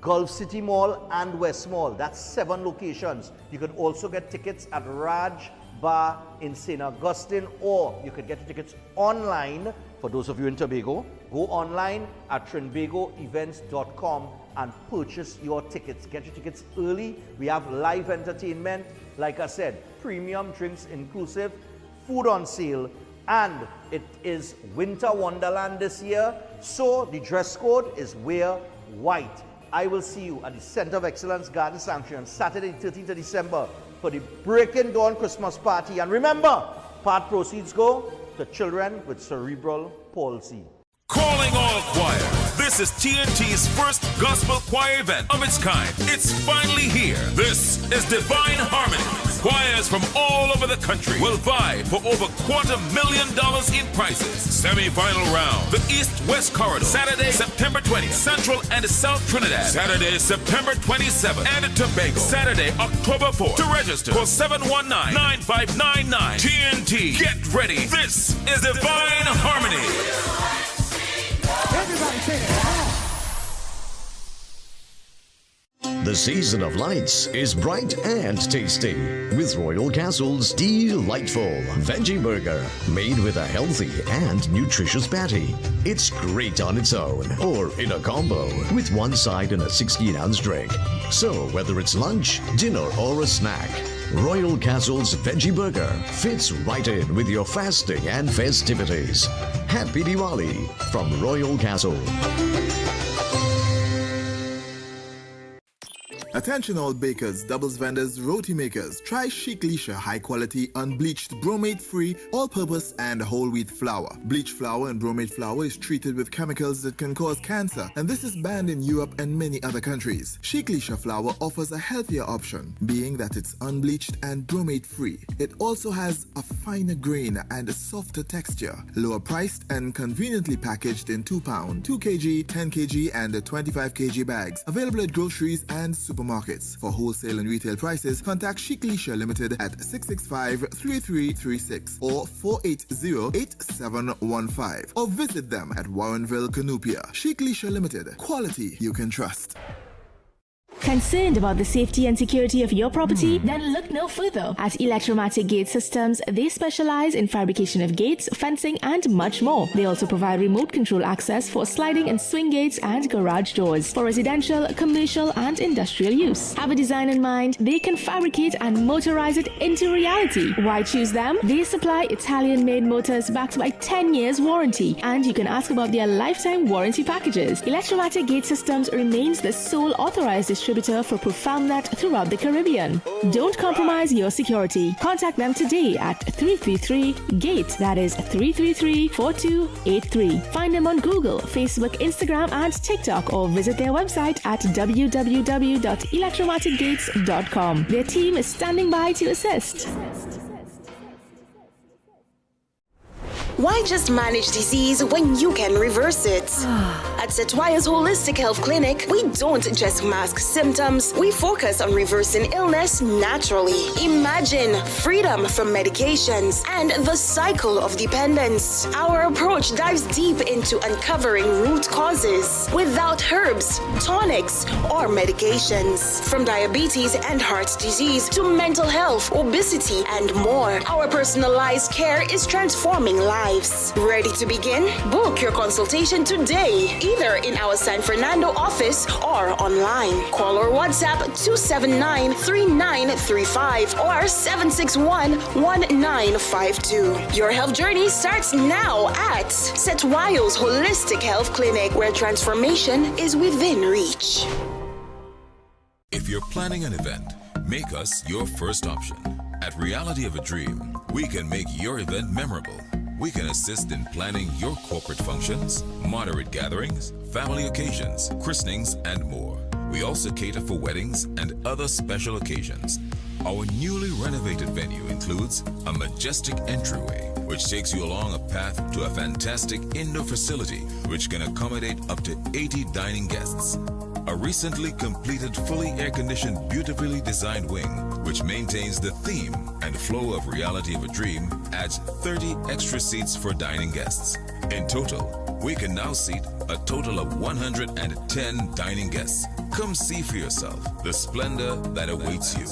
Gulf City Mall and West Mall. That's 7 locations. You can also get tickets at Raj Bar in St. Augustine, or you can get your tickets online. For those of you in Tobago, go online at trinbagoevents.com and purchase your tickets. Get your tickets early. We have live entertainment, like I said, premium drinks inclusive, food on sale, and it is Winter Wonderland this year, so the dress code is wear white. I will see you at the Center of Excellence Garden Sanctuary on Saturday, 13th of December for the Breaking Dawn Christmas party. And remember, part proceeds go to children with cerebral palsy. Calling all choir. This is TNT's first gospel choir event of its kind. It's finally here. This is Divine Harmony. Choirs from all over the country will vie for over $250,000 in prizes. Semi-final round, the East-West Corridor. Saturday, September 20th, Central and South Trinidad. Saturday, September 27th, and Tobago. Saturday, October 4th. To register, call 719-9599. TNT, get ready. This is Divine Harmony. Everybody say it. The season of lights is bright and tasty with Royal Castle's delightful veggie burger made with a healthy and nutritious patty. It's great on its own or in a combo with one side and a 16-ounce drink. So whether it's lunch, dinner or a snack, Royal Castle's veggie burger fits right in with your fasting and festivities. Happy Diwali from Royal Castle. Attention all bakers, doubles vendors, roti makers. Try Chic Lisha high quality, unbleached, bromate free, all purpose and whole wheat flour. Bleached flour and bromate flour is treated with chemicals that can cause cancer, and this is banned in Europe and many other countries. Chic Lisha flour offers a healthier option, being that it's unbleached and bromate free. It also has a finer grain and a softer texture, lower priced and conveniently packaged in 2 pound, 2 kg, 10 kg and 25 kg bags. Available at groceries and supermarkets. For wholesale and retail prices, contact Chic Lisha Limited at 665-3336 or 480-8715 or visit them at Warrenville, Canupia. Chic Lisha Limited. Quality you can trust. Concerned about the safety and security of your property? Then look no further. At Electromatic Gate Systems, they specialize in fabrication of gates, fencing, and much more. They also provide remote control access for sliding and swing gates and garage doors for residential, commercial, and industrial use. Have a design in mind? They can fabricate and motorize it into reality. Why choose them? They supply Italian-made motors backed by 10 years warranty, and you can ask about their lifetime warranty packages. Electromatic Gate Systems remains the sole authorized distributor for ProfoundNet throughout the Caribbean. Don't compromise your security. Contact them today at 333-GATE, that is 333-4283. Find them on Google, Facebook, Instagram, and TikTok, or visit their website at www.electromaticgates.com. Their team is standing by to assist. Why just manage disease when you can reverse it? At Setwaya's Holistic Health Clinic, we don't just mask symptoms, we focus on reversing illness naturally. Imagine freedom from medications and the cycle of dependence. Our approach dives deep into uncovering root causes without herbs, tonics, or medications. From diabetes and heart disease to mental health, obesity, and more, our personalized care is transforming lives. Ready to begin? Book your consultation today, either in our San Fernando office or online. Call or WhatsApp 279-3935 or 761-1952. Your health journey starts now at Setwayo's Holistic Health Clinic, where transformation is within reach. If you're planning an event, make us your first option. At Reality of a Dream, we can make your event memorable. We can assist in planning your corporate functions, moderate gatherings, family occasions, christenings, and more. We also cater for weddings and other special occasions. Our newly renovated venue includes a majestic entryway, which takes you along a path to a fantastic indoor facility which can accommodate up to 80 dining guests. A recently completed, fully air-conditioned, beautifully designed wing, which maintains the theme and flow of Reality of a Dream, adds 30 extra seats for dining guests. In total, we can now seat a total of 110 dining guests. Come see for yourself the splendor that awaits you.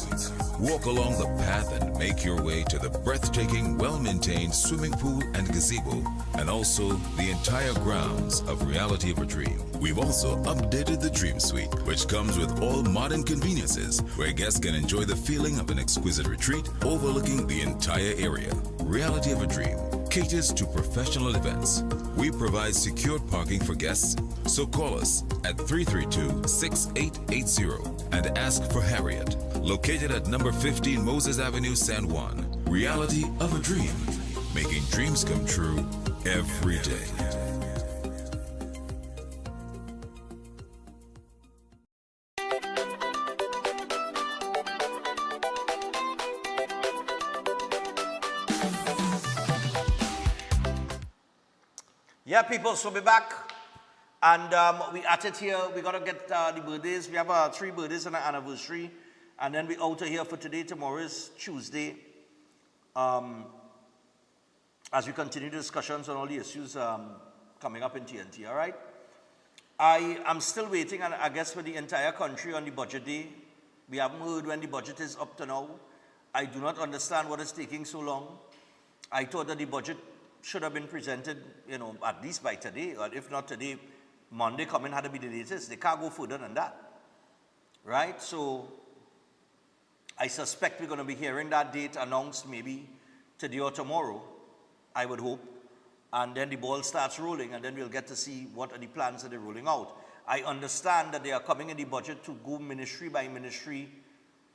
Walk along the path and make your way to the breathtaking, well-maintained swimming pool and gazebo, and also the entire grounds of Reality of a Dream. We've also updated the Dream Suite, which comes with all modern conveniences, where guests can enjoy the feeling of an exquisite retreat overlooking the entire area. Reality of a Dream caters to professional events. We provide secured parking for guests, so call us at 332-6880 and ask for Harriet, located at number 15 Moses Avenue, San Juan. Reality of a Dream, making dreams come true every day. Yeah, people, so we're back. And we at it here. We got to get the birthdays. We have 3 birthdays and an anniversary. And then we out of here for today. Tomorrow is Tuesday. As we continue the discussions on all the issues coming up in TNT, all right? I am still waiting, and I guess for the entire country on the budget day. We haven't heard when the budget is up to now. I do not understand what is taking so long. I thought that the budget should have been presented, at least by today, or if not today, Monday coming had to be the latest. They can't go further than that, right? So I suspect we're going to be hearing that date announced maybe today or tomorrow, I would hope, and then the ball starts rolling, and then we'll get to see what are the plans that they're rolling out. I understand that they are coming in the budget to go ministry by ministry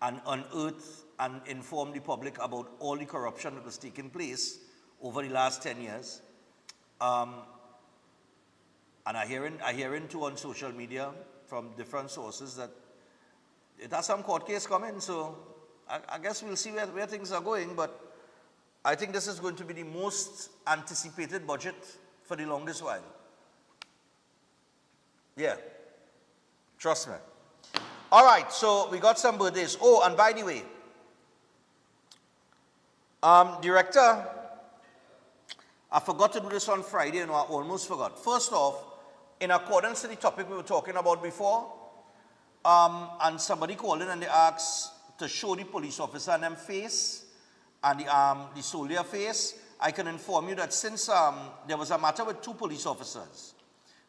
and unearth and inform the public about all the corruption that was taking place over the last 10 years. And I hearing too on social media from different sources that it has some court case coming, so I guess we'll see where things are going, but I think this is going to be the most anticipated budget for the longest while. Yeah, trust me. All right, so we got some birthdays. Oh, and by the way, Director, I forgot to do this on Friday, and I almost forgot. First off, in accordance to the topic we were talking about before, and somebody called in and they asked to show the police officer and them face, and the soldier face, I can inform you that since there was a matter with 2 police officers,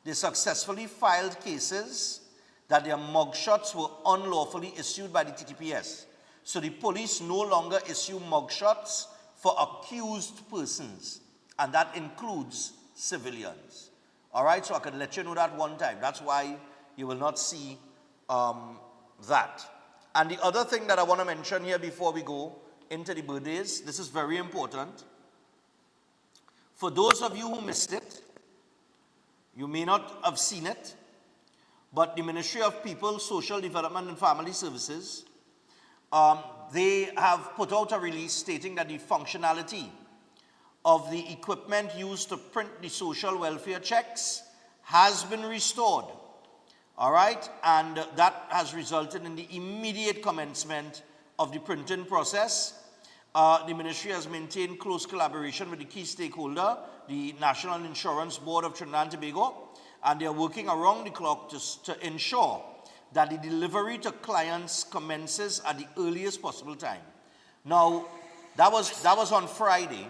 they successfully filed cases that their mugshots were unlawfully issued by the TTPS. So the police no longer issue mugshots for accused persons, and that includes civilians. All right, so I can let you know that one time. That's why you will not see that. And the other thing that I want to mention here before we go into the birthdays, this is very important. For those of you who missed it, you may not have seen it, but the Ministry of People, Social Development and Family Services, they have put out a release stating that the functionality of the equipment used to print the social welfare checks has been restored. All right, and that has resulted in the immediate commencement of the printing process. The ministry has maintained close collaboration with the key stakeholder, the National Insurance Board of Trinidad and Tobago, and they are working around the clock to ensure that the delivery to clients commences at the earliest possible time. Now, that was on Friday,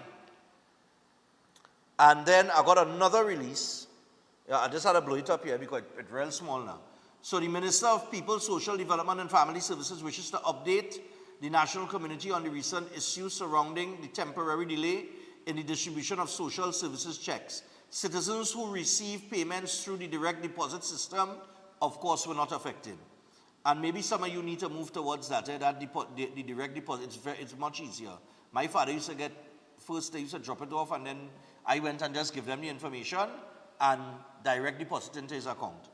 and then I got another release. I just had to blow it up here because it's real small now. So the Minister of People, Social Development and Family Services wishes to update the national community on the recent issues surrounding the temporary delay in the distribution of social services checks. Citizens who receive payments through the direct deposit system, of course, were not affected. And maybe some of you need to move towards that, the direct deposit. It's much easier. My father used to get, first they used to drop it off, and then I went and just give them the information and direct deposit into his account.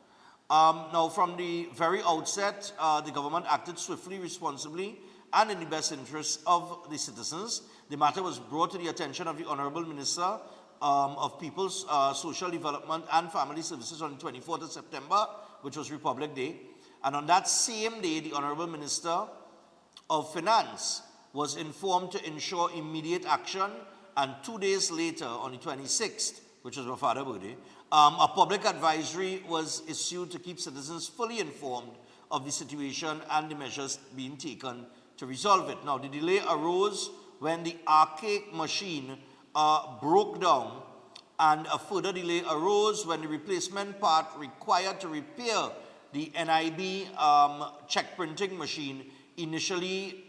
Now, from the very outset, the government acted swiftly, responsibly, and in the best interest of the citizens. The matter was brought to the attention of the Honorable Minister of People's Social Development and Family Services on the 24th of September, which was Republic Day. And on that same day, the Honorable Minister of Finance was informed to ensure immediate action, and 2 days later, on the 26th, which was my father's birthday, a public advisory was issued to keep citizens fully informed of the situation and the measures being taken to resolve it. Now, the delay arose when the archaic machine broke down, and a further delay arose when the replacement part required to repair the NIB check printing machine, initially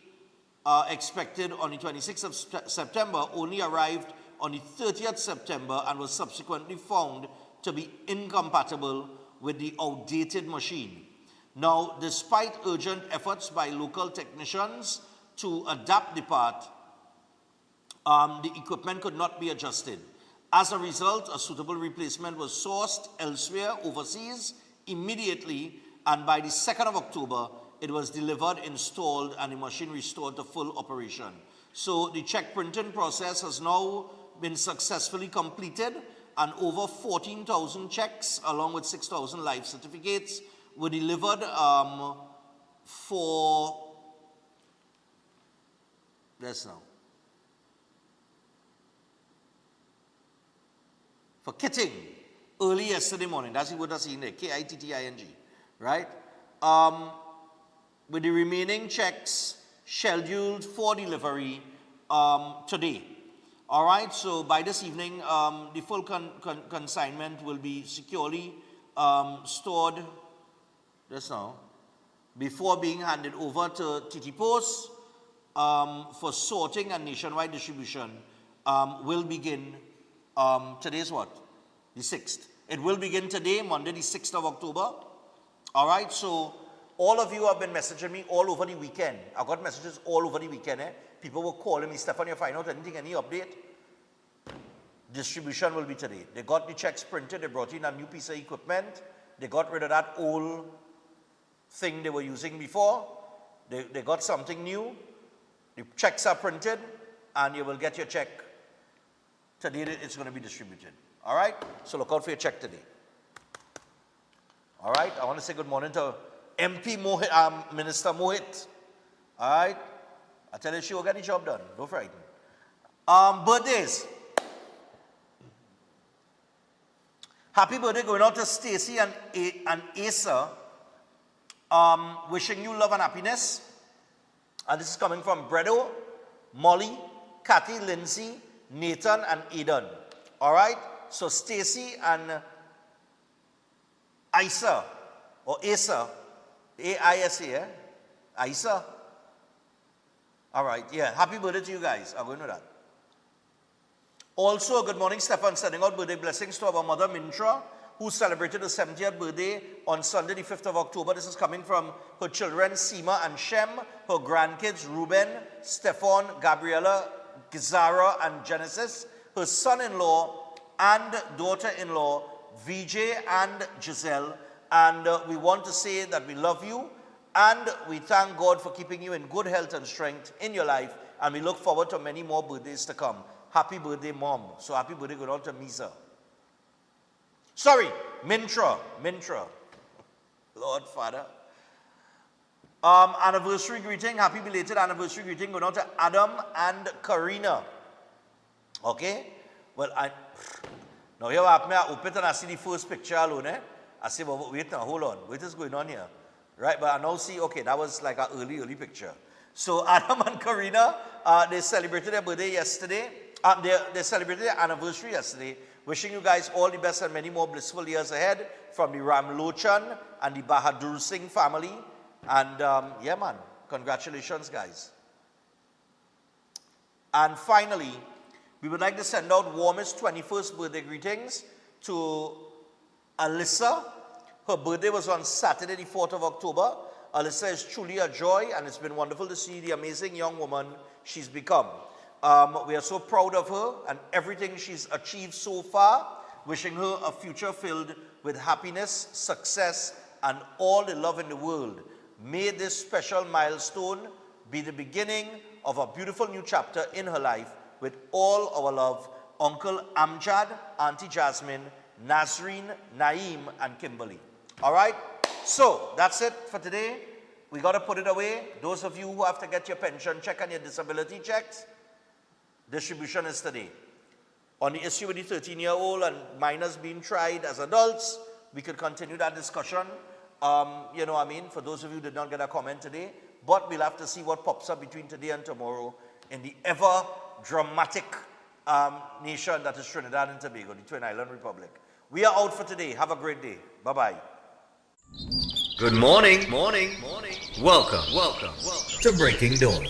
expected on the 26th of September, only arrived on the 30th September and was subsequently found to be incompatible with the outdated machine. Now, despite urgent efforts by local technicians to adapt the part, the equipment could not be adjusted. As a result, a suitable replacement was sourced elsewhere overseas immediately, and by the 2nd of October, it was delivered, installed, and the machine restored to full operation. So the check printing process has now been successfully completed, and over 14,000 checks, along with 6,000 life certificates, were delivered for kitting early yesterday morning. That's what I've seen there, K-I-T-T-I-N-G, right? With the remaining checks scheduled for delivery today. All right, so by this evening, the full consignment will be securely stored just now before being handed over to TT Post for sorting and nationwide distribution. Will begin, today's what? The 6th. It will begin today, Monday the 6th of October, All right, so all of you have been messaging me all over the weekend. I got messages all over the weekend. People were calling me, Stefan, you find out anything, any update? Distribution will be today. They got the checks printed. They brought in a new piece of equipment. They got rid of that old thing they were using before. They got something new. The checks are printed, and you will get your check. Today it's going to be distributed. All right? So look out for your check today. All right? I want to say good morning to MP Mohit, Minister Mohit. All right? I tell you, she will get the job done. Don't frighten. Birthdays. Happy birthday going out to Stacy and Asa. Wishing you love and happiness. And this is coming from Bredo, Molly, Kathy, Lindsay, Nathan, and Eden. All right? So Stacy and Isa, or Asa, A-I-S-A, Isa. All right, yeah. Happy birthday to you guys. I'm going with that. Also, good morning, Stefan. Sending out birthday blessings to our mother, Mintra, who celebrated her 70th birthday on Sunday, the 5th of October. This is coming from her children, Seema and Shem, her grandkids, Ruben, Stefan, Gabriella, Gizara, and Genesis, her son-in-law and daughter-in-law, Vijay and Giselle. And we want to say that we love you, and we thank God for keeping you in good health and strength in your life, and we look forward to many more birthdays to come. Happy birthday, Mom. So happy birthday going on to Misa. Sorry, Mintra. Lord Father. Anniversary greeting, happy belated anniversary greeting going on to Adam and Karina. Okay? Well, now here I open it and I see the first picture alone. I say, well, wait now, hold on. What is going on here? Right, but I now see, okay, that was like an early picture. So Adam and Karina, they celebrated their birthday yesterday. They celebrated their anniversary yesterday. Wishing you guys all the best and many more blissful years ahead from the Ramlochan and the Bahadur Singh family. And yeah, man, congratulations, guys. And finally, we would like to send out warmest 21st birthday greetings to Alyssa. Her birthday was on Saturday, the 4th of October. Alyssa is truly a joy, and it's been wonderful to see the amazing young woman she's become. We are so proud of her and everything she's achieved so far. Wishing her a future filled with happiness, success, and all the love in the world. May this special milestone be the beginning of a beautiful new chapter in her life. With all our love, Uncle Amjad, Auntie Jasmine, Nazreen, Naeem, and Kimberly. All right? So, that's it for today. We got to put it away. Those of you who have to get your pension check and your disability checks, distribution is today. On the issue with the 13-year-old and minors being tried as adults, we could continue that discussion. You know what I mean? For those of you who did not get a comment today, but we'll have to see what pops up between today and tomorrow in the ever dramatic nation that is Trinidad and Tobago, the Twin Island Republic. We are out for today. Have a great day. Bye-bye. Good morning. Welcome to Breaking Dawn.